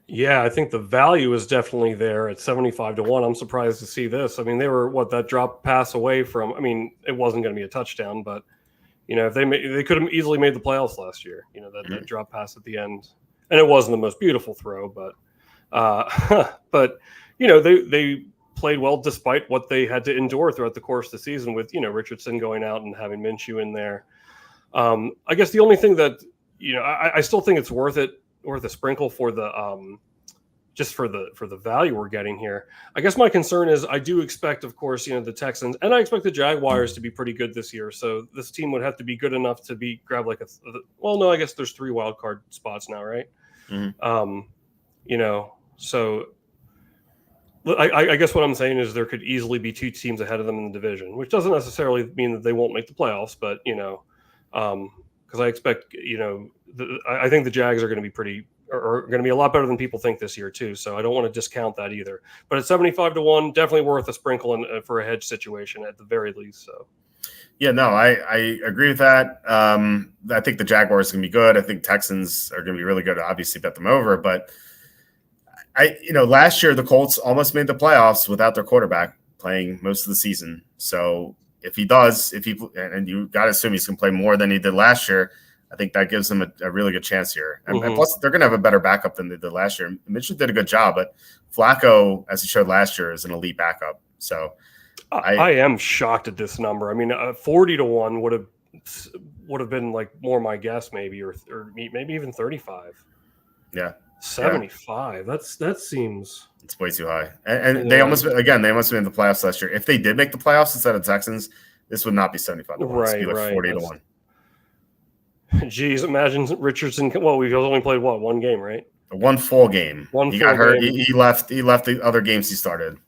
Yeah, I think the value is definitely there at 75 to 1. I'm surprised to see this. I mean, they were that drop pass away from. I mean, it wasn't going to be a touchdown, but if they could have easily made the playoffs last year. That drop pass at the end, and it wasn't the most beautiful throw, but but they played well despite what they had to endure throughout the course of the season with Richardson going out and having Minshew in there. I guess the only thing that I still think it's worth a sprinkle for the just for the value we're getting here. I guess my concern is I do expect, of course, the Texans, and I expect the Jaguars to be pretty good this year. So this team would have to be good enough to grab like I guess there's 3 wild card spots now, right? So I guess what I'm saying is there could easily be 2 teams ahead of them in the division, which doesn't necessarily mean that they won't make the playoffs, but because I expect I think the Jags are going to be going to be a lot better than people think this year too. So I don't want to discount that either. But at 75 to 1, definitely worth a sprinkle for a hedge situation at the very least. So. Yeah, no, I agree with that. I think the Jaguars are going to be good. I think Texans are going to be really good. Obviously, bet them over. But last year the Colts almost made the playoffs without their quarterback playing most of the season. So if he does, and you got to assume he's going to play more than he did last year, I think that gives them a really good chance here. And plus, they're going to have a better backup than they did last year. Mitchell did a good job, but Flacco, as he showed last year, is an elite backup. So I am shocked at this number. I mean, 40 to 1 would have been like more my guess, maybe, or maybe even 35. Yeah, 75. Yeah. That seems it's way too high. And they almost made the playoffs last year. If they did make the playoffs instead of Texans, this would not be 75 to 1. Right, it'd be like 40 to 1. Geez, imagine Richardson. Well, we've only played one game, right? One full game. He got hurt. He left the other games he started.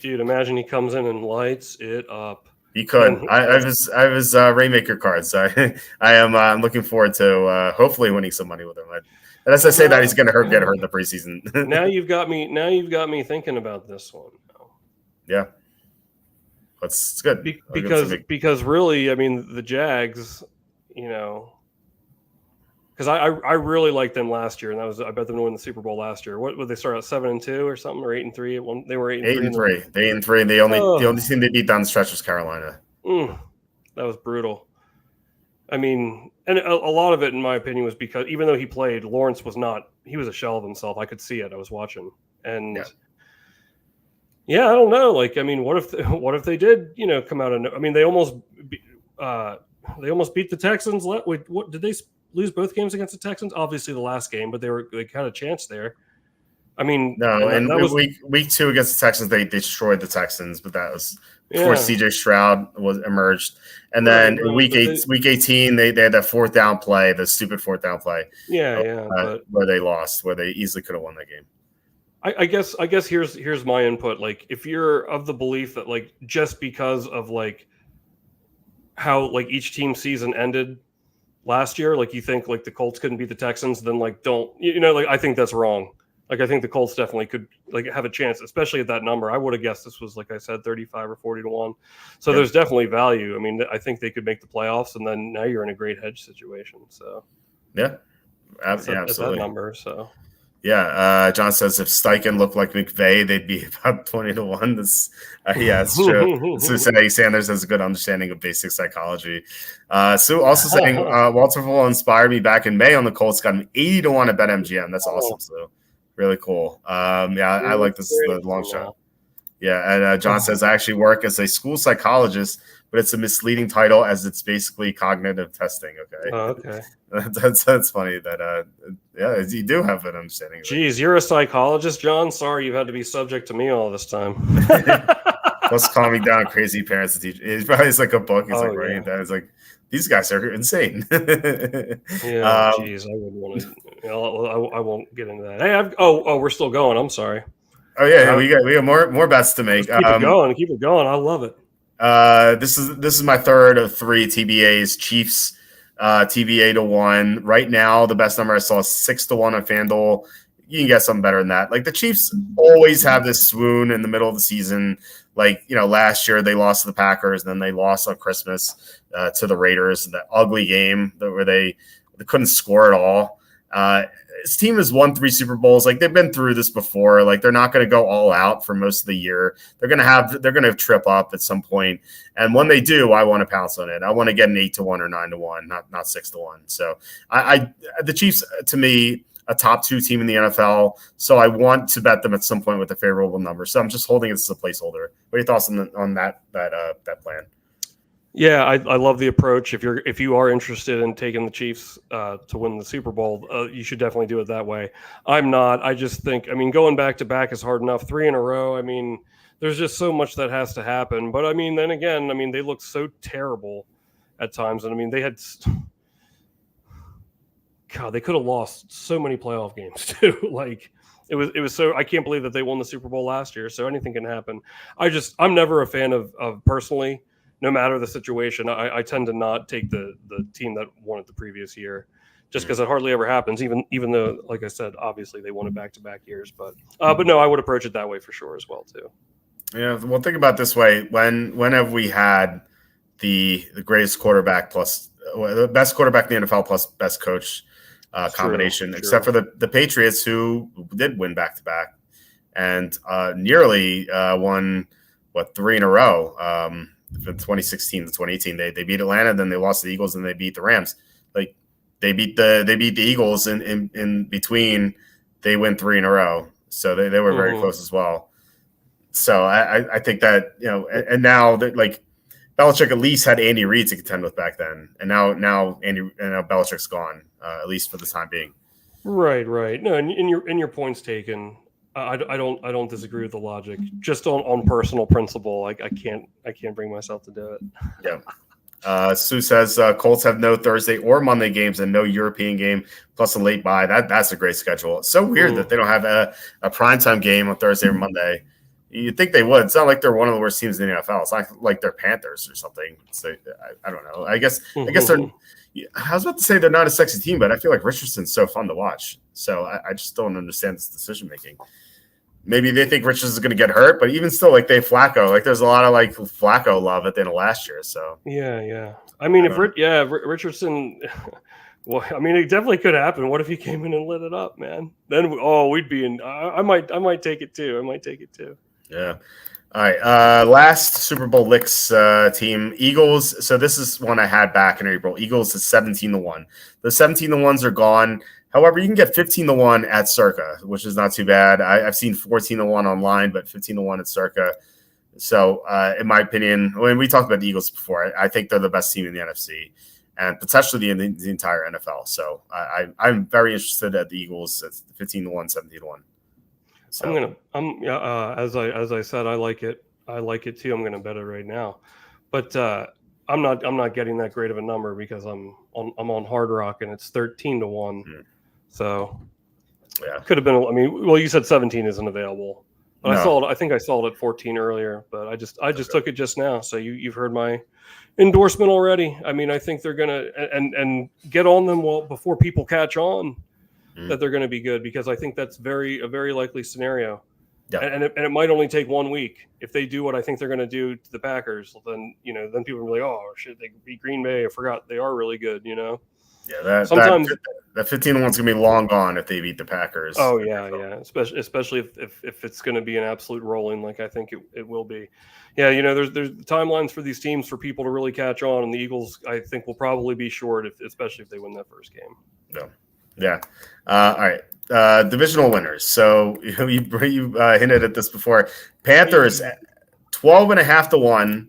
Dude, imagine he comes in and lights it up. He could. I have his Rainmaker cards. I'm looking forward to hopefully winning some money with him. And as I say that, he's going to get hurt in the preseason. Now you've got me thinking about this one. Yeah, it's good because really, I mean, the Jags. Because I really liked them last year, and I bet them to win the Super Bowl last year. What would they start at 7-2 or something, or 8-3? They were 8-3. 8-3. The only team they beat down the stretch was Carolina. That was brutal. I mean, and a lot of it, in my opinion, was because even though he played, Lawrence was not. He was a shell of himself. I could see it. I was watching, and I don't know. Like, I mean, what if they did, come out and I mean, they almost beat the Texans. What did they lose both games against the Texans? Obviously, the last game, but they had a chance there. I mean, no, and that was week 2 against the Texans. They destroyed the Texans, but that was before C.J. Stroud emerged. And then week 18, they had that 4th down play, the stupid 4th down play. Where they lost, where they easily could have won that game. I guess here's my input. Like, if you're of the belief that like just because of like how like each team's season ended last year, like you think like the Colts couldn't beat the Texans, then like don't like I think that's wrong. Like I think the Colts definitely could like have a chance, especially at that number. I would have guessed this was, like I said, 35 or 40 to 1. So there's definitely value. I mean, I think they could make the playoffs, and then now you're in a great hedge situation. So absolutely. At that number. So John says if Steichen looked like McVay, they'd be about 20 to 1. It's true. So saying Sanders has a good understanding of basic psychology. Sue also saying WalterFootball inspired me back in May on the Colts, got him 80 to 1 at BetMGM. That's awesome. So really cool. I like this the long shot. And John says I actually work as a school psychologist, but it's a misleading title as it's basically cognitive testing. Okay. That's funny that you do have an understanding of Geez, you're a psychologist, John. Sorry you've had to be subject to me all this time. Plus calming down crazy parents and teachers. It's probably like a book. He's writing it down. It's like these guys are insane. Geez, I wouldn't want to. I won't get into that. Hey, we're still going. I'm sorry. Oh yeah, we got more bets to make. Keep it going. I love it. This is my third of 3 TBAs. Chiefs TBA to 1. Right now, the best number I saw is 6 to 1 on FanDuel. you can get something better than that. Like the Chiefs always have this swoon in the middle of the season. Like, last year they lost to the Packers, and then they lost on Christmas to the Raiders, that ugly game where they couldn't score at all. This team has won 3 Super Bowls. Like, they've been through this before. Like, they're not going to go all out for most of the year. They're going to trip up at some point. And when they do, I want to pounce on it. I want to get an 8-1 or 9-1, not 6-1. So the Chiefs, to me, a top 2 team in the NFL. So I want to bet them at some point with a favorable number. So I'm just holding it as a placeholder. What are your thoughts on that plan? Yeah, I love the approach. If you are interested in taking the Chiefs to win the Super Bowl, you should definitely do it that way. I'm not. I just think, going back to back is hard enough. 3 in a row. There's just so much that has to happen. But then again, they look so terrible at times, and they had. God, they could have lost so many playoff games too. Like it was so, I can't believe that they won the Super Bowl last year. So anything can happen. I'm never a fan of personally. No matter the situation, I tend to not take the team that won it the previous year, just because it hardly ever happens. Even though, like I said, obviously they won it back-to-back years, but no, I would approach it that way for sure as well too. Yeah, well, think about it this way: when have we had the greatest quarterback plus the best quarterback in the NFL plus best coach combination, true. Except for the Patriots, who did win back-to-back and nearly won 3 in a row. From 2016 to 2018, they beat Atlanta, then they lost to the Eagles, and they beat the Rams. Like they beat the Eagles in between. They win 3 in a row, so they were very close as well. So I think that and now that like Belichick at least had Andy Reid to contend with back then, and now Belichick's gone at least for the time being. Right. No, and your point's taken. I don't disagree with the logic. Just on personal principle, I can't bring myself to do it. Yeah. Sue says Colts have no Thursday or Monday games and no European game plus a late bye. That's a great schedule. It's so weird that they don't have a primetime game on Thursday or Monday. You'd think they would. It's not like they're one of the worst teams in the NFL. It's not like they're Panthers or something. So I don't know. I guess they're. I was about to say they're not a sexy team, but I feel like Richardson's so fun to watch. So I just don't understand this decision making. Maybe they think Richardson's going to get hurt, but even still, like they Flacco, like there's a lot of like Flacco love at the end of last year. So yeah. Richardson. Well, it definitely could happen. What if he came in and lit it up, man? Then we'd be in. I might take it too. Yeah. All right. Last Super Bowl licks team, Eagles. So this is one I had back in April. Eagles is 17-1. The 17-1s are gone. However, you can get 15-1 at Circa, which is not too bad. I've seen 14-1 online, but 15-1 at Circa. So, in my opinion, when we talked about the Eagles before, I think they're the best team in the NFC and potentially the entire NFL. So, I'm very interested at the Eagles at 15-1, 17-1. So as I said, I like it. I like it too. I'm gonna bet it right now, but I'm not getting that great of a number because I'm on Hard Rock and it's 13-1. So yeah, could have been. You said 17 isn't available. But no. I think I saw it at 14 earlier, but I just took it just now. So you've heard my endorsement already. I think they're gonna and get on them before people catch on that they're gonna be good, because I think that's a very likely scenario. Yeah. And it might only take 1 week. If they do what I think they're going to do to the Packers, then people will be like, oh shit, they beat Green Bay. I forgot they are really good. Yeah, that 15-1's gonna be long gone if they beat the Packers. Oh yeah. Especially if it's going to be an absolute rolling, like I think it will be. Yeah, there's timelines for these teams for people to really catch on, and the Eagles I think will probably be short, especially if they win that first game. Yeah. All right. Divisional winners. So you hinted at this before. Panthers 12.5-1.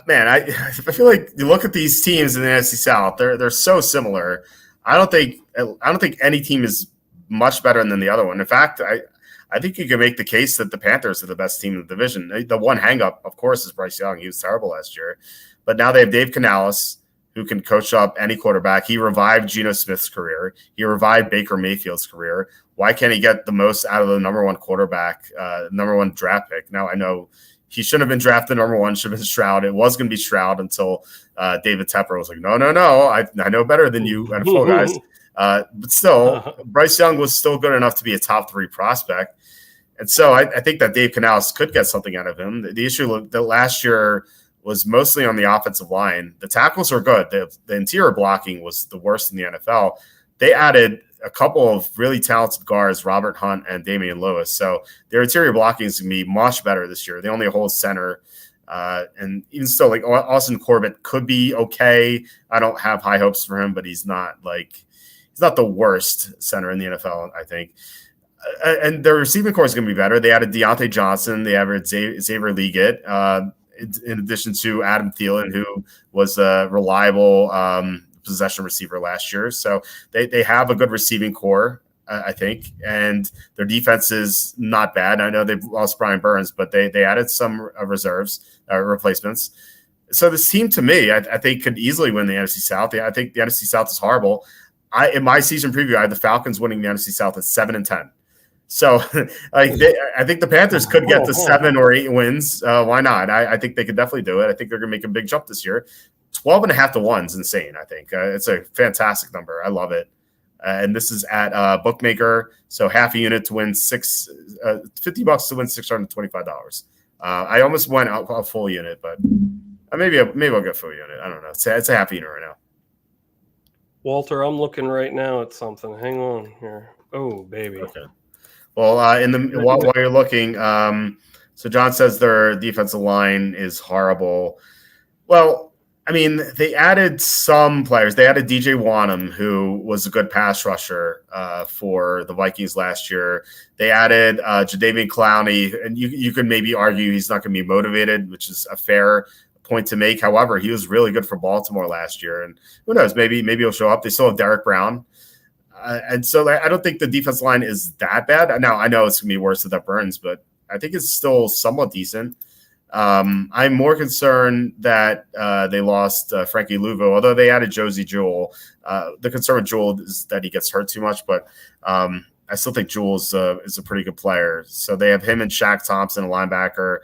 Man, I feel like you look at these teams in the NFC South. They're so similar. I don't think any team is much better than the other one. In fact, I think you can make the case that the Panthers are the best team in the division. The one hang-up, of course, is Bryce Young. He was terrible last year, but now they have Dave Canales, who can coach up any quarterback. He revived Geno Smith's career. He revived Baker Mayfield's career. Why can't he get the most out of the number one quarterback, number one draft pick? Now, I know he shouldn't have been drafted number one, should have been Stroud. It was going to be Stroud until David Tepper was like, no, I know better than you NFL guys. But still, Bryce Young was still good enough to be a top 3 prospect. And so I think that Dave Canales could get something out of him. The issue that last year was mostly on the offensive line. The tackles are good. The interior blocking was the worst in the NFL. They added a couple of really talented guards, Robert Hunt and Damian Lewis. So their interior blocking is going to be much better this year. They only hold center. And even still, like Austin Corbett could be okay. I don't have high hopes for him, but he's not the worst center in the NFL, I think. And their receiving core is going to be better. They added Deontay Johnson. They added Xavier Leggett, in addition to Adam Thielen, who was a reliable possession receiver last year. So they have a good receiving core, I think, and their defense is not bad. I know they've lost Brian Burns, but they added some replacements. So this team, to me, I think could easily win the NFC South. I think the NFC South is horrible. In my season preview, I had the Falcons winning the NFC South at 7-10. So, I think the Panthers could get to 7 or 8 wins. Why not? I think they could definitely do it. I think they're going to make a big jump this year. 12.5 to 1 is insane. I think it's a fantastic number. I love it. And this is at Bookmaker. So half a unit to win $50 to win $625. I almost went a full unit, but maybe I'll get full unit. I don't know. It's a half unit right now. Walter, I'm looking right now at something. Hang on here. Oh, baby. Okay. Well, while you're looking, so John says their defensive line is horrible. Well, I mean, they added some players. They added DJ Wanham, who was a good pass rusher for the Vikings last year. They added Jadeveon Clowney, and you could maybe argue he's not going to be motivated, which is a fair point to make. However, he was really good for Baltimore last year, and who knows, maybe he'll show up. They still have Derek Brown. And so I don't think the defense line is that bad. Now, I know it's going to be worse without Burns, but I think it's still somewhat decent. I'm more concerned that they lost Frankie Louvo, although they added Josie Jewell. The concern with Jewell is that he gets hurt too much, but I still think Jewell is a pretty good player. So they have him and Shaq Thompson, a linebacker.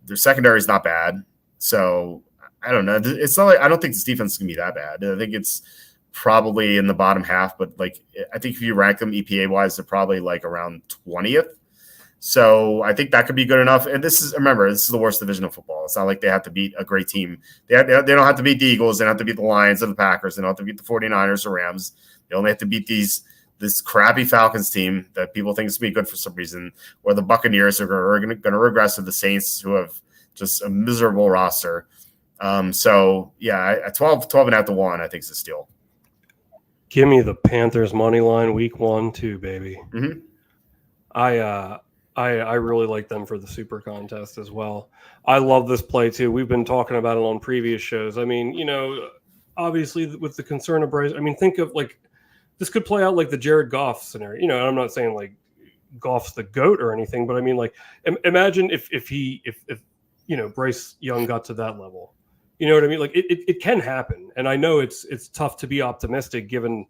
Their secondary is not bad. So I don't know. It's not like I don't think this defense is going to be that bad. I think it's probably in the bottom half, but I think if you rank them EPA wise, they're probably around 20th. So I think that could be good enough. And remember, this is the worst division of football. It's not like they have to beat a great team. They don't have to beat the Eagles. They don't have to beat the Lions or the Packers. They don't have to beat the 49ers or Rams. They only have to beat this crappy Falcons team that people think is going to be good for some reason, or the Buccaneers are going to regress to the Saints, who have just a miserable roster. So yeah, at 12.5 to 1, I think is a steal. Give me the Panthers money line week 1 too, baby. Mm-hmm. I really like them for the super contest as well. I love this play too. We've been talking about it on previous shows. I mean, obviously with the concern of Bryce, I mean, think of this could play out like the Jared Goff scenario. I'm not saying Goff's the GOAT or anything, but I mean, imagine if Bryce Young got to that level. You know what I mean? It can happen, and I know it's tough to be optimistic given,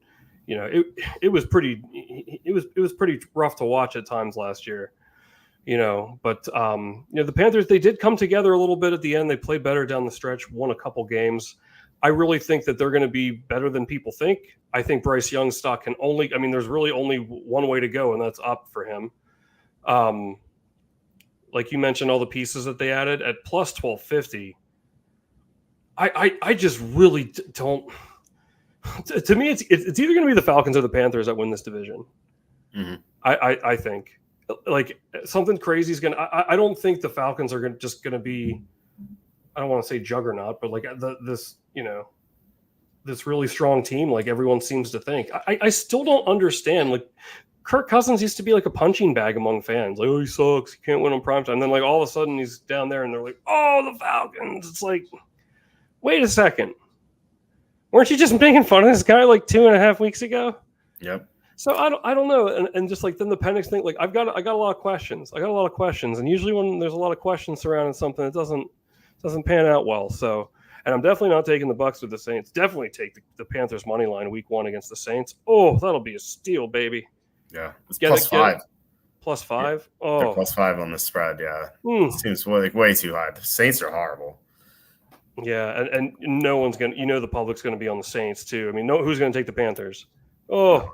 it was pretty rough to watch at times last year, But the Panthers, they did come together a little bit at the end. They played better down the stretch, won a couple games. I really think that they're going to be better than people think. I think Bryce Young's stock can there's really only one way to go, and that's up for him. Like you mentioned, all the pieces that they added at plus 1250. I just really don't. To me, it's either going to be the Falcons or the Panthers that win this division. Mm-hmm. I think something crazy is going to. I don't think the Falcons are just going to be. I don't want to say juggernaut, but this really strong team, like everyone seems to think. I still don't understand. Kirk Cousins used to be like a punching bag among fans. Oh, he sucks. He can't win on primetime. And then all of a sudden he's down there and they're like, oh, the Falcons. It's wait a second. Weren't you just making fun of this guy 2.5 weeks ago? Yep. So I don't know. And just then the Penix thing, I got a lot of questions. And usually when there's a lot of questions surrounding something, it doesn't pan out well. So, and I'm definitely not taking the Bucs with the Saints. Definitely take the Panthers money line week 1 against the Saints. Oh, that'll be a steal, baby. Yeah. It's +5. +5? Yeah. Oh. They're +5 on the spread, yeah. It seems way too high. The Saints are horrible. Yeah, and no one's going to, the public's going to be on the Saints too. I mean, who's going to take the Panthers? Oh,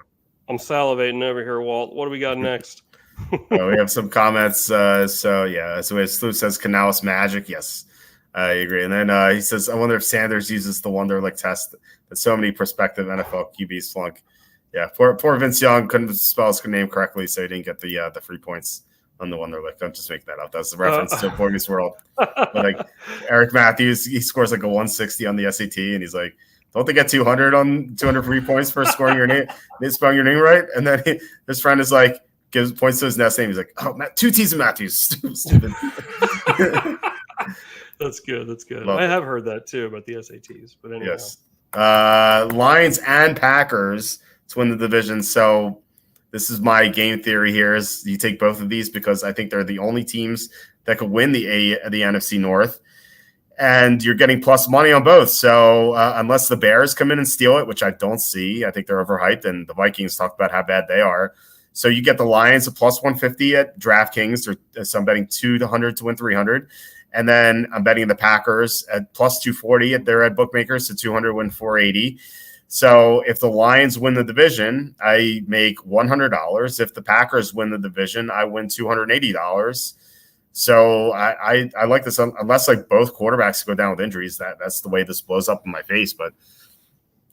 I'm salivating over here, Walt. What do we got next? We have some comments. So Slew says Canales Magic. Yes, I agree. And then he says, I wonder if Sanders uses the Wonderlic test that so many prospective NFL QBs flunk. Yeah, poor Vince Young couldn't spell his name correctly, so he didn't get the free points on the Wonderlic. I'm just making that up. That's a reference to Boy Meets World. But like Eric Matthews, he scores like a 160 on the SAT, and he's like, don't they get 200 free points for scoring your name, spelling your name right? And then his friend is like, gives points to his next name. He's like, oh, two T's in Matthews. Stupid. That's good. That's good. Love I have heard that too about the SATs. But anyway. Yes. Lions and Packers to win the division. So this is my game theory here is you take both of these because I think they're the only teams that could win the NFC North. And you're getting plus money on both. So unless the Bears come in and steal it, which I don't see, I think they're overhyped. And the Vikings talked about how bad they are. So you get the Lions at plus 150 at DraftKings. So I'm betting 200 to win 300. And then I'm betting the Packers at plus 240. They're at bookmakers, so 200 win 480. So if the Lions win the division, I make $100. If the Packers win the division, I win $280. So I like this, unless like both quarterbacks go down with injuries. That's the way this blows up in my face. But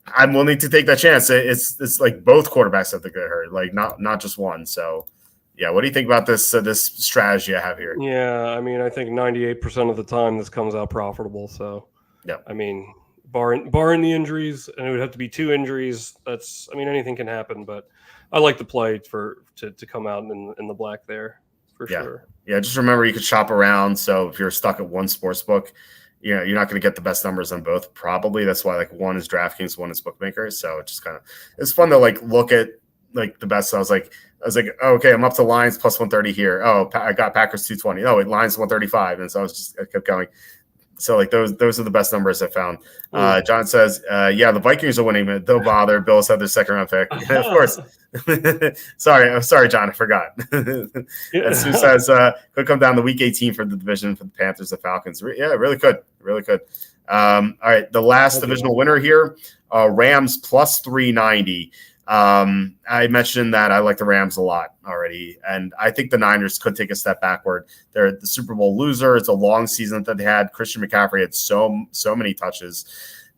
I'm willing to take that chance. It's like both quarterbacks have to get hurt, like not just one. So yeah, what do you think about this this strategy I have here? Yeah, I mean, I think 98% of the time this comes out profitable. So yeah, I mean, barring the injuries, and it would have to be 2 injuries. That's, I mean, anything can happen, but I like the play to come out in the black there for sure. Yeah, just remember you could shop around. So if you're stuck at one sports book, you know, you're not going to get the best numbers on both. Probably that's why like one is DraftKings, one is Bookmaker. So it's just it's fun to like look at like the best. So I was like, oh, okay, I'm up to Lions plus 130 here. Oh, I got Packers 220. Oh, wait, Lions 135. And so I kept going. So like those are the best numbers I found. John says, yeah, the Vikings are winning, but don't bother. Bills had their second round pick. Of course. sorry, John, I forgot. And Sue says, could come down to week 18 for the division for the Panthers, the Falcons. Yeah, really could. All right, the last divisional winner here, Rams plus 390. I mentioned that I like the Rams a lot already, and I think the Niners could take a step backward. They're the Super Bowl loser. It's a long season that they had. Christian McCaffrey had so many touches.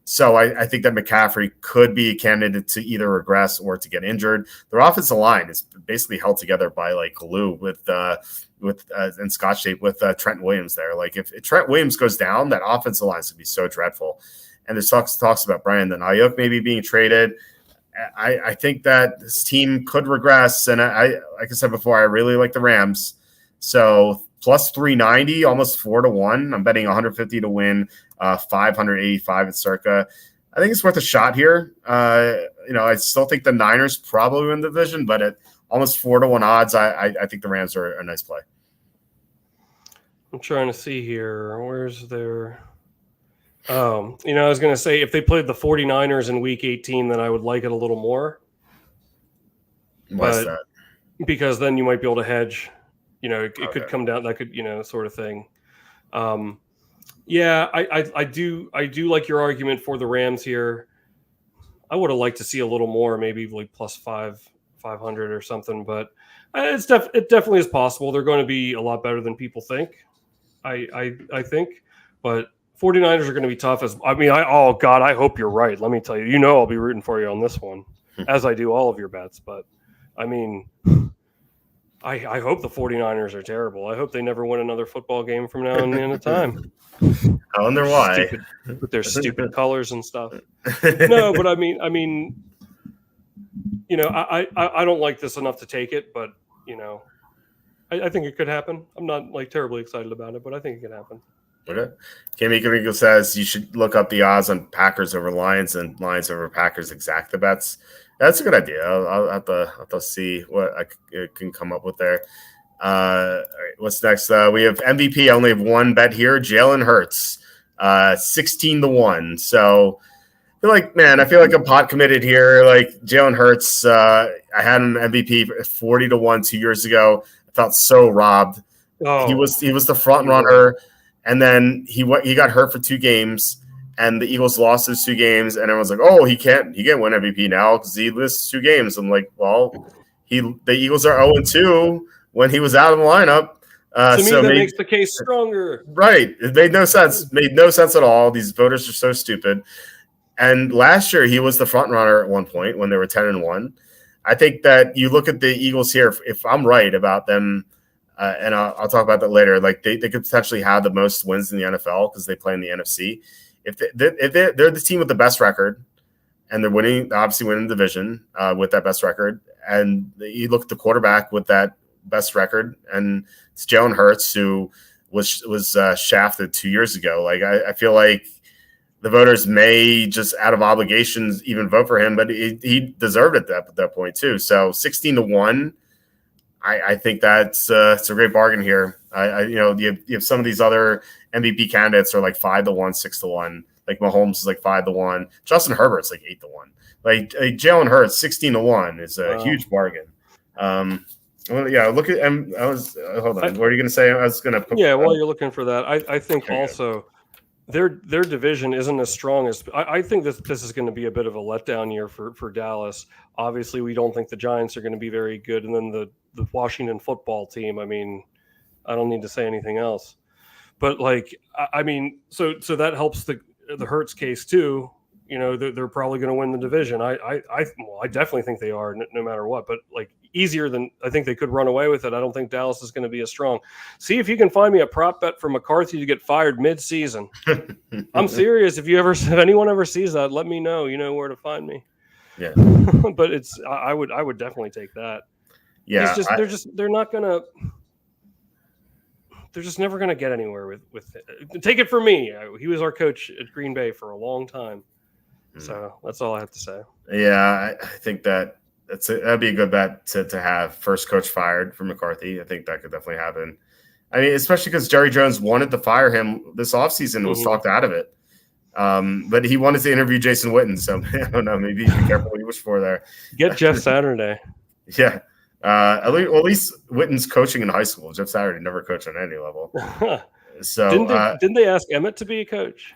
So I think that McCaffrey could be a candidate to either regress or to get injured. Their offensive line is basically held together by like glue with and Scotch tape with Trent Williams there. Like if Trent Williams goes down, that offensive line is going to be so dreadful. And there's talks about Brandon Ayuk maybe being traded. I think that this team could regress. And like I said before, I really like the Rams. So plus 390, almost 4-1. I'm betting 150 to win, 585 at circa. I think it's worth a shot here. I still think the Niners probably win the division, but at almost 4-1 odds, I think the Rams are a nice play. I'm trying to see here. Where's their... I was going to say if they played the 49ers in week 18, then I would like it a little more. Why's that? Because then you might be able to hedge. It could come down. That could, sort of thing. Yeah, I do like your argument for the Rams here. I would have liked to see a little more, maybe like plus 500 or something, but it definitely is possible. They're going to be a lot better than people think. I think, but 49ers are going to be tough. I hope you're right. Let me tell you, I'll be rooting for you on this one, as I do all of your bets. But I mean, I hope the 49ers are terrible. I hope they never win another football game from now and the end of time. I wonder why. With their stupid colors and stuff. No, but I mean, I don't like this enough to take it, but I think it could happen. I'm not like terribly excited about it, but I think it could happen. Okay. Kimmy Kamigo says you should look up the odds on Packers over Lions and Lions over Packers exacta bets. That's a good idea. I'll have to see what I can come up with there. All right, what's next? We have MVP. I only have one bet here. Jalen Hurts, 16-1. So I feel like I'm pot committed here. Like Jalen Hurts, I had him MVP 40-1 2 years ago. I felt so robbed. Oh. He was the front runner. And then he got hurt for 2 games, and the Eagles lost those 2 games, and everyone's like, "Oh, he can't win MVP now because he missed 2 games." I'm like, "Well, the Eagles are 0-2 when he was out of the lineup." To me, that makes the case stronger. Right. It made no sense. Made no sense at all. These voters are so stupid. And last year, he was the front runner at one point when they were 10-1. I think that you look at the Eagles here, if I'm right about them, and I'll talk about that later, like they could potentially have the most wins in the NFL because they play in the NFC. If they're the team with the best record, and they're obviously winning the division with that best record, and you look at the quarterback with that best record, and it's Jalen Hurts, who was shafted 2 years ago. Like I feel like the voters may just out of obligations even vote for him, but he deserved it at that point too. So 16-1, I think that's it's a great bargain here. You have some of these other MVP candidates are like 5-1, 6-1. Like Mahomes is like 5-1. Justin Herbert's like 8-1. Like Jalen Hurts 16-1 is a huge bargain. Well, yeah, look at hold on. What are you going to say? I was going to. Yeah, while you're looking for that, I think also their division isn't as strong as I think this is going to be a bit of a letdown year for Dallas. Obviously, we don't think the Giants are going to be very good, and then the Washington football team. I mean, I don't need to say anything else, but like I mean, so that helps the Hurts case too. You know, they're probably going to win the division. I definitely think they are, no matter what. But like easier than I think they could run away with it. I don't think Dallas is going to be as strong. See if you can find me a prop bet for McCarthy to get fired mid-season. I'm serious. If anyone ever sees that, let me know. You know where to find me. Yeah, but I would definitely take that. Yeah, they're not gonna. They're just never gonna get anywhere with it. Take it from me. He was our coach at Green Bay for a long time. So that's all I have to say. Yeah, I think that'd be a good bet to have first coach fired for McCarthy. I think that could definitely happen. I mean, especially because Jerry Jones wanted to fire him this offseason and was talked out of it. But he wanted to interview Jason Witten. So I don't know. Maybe be careful what you wish for there. Get Jeff Saturday. Yeah. At least Witten's coaching in high school. Jeff Saturday never coached on any level. So didn't they ask Emmett to be a coach?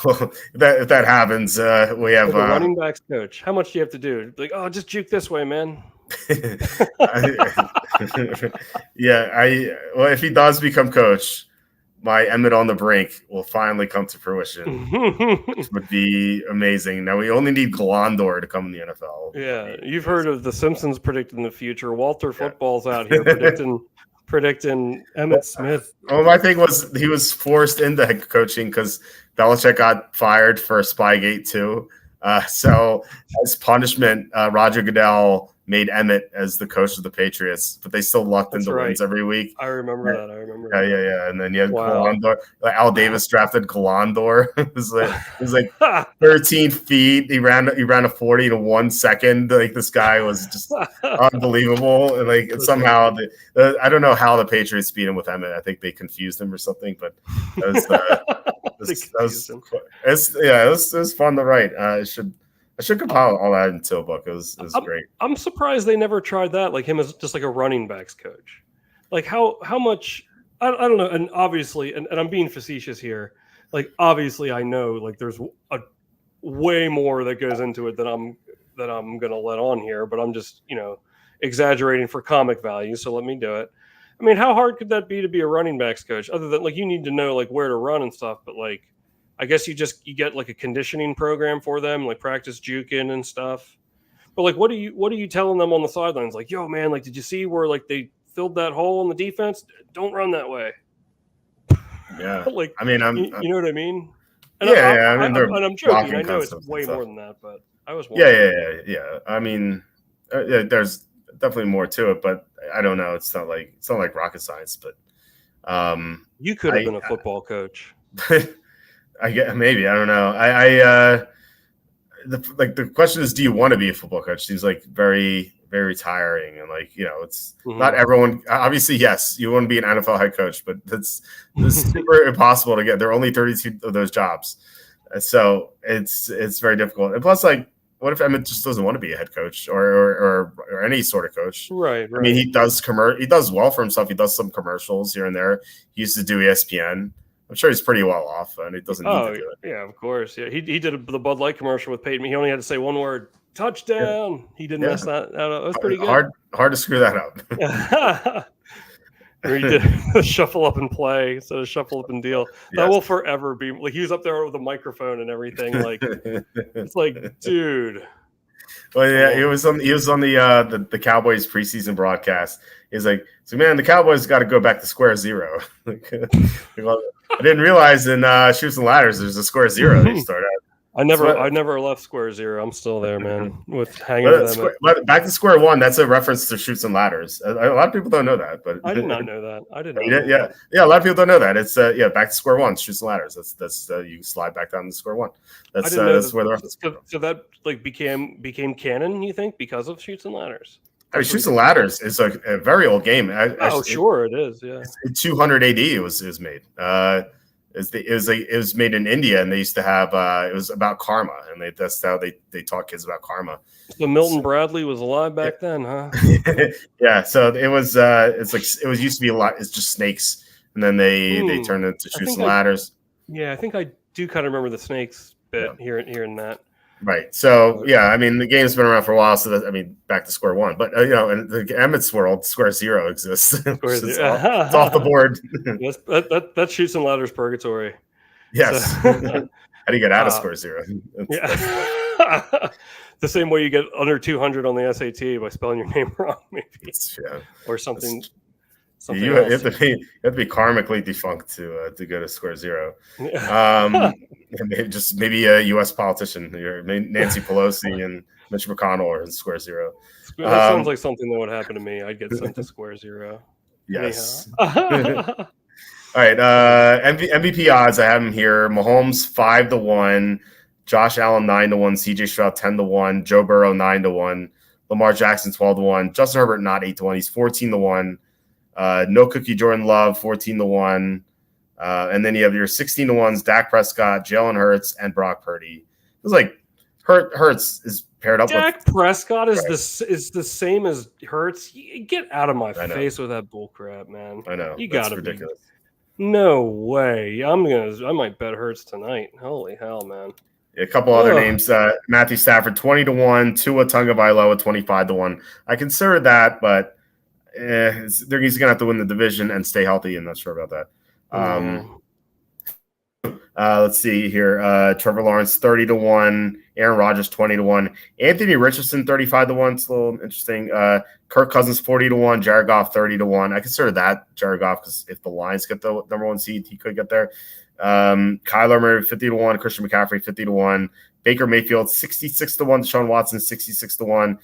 Well, if that happens, we have the running backs coach. How much do you have to do? Like, oh, just juke this way, man. Yeah, well, if he does become coach, my Emmett on the brink will finally come to fruition, which would be amazing. Now we only need Glondor to come in the NFL. Yeah, you've heard of the Simpsons predicting the future. WalterFootball's out here predicting Emmitt Smith. Well, my thing was he was forced into head coaching because Belichick got fired for Spygate too. So as punishment, Roger Goodell made Emmett as the coach of the Patriots, but they still lucked into wins every week. I remember that. Yeah. And then you had Glondor. Al Davis drafted Glondor. it was like 13 feet. He ran a 40 in 1 second. Like this guy was just unbelievable. And like somehow I don't know how the Patriots beat him with Emmett. I think they confused him or something. But it was fun to write. I should compile all that into a book. It was great. I'm surprised they never tried that, like him as just like a running backs coach. Like how much I don't know. And obviously, and I'm being facetious here. Like obviously, I know like there's a way more that goes into it than I'm gonna let on here. But I'm just exaggerating for comic value. So let me do it. I mean, how hard could that be to be a running backs coach? Other than like you need to know like where to run and stuff, but like. I guess you get like a conditioning program for them, like practice juking and stuff. But like, what are you telling them on the sidelines? Like, yo, man, like, did you see where like they filled that hole in the defense? Don't run that way. Yeah, like, I mean, you know what I mean? And I'm joking. I know it's way more than that, but I was. Yeah. I mean, there's definitely more to it, but I don't know. It's not like rocket science, but you could have been a football coach. I get maybe I don't know. The question is, do you want to be a football coach? Seems like very very tiring and like it's not everyone. Obviously, yes, you want to be an NFL head coach, but that's super impossible to get. There are only 32 of those jobs, so it's very difficult. And plus, like, what if Emmett just doesn't want to be a head coach or any sort of coach? Right. I mean, he does well for himself. He does some commercials here and there. He used to do ESPN. I'm sure he's pretty well off, and he doesn't need to do it. Yeah, of course. Yeah, he did the Bud Light commercial with Peyton. He only had to say one word: touchdown. Yeah. He didn't mess that out. It was pretty good. Hard to screw that up. Or he did the shuffle up and play instead of shuffle up and deal. That will forever be like he was up there with a microphone and everything. Like it's like, dude. Well, yeah, he was on the Cowboys preseason broadcast. He's like, so man, the Cowboys got to go back to square zero. I didn't realize in Chutes and Ladders there's a square zero they start at. I never left square zero. I'm still there, man. With hanging with them. Back to square one. That's a reference to Chutes and Ladders. A lot of people don't know that, but I did not know that. I did not. Yeah. A lot of people don't know that. It's back to square one. Chutes and Ladders. That's you slide back down to square one. That's where the reference. So that like became canon. You think because of Chutes and Ladders? I mean, Chutes and Ladders is a very old game. Sure it is. Yeah. In 200 AD it was made. It was made in India, and they used to have it was about karma, and that's how they taught kids about karma. So Milton Bradley was alive back then, huh? Yeah. So it was used to be a lot. It's just snakes, and then they turned it into Chutes and Ladders. Yeah, I think I do kind of remember the snakes bit here and that. Right. So I mean the game's been around for a while, so back to square one. But in the Emmett's world, square zero exists. It's off the board. Yes, that Chutes and Ladders purgatory. Yes. So, how do you get out of square zero? The same way you get under 200 on the SAT by spelling your name wrong, maybe. Or something. You have to be karmically defunct to go to square zero. Maybe a U.S. politician, Nancy Pelosi and Mitch McConnell are in square zero. That sounds like something that would happen to me. I'd get sent to square zero. Yes. All right. MVP odds. I have them here. Mahomes 5-1, Josh Allen 9-1, CJ Stroud 10-1, Joe Burrow 9-1, Lamar Jackson 12-1, Justin Herbert not 8-1. He's 14-1. No Cookie Jordan Love, 14-1. And then you have your 16-1s, Dak Prescott, Jalen Hurts, and Brock Purdy. It was like Hurts is paired up Dak Prescott is the same as Hurts. Get out of my face with that bull crap, man. I know. You gotta be ridiculous. No way. I might bet Hurts tonight. Holy hell, man. A couple other names. Matthew Stafford, 20-1, Tua Tagovailoa, 25-1. I consider that, but he's going to have to win the division and stay healthy. I'm not sure about that. Let's see here. Trevor Lawrence, 30-1. Aaron Rodgers, 20-1. Anthony Richardson, 35-1. It's a little interesting. Kirk Cousins, 40-1. Jared Goff, 30-1. I consider that Jared Goff because if the Lions get the number one seed, he could get there. Kyler Murray, 50-1. Christian McCaffrey, 50-1. Baker Mayfield, 66-1. Deshaun Watson, 66-1.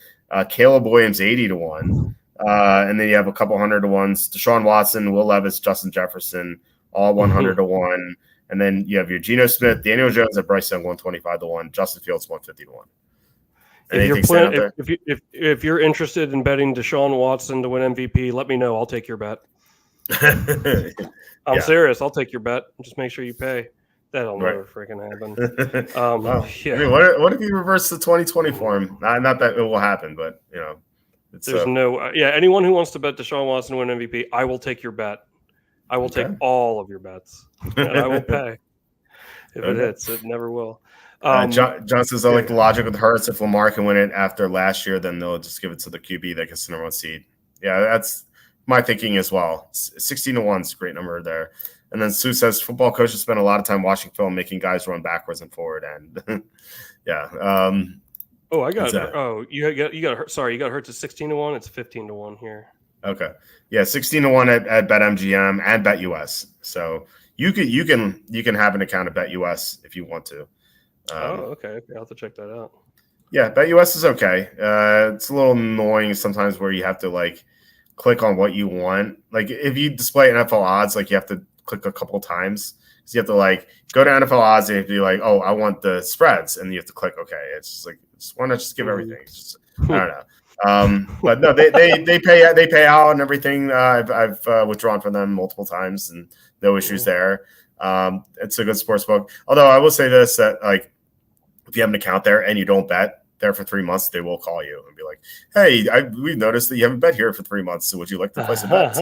Caleb Williams, 80-1. And then you have a couple 100-1s. Deshaun Watson, Will Levis, Justin Jefferson, all 100-1. And then you have your Geno Smith, Daniel Jones, and Bryce Young, 125-1. Justin Fields, 150-1. If you're interested in betting Deshaun Watson to win MVP, let me know. I'll take your bet. I'm serious. I'll take your bet. Just make sure you pay. That'll never freaking happen. I mean, what if you reverse the 2020 for him? Not that it will happen, but there's anyone who wants to bet Deshaun Watson to win MVP, I will take your bet. I will take all of your bets, and I will pay if it hits. It never will. John says, I like the logic with Hurts. If Lamar can win it after last year, then they'll just give it to the QB that gets the number one seed. Yeah, that's my thinking as well. 16-1 is a great number there. And then Sue says, football coaches spend a lot of time watching film, making guys run backwards and forward. And I got it. Oh, you got hurt. Sorry, you got hurt to 16-1. It's 15-1 here. Okay. Yeah, 16-1 at BetMGM and BetUS. So you can have an account at BetUS if you want to. Okay. I'll have to check that out. Yeah, BetUS is okay. It's a little annoying sometimes where you have to click on what you want. Like if you display NFL odds, you have to click a couple times. So you have to go to NFL odds and you have to be like, oh, I want the spreads, and you have to click okay. It's just why not just give everything? It's just, I don't know. But no, they pay out and everything. I've withdrawn from them multiple times and no issues there. It's a good sports book. Although I will say this, that if you have an account there and you don't bet, there for 3 months, they will call you and be like, "Hey, we've noticed that you haven't bet here for 3 months. So would you like to place a bet?"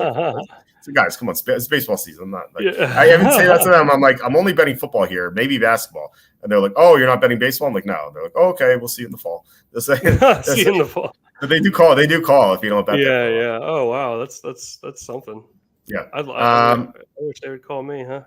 So guys, come on, it's baseball season. I'm not like I haven't say that to them. I'm like, I'm only betting football here, maybe basketball. And they're like, "Oh, you're not betting baseball?" I'm like, "No." They're like, "Oh, okay, we'll see you in the fall." See you in the fall. But they do call. They do call if you don't bet. Yeah. Oh wow, that's something. Yeah. I wish they would call me, huh?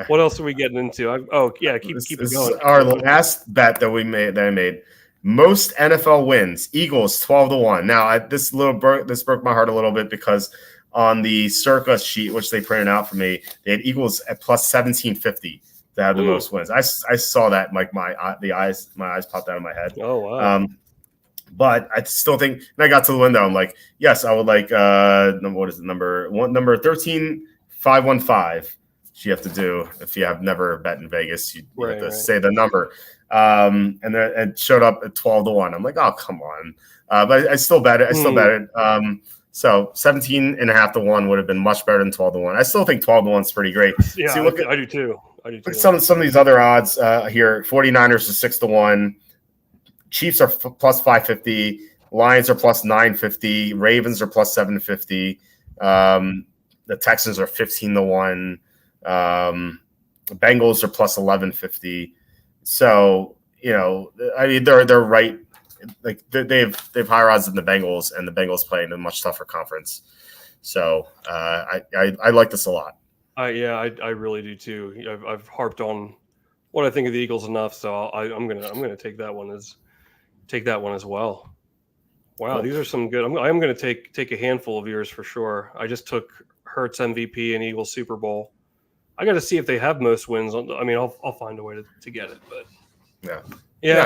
What else are we getting into? Keep it going. Our last bet that I made. Most NFL wins, Eagles 12-1. Now, this broke my heart a little bit because on the Circa sheet, which they printed out for me, they had Eagles at plus 1750 to have the most wins. I saw that, like my eyes popped out of my head. Oh wow! But I still think, and I got to the window. I'm like, yes, I would like. What is the number? Number 13515. You have to do if you have never bet in Vegas. You have to say the number. And then it showed up at 12-1. I'm like, oh, come on. But I still bet it. So 17.5-1 would have been much better than 12-1. I still think 12-1 is pretty great. Yeah, I do too. Some of these other odds here. 49ers are 6-1. Chiefs are plus 550. Lions are plus 950. Ravens are plus 750. The Texans are 15-1. Bengals are plus 1150. So, I mean, they're right. Like they've higher odds than the Bengals, and the Bengals play in a much tougher conference. So I like this a lot. I really do too. I've harped on what I think of the Eagles enough, so I'm gonna take that one as well. Wow, these are some good. I'm gonna take a handful of yours for sure. I just took Hurts MVP and Eagles Super Bowl. I got to see if they have most wins. I mean, I'll find a way to get it, but yeah.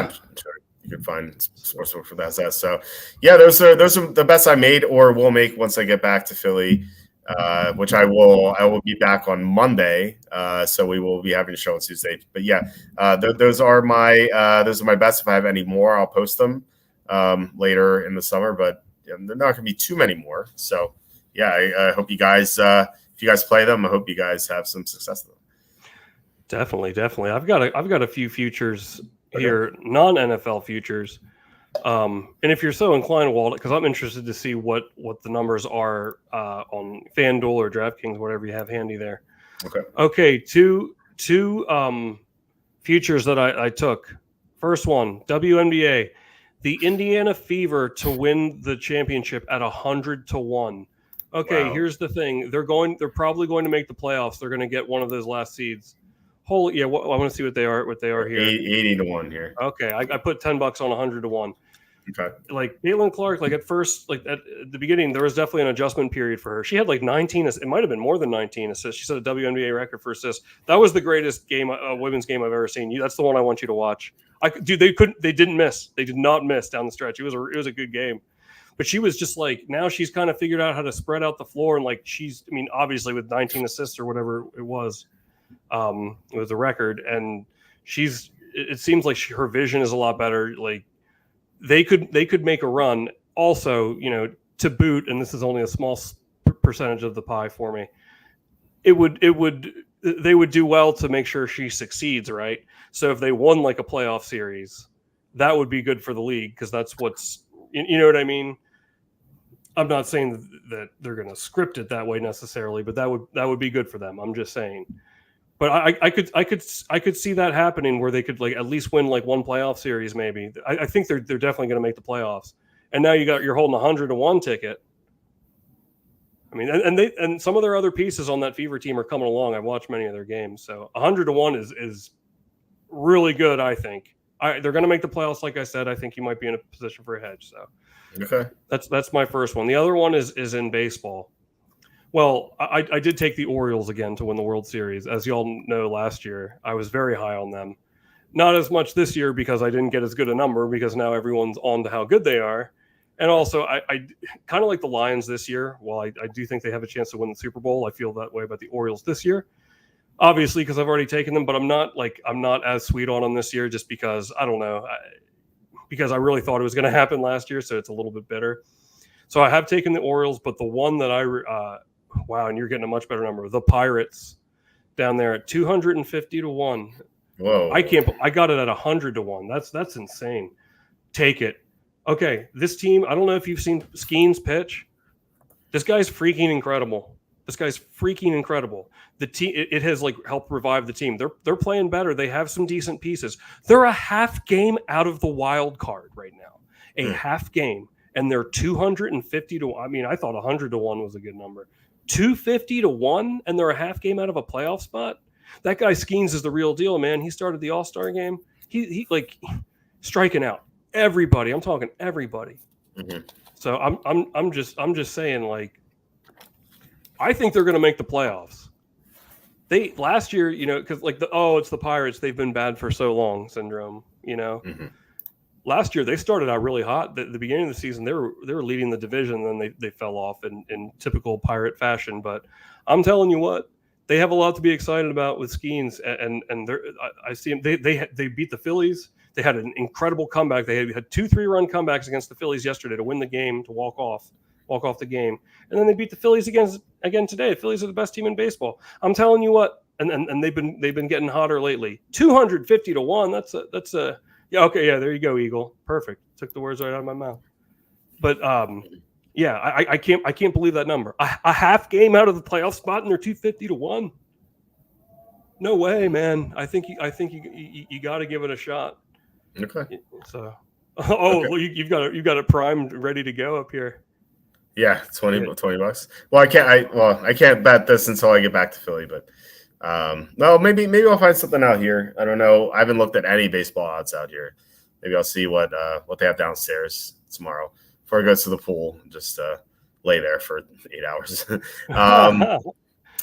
I'm sure you can find sportsbook for that. So yeah, those are the bets I made or will make once I get back to Philly, which I will be back on Monday. So we will be having a show on Tuesday. But yeah, those are my bets. If I have any more, I'll post them later in the summer. But they're not going to be too many more. So yeah, I hope you guys. If you guys play them, I hope you guys have some success with them. Definitely. I've got a few futures here, non-NFL futures. And if you're so inclined, Walt, because I'm interested to see what the numbers are on FanDuel or DraftKings, whatever you have handy there. Okay. Two futures that I took. First one, WNBA, the Indiana Fever to win the championship at 100-1. Okay, wow. Here's the thing. They're probably going to make the playoffs. They're going to get one of those last seeds. I want to see what they are here. 80-1 here. Okay, I put $10 on 100-1. Okay. Like Caitlin Clark, like at first, like at the beginning, there was definitely an adjustment period for her. She had like 19. It might have been more than 19 assists. She set a WNBA record for assists. That was the greatest women's game I've ever seen. That's the one I want you to watch. They didn't miss. They did not miss down the stretch. It was a good game. But she was just like, now she's kind of figured out how to spread out the floor. And like, obviously with 19 assists or whatever it was a record. And it seems like her vision is a lot better. Like they could make a run also, to boot. And this is only a small percentage of the pie for me. They would do well to make sure she succeeds. Right. So if they won like a playoff series, that would be good for the league. Cause that's you know what I mean? I'm not saying that they're going to script it that way necessarily, but that would be good for them. I'm just saying. But I could see that happening where they could like at least win like one playoff series maybe. I think they're definitely going to make the playoffs. And now you're holding a 100-1 ticket. I mean, and some of their other pieces on that Fever team are coming along. I've watched many of their games, so 100-1 is really good. I think they're going to make the playoffs. Like I said, I think you might be in a position for a hedge. So. Okay. That's my first one. The other one is in baseball. Well, I did take the Orioles again to win the World Series. As you all know, last year, I was very high on them. Not as much this year because I didn't get as good a number because now everyone's on to how good they are. And also, I kind of like the Lions this year. While I do think they have a chance to win the Super Bowl, I feel that way about the Orioles this year. Obviously, because I've already taken them, but I'm not as sweet on them this year just because, I don't know, because I really thought it was going to happen last year, so it's a little bit bitter. So I have taken the Orioles, but the one that wow, and you're getting a much better number. The Pirates down there at 250-1. Whoa! I got it at 100-1. That's insane. Take it. Okay, this team. I don't know if you've seen Skeens pitch. This guy's freaking incredible. The team it has like helped revive the team. They're playing better. They have some decent pieces. They're a half game out of the wild card right now. A half game, and they're 250 to. I mean, I thought 100-1 was a good number. 250-1, and they're a half game out of a playoff spot. That guy Skeens is the real deal, man. He started the All-Star game. He like striking out everybody. I'm talking everybody. Mm-hmm. So I'm just saying, like, I think they're going to make the playoffs. They last year, because like it's the Pirates. They've been bad for so long syndrome. Mm-hmm. Last year they started out really hot. The beginning of the season they were leading the division, then they fell off in typical Pirate fashion. But I'm telling you what, they have a lot to be excited about with Skeens, and I see them. They beat the Phillies. They had an incredible comeback. They had 2 3-run comebacks against the Phillies yesterday to win the game, to walk off the game, and then they beat the Phillies again today. The Phillies are the best team in baseball. I'm telling you what, and they've been getting hotter lately. 250-1. That's a yeah. Okay, yeah. There you go, Eagle. Perfect. Took the words right out of my mouth. But yeah, I can't believe that number. A half game out of the playoff spot, and they're 250-1. No way, man. I think you got to give it a shot. Okay. So, okay. You've got it primed, ready to go up here. Yeah, $20. Well, I can't bet this until I get back to Philly, but no, maybe I'll find something out here. I don't know. I haven't looked at any baseball odds out here. Maybe I'll see what they have downstairs tomorrow before I go to the pool. Just lay there for 8 hours. Yeah,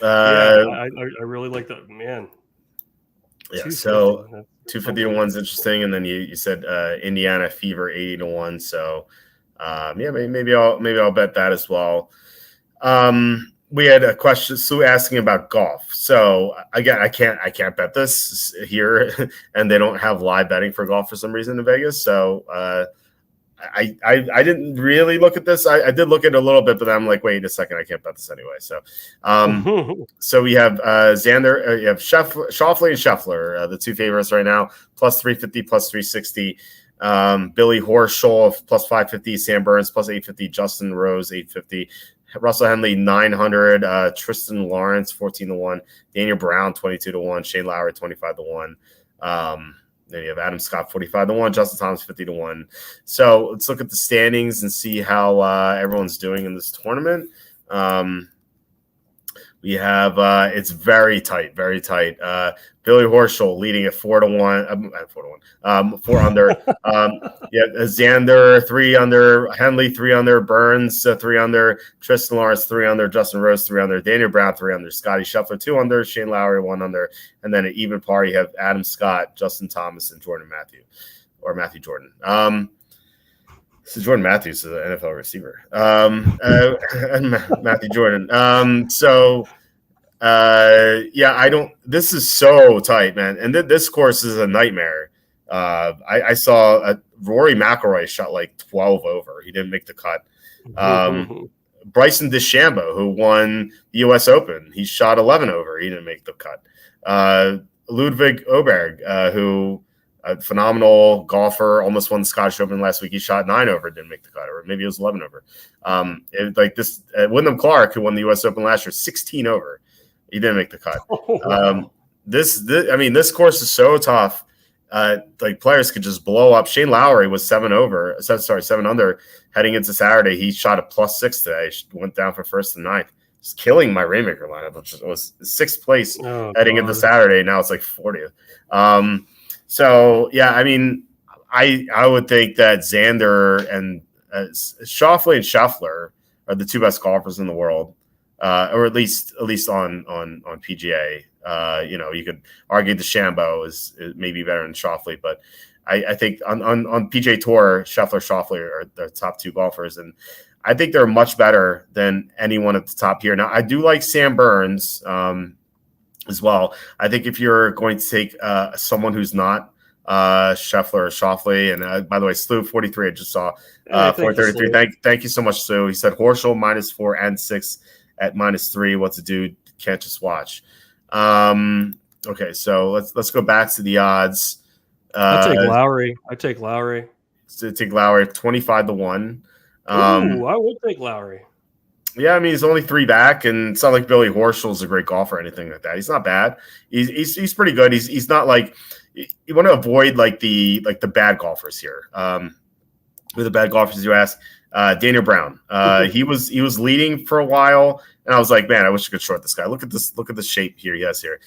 I really like that, man. Yeah, so 250-1 is interesting, and then you said Indiana Fever 80-1. So yeah, maybe I'll bet that as well. We had a question, Sue, asking about golf. So again, I can't bet this here, and they don't have live betting for golf for some reason in Vegas. So I didn't really look at this. I did look at it a little bit, but I'm like, wait a second, I can't bet this anyway. So so we have Xander, you have Schauffele and Scheffler, the 2 favorites right now, plus 350, plus 360. Billy Horschel plus 550, Sam Burns plus 850, Justin Rose 850, Russell Henley 900, Tristan Lawrence 14-1, Daniel Brown 22-1, Shane Lowry 25-1. Then you have Adam Scott 45-1, Justin Thomas 50-1. So let's look at the standings and see how everyone's doing in this tournament. We have it's very tight, very tight. Billy Horschel leading at 4-1, 4 under. Yeah, Xander 3 under, Henley 3 under, Burns 3 under, Tristan Lawrence 3 under, Justin Rose 3 under, Daniel Brown 3 under, Scotty Scheffler 2 under, Shane Lowry 1 under, and then an even par you have Adam Scott, Justin Thomas, and Matthew Jordan. So Jordan Matthews is an NFL receiver. And Matthew Jordan. Yeah, this is so tight, man. And this course is a nightmare. I saw Rory McIlroy shot like 12 over. He didn't make the cut. Bryson DeChambeau, who won the U.S. Open, he shot 11 over. He didn't make the cut. Ludwig Åberg, who a phenomenal golfer, almost won the Scottish Open last week. He shot 9 over, didn't make the cut, or maybe it was 11 over. Wyndham Clark, who won the U.S. Open last year, 16 over. He didn't make the cut. This course is so tough. Like players could just blow up. Shane Lowry was 7 under heading into Saturday. He shot a +6 today. He went down for first and ninth. Just killing my Rainmaker lineup, which was 6th place heading into Saturday. Now it's like 40th. So yeah, I mean, I would think that Xander and Schauffele and Scheffler are the 2 best golfers in the world. Or at least on PGA. You could argue DeChambeau is maybe better than Schauffele, but I think on PGA Tour, Scheffler, are the top 2 golfers, and I think they're much better than anyone at the top here. Now, I do like Sam Burns as well. I think if you're going to take someone who's not Scheffler or Schauffele, and by the way, Slew 43, I just saw 433. Thank you so much, Slew. He said Horschel -4 and 6 at -3. What's a dude? Can't just watch. Okay, so let's go back to the odds. I take Lowry. To take Lowry 25-1. Ooh, I would take Lowry. Yeah, I mean he's only 3 back, and it's not like Billy Horschel's a great golfer or anything like that. He's not bad. He's pretty good. He's not like you want to avoid like the bad golfers here. Who the bad golfers you ask? Daniel Brown. He was leading for a while, and I was like, man, I wish I could short this guy. Look at this. Look at the shape here he has here.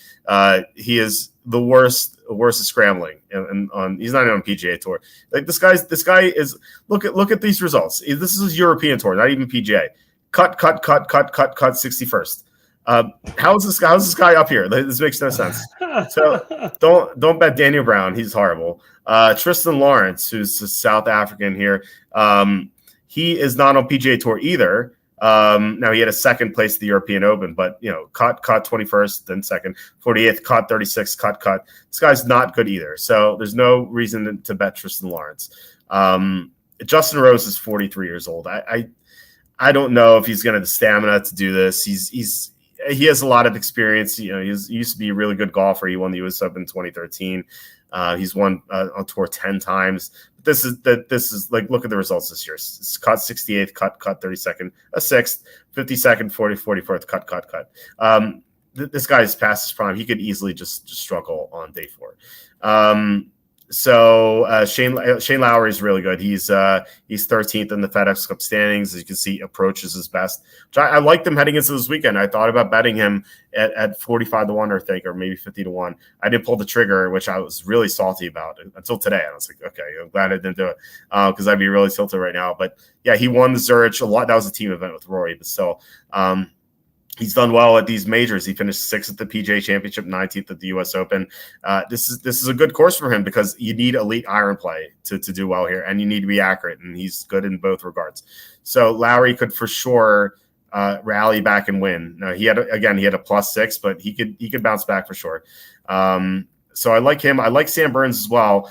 He is the worst at scrambling, and he's not even on PGA Tour. Like this guy is. Look at these results. This is his European Tour, not even PGA. Cut 61st. How's this guy up here? This makes no sense. So don't bet Daniel Brown. He's horrible. Tristan Lawrence, who's a South African here, he is not on PGA Tour either. Now he had a second place at the European Open, but cut 21st, then second, 48th, cut 36th, cut. This guy's not good either. So there's no reason to bet Tristan Lawrence. Justin Rose is 43 years old. I don't know if he's going to have the stamina to do this. He has a lot of experience. He used to be a really good golfer. He won the U.S. Open in 2013. He's won on tour 10 times. This is like, look at the results this year. It's cut 68th, cut 32nd, a 6th, 52nd, 44th, cut. This guy is past his prime. He could easily just struggle on day 4. So Shane Lowry is really good. He's 13th in the FedEx Cup standings. As you can see, approaches his best. I liked him heading into this weekend. I thought about betting him at 45-1, I think, or maybe 50-1. I didn't pull the trigger, which I was really salty about until today. I was like, okay, I'm glad I didn't do it because I'd be really tilted right now. But yeah, he won the Zurich a lot. That was a team event with Rory, but still. He's done well at these majors. He finished 6th at the PGA Championship, 19th at the U.S. Open. This is a good course for him because you need elite iron play to do well here, and you need to be accurate, and he's good in both regards. So Lowry could for sure rally back and win. Now, he had a +6, but he could bounce back for sure. So I like him. I like Sam Burns as well.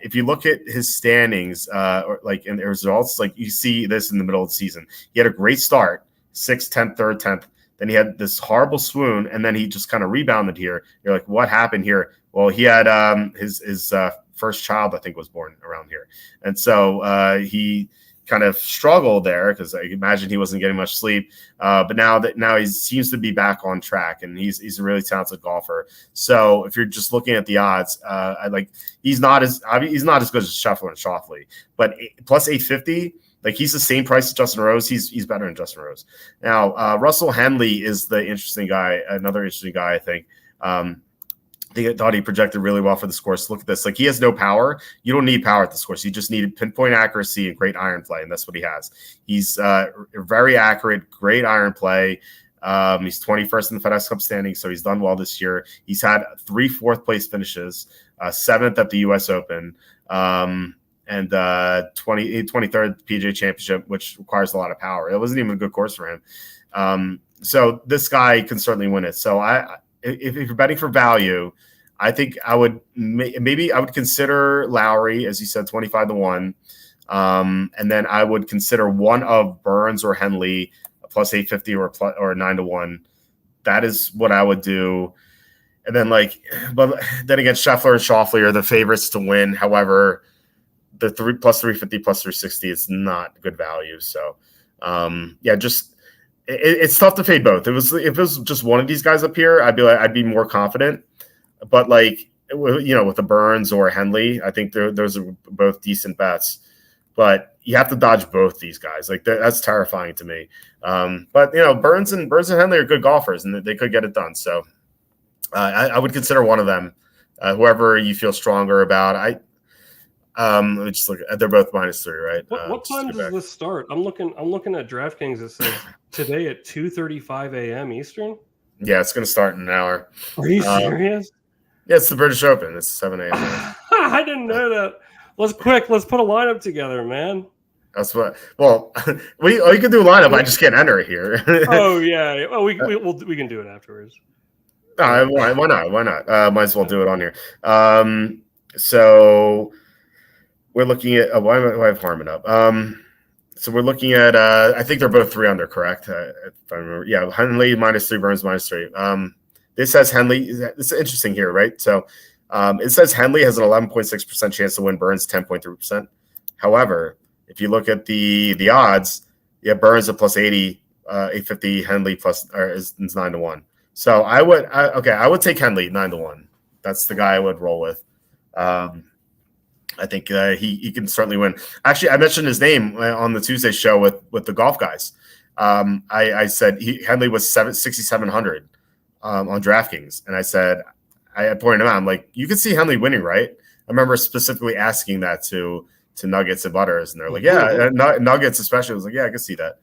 If you look at his standings, or like in the results, like you see this in the middle of the season. He had a great start, 6th, 10th, 3rd, 10th. Then he had this horrible swoon, and then he just kind of rebounded here. You're like, what happened here? Well, he had his first child, I think, was born around here. And so he kind of struggled there because I imagine he wasn't getting much sleep. But now he seems to be back on track, and he's a really talented golfer. So if you're just looking at the odds, he's not as good as Scheffler and Schauffele, but plus 850. Like he's the same price as Justin Rose. He's better than Justin Rose. Now, Russell Henley is the interesting guy, another interesting guy, I think. I thought he projected really well for this course. Look at this. Like he has no power. You don't need power at this course. You just need pinpoint accuracy and great iron play, and that's what he has. He's very accurate, great iron play. He's 21st in the FedEx Cup standing, so he's done well this year. He's had 3 4th-place finishes, 7th at the U.S. Open. And 23rd PGA Championship, which requires a lot of power. It wasn't even a good course for him. So this guy can certainly win it. So if you're betting for value, I think I would consider Lowry, as you said, 25-1. And then I would consider one of Burns or Henley, plus 850 or 9-1. That is what I would do. And then but then again, Scheffler and Schauffele are the favorites to win. However, the plus 350 plus 360 is not good value. So it's tough to fade both. If it was just one of these guys up here, I'd be more confident. But with the Burns or Henley, I think those are both decent bets. But you have to dodge both these guys. Like that's terrifying to me. But Burns and Henley are good golfers, and they could get it done. So I would consider one of them, whoever you feel stronger about. Let me just look. They're both -3, right? What time does this start? I'm looking at DraftKings. It says today at 2:35 a.m. Eastern. Yeah, it's going to start in an hour. Are you serious? Yeah, it's the British Open. It's 7 a.m. I didn't know that. Let's put a lineup together, man. That's what. Well, you can do a lineup. I just can't enter it here. Oh yeah. Oh, we can do it afterwards. Why not? Why not? Might as well do it on here. So. We're looking at why do I have Harmon up? So we're looking at I think they're both 3 under, correct? If I remember. Yeah, Henley -3, Burns -3. this says Henley. It's interesting here, right? So it says Henley has an 11.6% chance to win. Burns 10.3%. However, if you look at the odds, you have Burns at plus 80, 850. Henley is 9-1. So I would take Henley 9-1. That's the guy I would roll with. I think he can certainly win. Actually, I mentioned his name on the Tuesday show with the golf guys. I said Henley was 6,700 on DraftKings, and I said I pointed him out. I'm like, you can see Henley winning, right? I remember specifically asking that to Nuggets and Butters, and they're like, yeah, Nuggets especially. I was like, yeah, I can see that.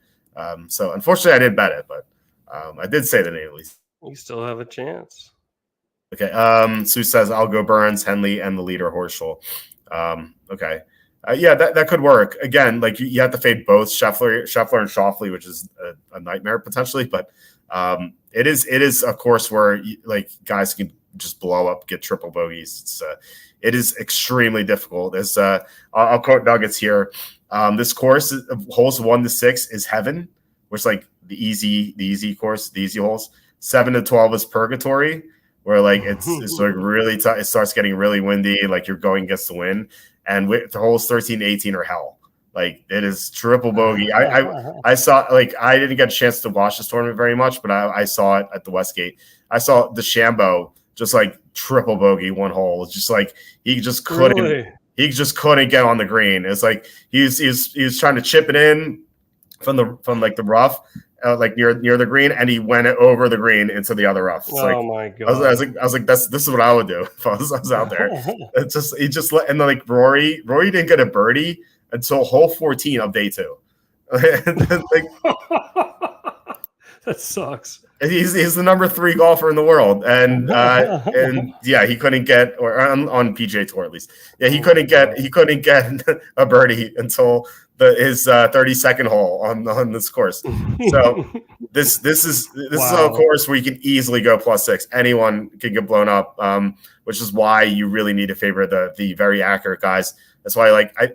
So unfortunately, I didn't bet it, but I did say the name at least. You still have a chance. Okay. Sue says I'll go Burns, Henley, and the leader Horschel. Okay. Yeah, that could work. Again, like you have to fade both Scheffler and Schauffele, which is a nightmare potentially. But it is a course where like guys can just blow up, get triple bogeys. It is extremely difficult. I'll quote Nuggets here. This course holes 1 to 6 is heaven, which is like the easy course, the easy holes. 7 to 12 is purgatory, where like it's like really tough. It starts getting really windy, like you're going against the wind. And the holes 13 to 18 are hell. Like it is triple bogey. I saw, like, I didn't get a chance to watch this tournament very much, but I saw it at the Westgate. I saw DeChambeau just like triple bogey one hole. It's just like he just couldn't. Really? He just couldn't get on the green. It's like he was trying to chip it in from the rough, like near the green, and he went over the green into the other rough. It's my god! I was like, this is what I would do if I was out there. It's just he just let, and then like Rory didn't get a birdie until hole 14 of day 2. Like, that sucks. He's the number 3 golfer in the world, and yeah, he couldn't get, or on PGA Tour at least. Yeah, he couldn't get a birdie until his 32nd hole on this course. So this is a course where you can easily go +6. Anyone can get blown up, which is why you really need to favor the very accurate guys. That's why I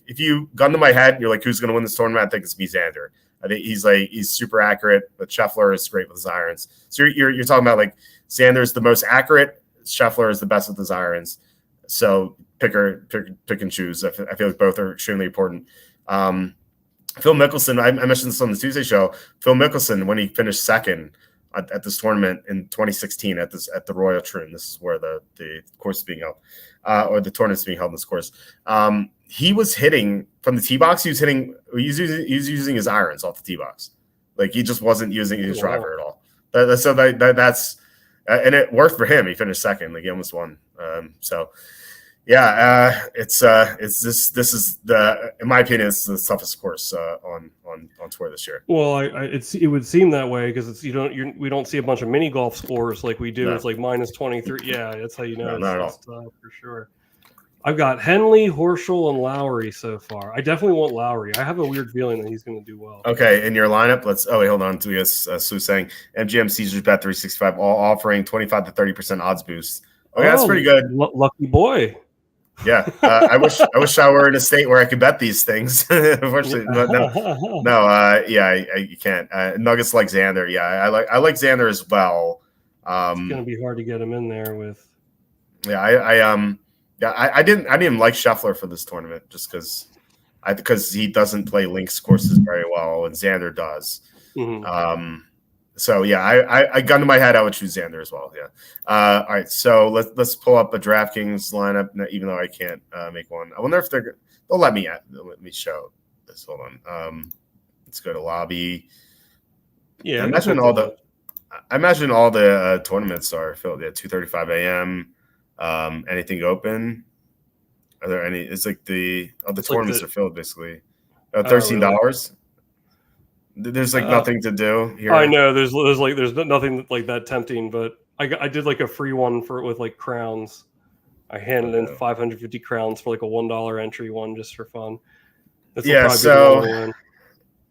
if you gun to my head, you're like, who's going to win this tournament? I think it's me, Xander. I think he's super accurate, but Scheffler is great with his irons. So you're talking about like Xander's the most accurate, Scheffler is the best with his irons. So pick and choose. I feel like both are extremely important. Phil Mickelson, I mentioned this on the Tuesday show. Phil Mickelson, when he finished second at this tournament in 2016 at the Royal Troon, this is where the course is being held, or the tournament's being held in this course. He was hitting from the tee box. He was using his irons off the tee box. Like he just wasn't using his driver at all. That's and it worked for him. He finished second. Like he almost won. So yeah, this is in my opinion, it's the toughest course on tour this year. Well, it would seem that way because we don't see a bunch of mini golf scores like we do. No. It's like -23. Yeah, that's how you know. No, it's tough for sure. I've got Henley, Horschel, and Lowry so far. I definitely want Lowry. I have a weird feeling that he's going to do well. Okay, in your lineup, hold on. To Sue saying MGM Caesars Bet 365 all offering 25 to 30% odds boost. Okay, that's pretty good. Lucky boy. Yeah, I wish I were in a state where I could bet these things. Unfortunately, you can't. Nuggets like Xander. Yeah, I like Xander as well. It's gonna be hard to get him in there with. Yeah, I didn't like Scheffler for this tournament just because he doesn't play links courses very well, and Xander does. Mm-hmm. So yeah, I gun to my head, I would choose Xander as well. Yeah. All right, so let's pull up a DraftKings lineup, even though I can't make one. I wonder if they'll let me show this. Hold on. Let's go to lobby. Yeah, I imagine all the tournaments are filled. Yeah, 2:35 a.m. Anything open? Are there any? It's like the tournaments are filled basically. $13. Really? There's nothing to do here. I know there's nothing like that tempting, but I did like a free one with like crowns. I handed in 550 crowns for like a $1 entry one just for fun.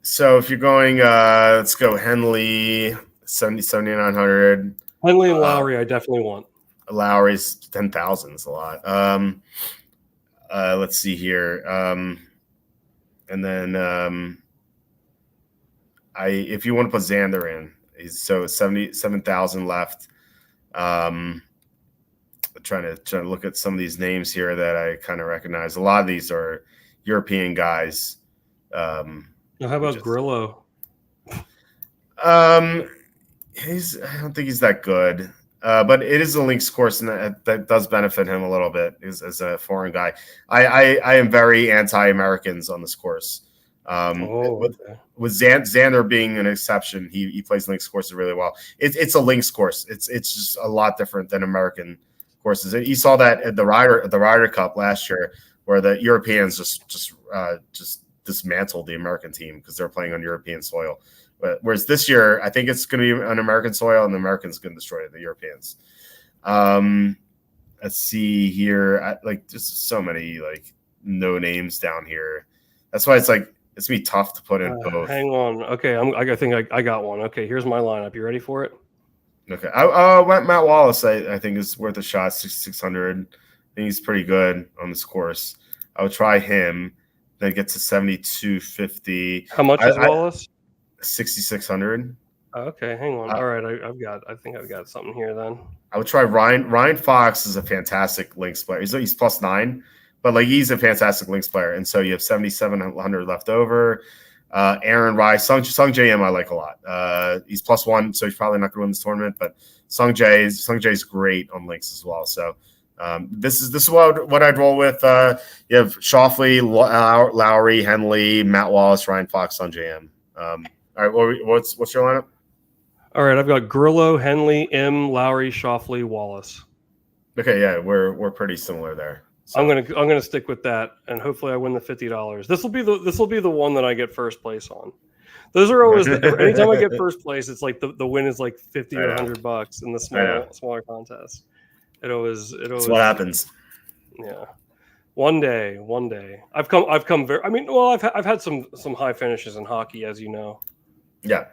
So if you're going, let's go Henley 7,900. Henley and Lowry, I definitely want. Lowry's 10,000 is a lot. Let's see here, and then. If you want to put Xander in, so 77,000 left. Trying to look at some of these names here that I kind of recognize. A lot of these are European guys. How about Grillo? I don't think he's that good. But it is a links course, and that does benefit him a little bit as a foreign guy. I am very anti-Americans on this course. With Xander being an exception, he plays links courses really well. It's a links course. It's just a lot different than American courses. And you saw that at the Ryder Cup last year, where the Europeans just dismantled the American team because they're playing on European soil. But whereas this year, I think it's going to be on American soil, and the Americans going to destroy the Europeans. Let's see here. Just so many no names down here. That's why it's going to be tough to put in both. Hang on. Okay, I think I got one. Okay, here's my lineup. You ready for it? Okay. I went Matt Wallace. I think is worth a shot. 6,600. I think he's pretty good on this course. I would try him. Then get to 7,250. How much is Wallace? 6,600. Okay, hang on. All right, I think I've got something here then. I would try Ryan. Ryan Fox is a fantastic links player. He's +9, but he's a fantastic links player. And so you have 7,700 left over. Aaron Rai, Sung JM I like a lot. He's +1, so he's probably not going to win this tournament. But Sung Jae's great on links as well. So this is what I'd roll with. You have Schauffele, Lowry, Henley, Matt Wallace, Ryan Fox, Sung JM. All right, what's your lineup? All right, I've got Grillo, Henley, M, Lowry, Schauffele, Wallace. Okay, yeah, we're pretty similar there. So. I'm gonna stick with that, and hopefully I win the $50. This will be the one that I get first place on. Those are always anytime I get first place, it's like the win is like $50 or $100 in the smaller contest. It always. That's what happens. Yeah. One day. I've come very. I mean, well, I've had some high finishes in hockey, as you know. Yeah.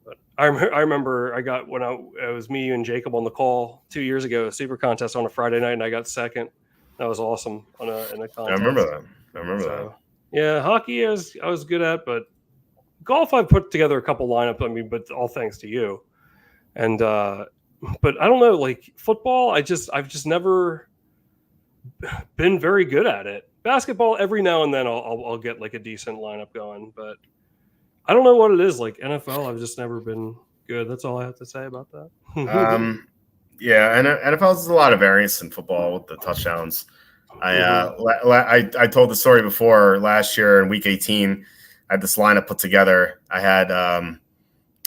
But I remember I got when it was me, you, and Jacob on the call 2 years ago, a super contest on a Friday night, and I got second. That was awesome in a contest. I remember that. Yeah, hockey I was good at, but golf I've put together a couple lineups. I mean, but all thanks to you. And but I don't know, football, I've just never been very good at it. Basketball, every now and then I'll get a decent lineup going, but I don't know what it is. NFL, I've just never been good. That's all I have to say about that. Yeah, and NFL is a lot of variance in football with the touchdowns. I told the story before last year in Week 18. I had this lineup put together. I had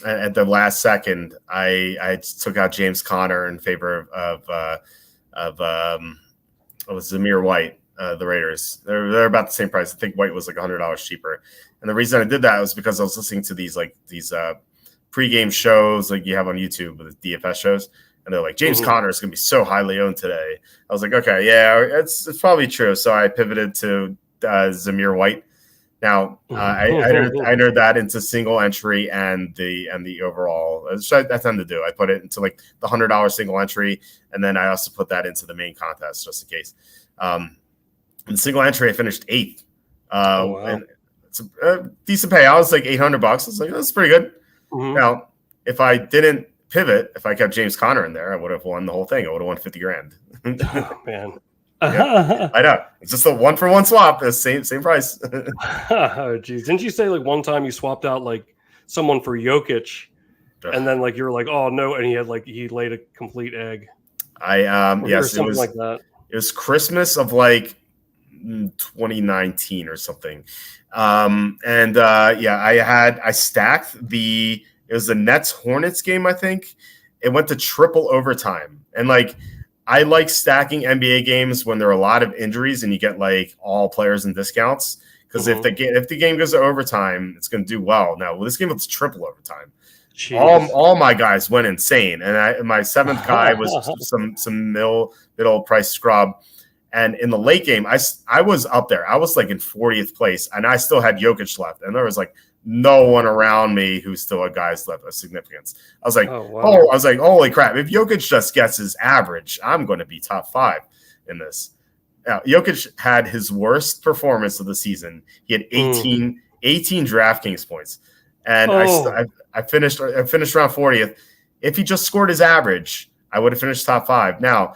at the last second, I took out James Conner in favor of Zamir White, the Raiders. They're about the same price. I think White was $100 cheaper. And the reason I did that was because I was listening to these pregame shows you have on YouTube, the DFS shows. And they're like, James Conner is going to be so highly owned today. I was like, okay, yeah, it's probably true. So I pivoted to Zamir White. Now I entered that into single entry and the overall. I tend to do. I put it into the $100 single entry, and then I also put that into the main contest just in case. In single entry, I finished 8th. Wow. And it's a decent pay. I was $800. I was like, that's pretty good. Mm-hmm. Now, if I didn't pivot, if I kept James Conner in there, I would have won the whole thing. I would have won $50,000. Oh, man. Yeah, I know. It's just a 1-for-1 swap. The same price. Oh, geez. Didn't you say one time you swapped out someone for Jokic, and then you were oh no, and he laid a complete egg. Yes, it was like that. It was Christmas of 2019 or something. I stacked it was the Nets Hornets game, I think. It went to triple overtime. And I like stacking NBA games when there are a lot of injuries and you get all players and discounts. Because if the game goes to overtime, it's going to do well. Now, this game was triple overtime. Jeez. All my guys went insane. And my 7th guy was some middle price scrub. And in the late game, I was up there. I was in 40th place, and I still had Jokic left. And there was no one around me who still had guys left of significance. I was holy crap. If Jokic just gets his average, I'm going to be top 5 in this. Now, Jokic had his worst performance of the season. He had 18 DraftKings points. And I finished around 40th. If he just scored his average, I would have finished top 5. Now,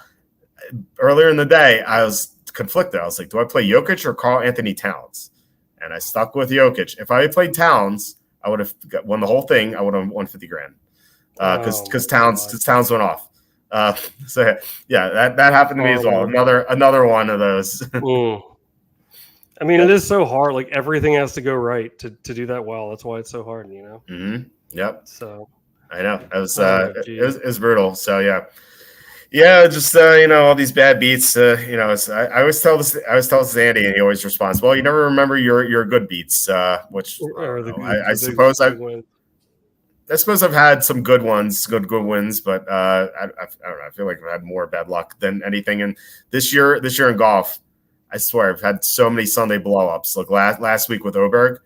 earlier in the day, I was conflicted. I was like, do I play Jokic or Karl Anthony Towns? And I stuck with Jokic. If I had played Towns, I would have won the whole thing. I would have won 50 grand because Towns went off. So yeah, that happened to me as well. Another one of those. I mean, it is so hard. Like everything has to go right to do that well. That's why it's so hard, you know. Mm-hmm. Yep. So I know it was it was brutal. So yeah, just all these bad beats. I always tell Zandy, and he always responds, "Well, you never remember your good beats," which I suppose I suppose I've had some good ones, good wins, but I don't know. I feel like I've had more bad luck than anything. And this year in golf, I swear I've had so many Sunday blowups. Like last week with Oberg,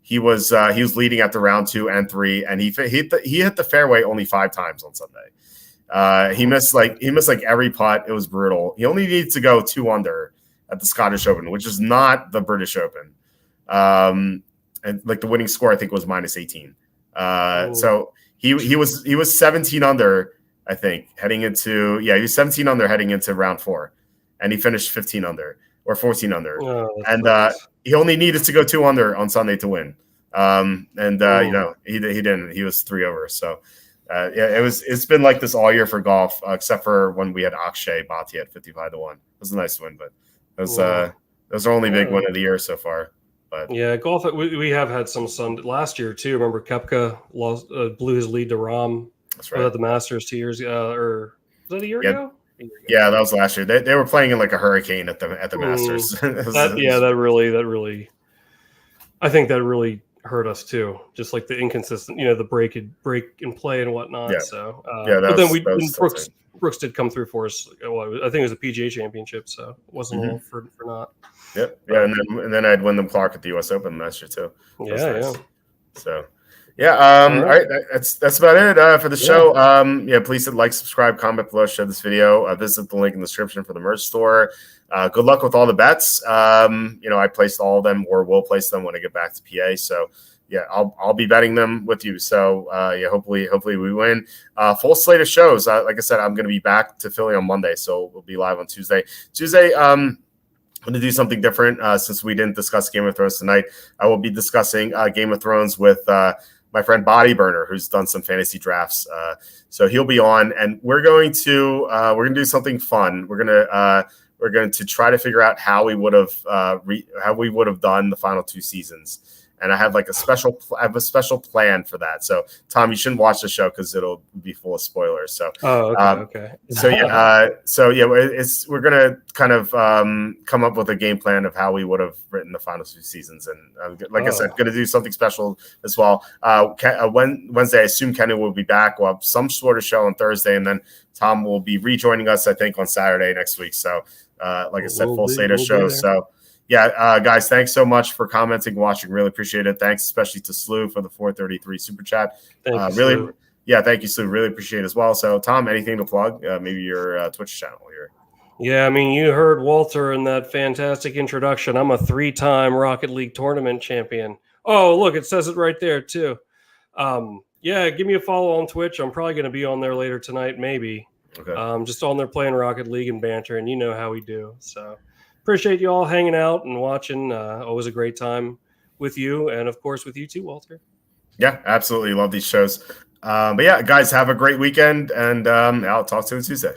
he was leading after round 2 and 3, and he hit the fairway only 5 times on Sunday. He missed like every putt. It was brutal. He only needs to go 2 under at the Scottish Open, which is not the British Open. And like the winning score, I think, was -18. So he was 17 under, I think, heading into he was 17 under heading into round 4, and he finished 15 under or 14 under, and he only needed to go 2 under on Sunday to win. He didn't. He was 3 over. So. It's been like this all year for golf, except for when we had Akshay Bhatia at 55-1. It was a nice win, but those are only big win of the year so far. But yeah, golf. We have had some Sunday last year too. Remember, Koepka blew his lead to Rahm. That's right. At the Masters 2 years ago, or was that a year ago? Yeah, that was last year. They were playing in like a hurricane at the Masters. that really. I think that really hurt us too, just like the inconsistent, the break and play and whatnot. Yeah. So but then Brooks did come through for us. I think it was a PGA Championship, so it wasn't all for not. Yep. Yeah, and then I had Wyndham Clark at the U.S. Open last year too. Yeah. So all right. That's about it for the show. Please hit like, subscribe, comment below, share this video. Visit the link in the description for the merch store. Good luck with all the bets. I placed all of them, or will place them when I get back to PA. So yeah, I'll be betting them with you. So hopefully we win. Full slate of shows. Like I said, I'm going to be back to Philly on Monday, so we'll be live on Tuesday. I'm going to do something different since we didn't discuss Game of Thrones tonight. I will be discussing Game of Thrones with my friend Body Burner, who's done some fantasy drafts. So he'll be on, and we're going to do something fun. We're going to try to figure out how we would have done the final 2 seasons. And I have like a special plan for that. So Tom, you shouldn't watch the show because it'll be full of spoilers. So okay. We're gonna kind of come up with a game plan of how we would have written the final 2 seasons. And I said, going to do something special as well. Wednesday, I assume Kenny will be back. We'll have some sort of show on Thursday, and then Tom will be rejoining us, I think, on Saturday next week. So like I said, full slate of shows. So. Yeah, guys, thanks so much for commenting, watching. Really appreciate it. Thanks, especially to Slew for the 433 super chat. Thank you, thank you, Slew. Really appreciate it as well. So, Tom, anything to plug? Maybe your Twitch channel here. Yeah, I mean, you heard Walter in that fantastic introduction. I'm a 3-time Rocket League tournament champion. Oh, look, it says it right there too. Give me a follow on Twitch. I'm probably going to be on there later tonight, maybe. Okay. Just on there playing Rocket League and banter, and you know how we do. So. Appreciate you all hanging out and watching. Always a great time with you, and of course with you too, Walter. Yeah, absolutely love these shows. But yeah, guys, have a great weekend, and I'll talk to you on Tuesday.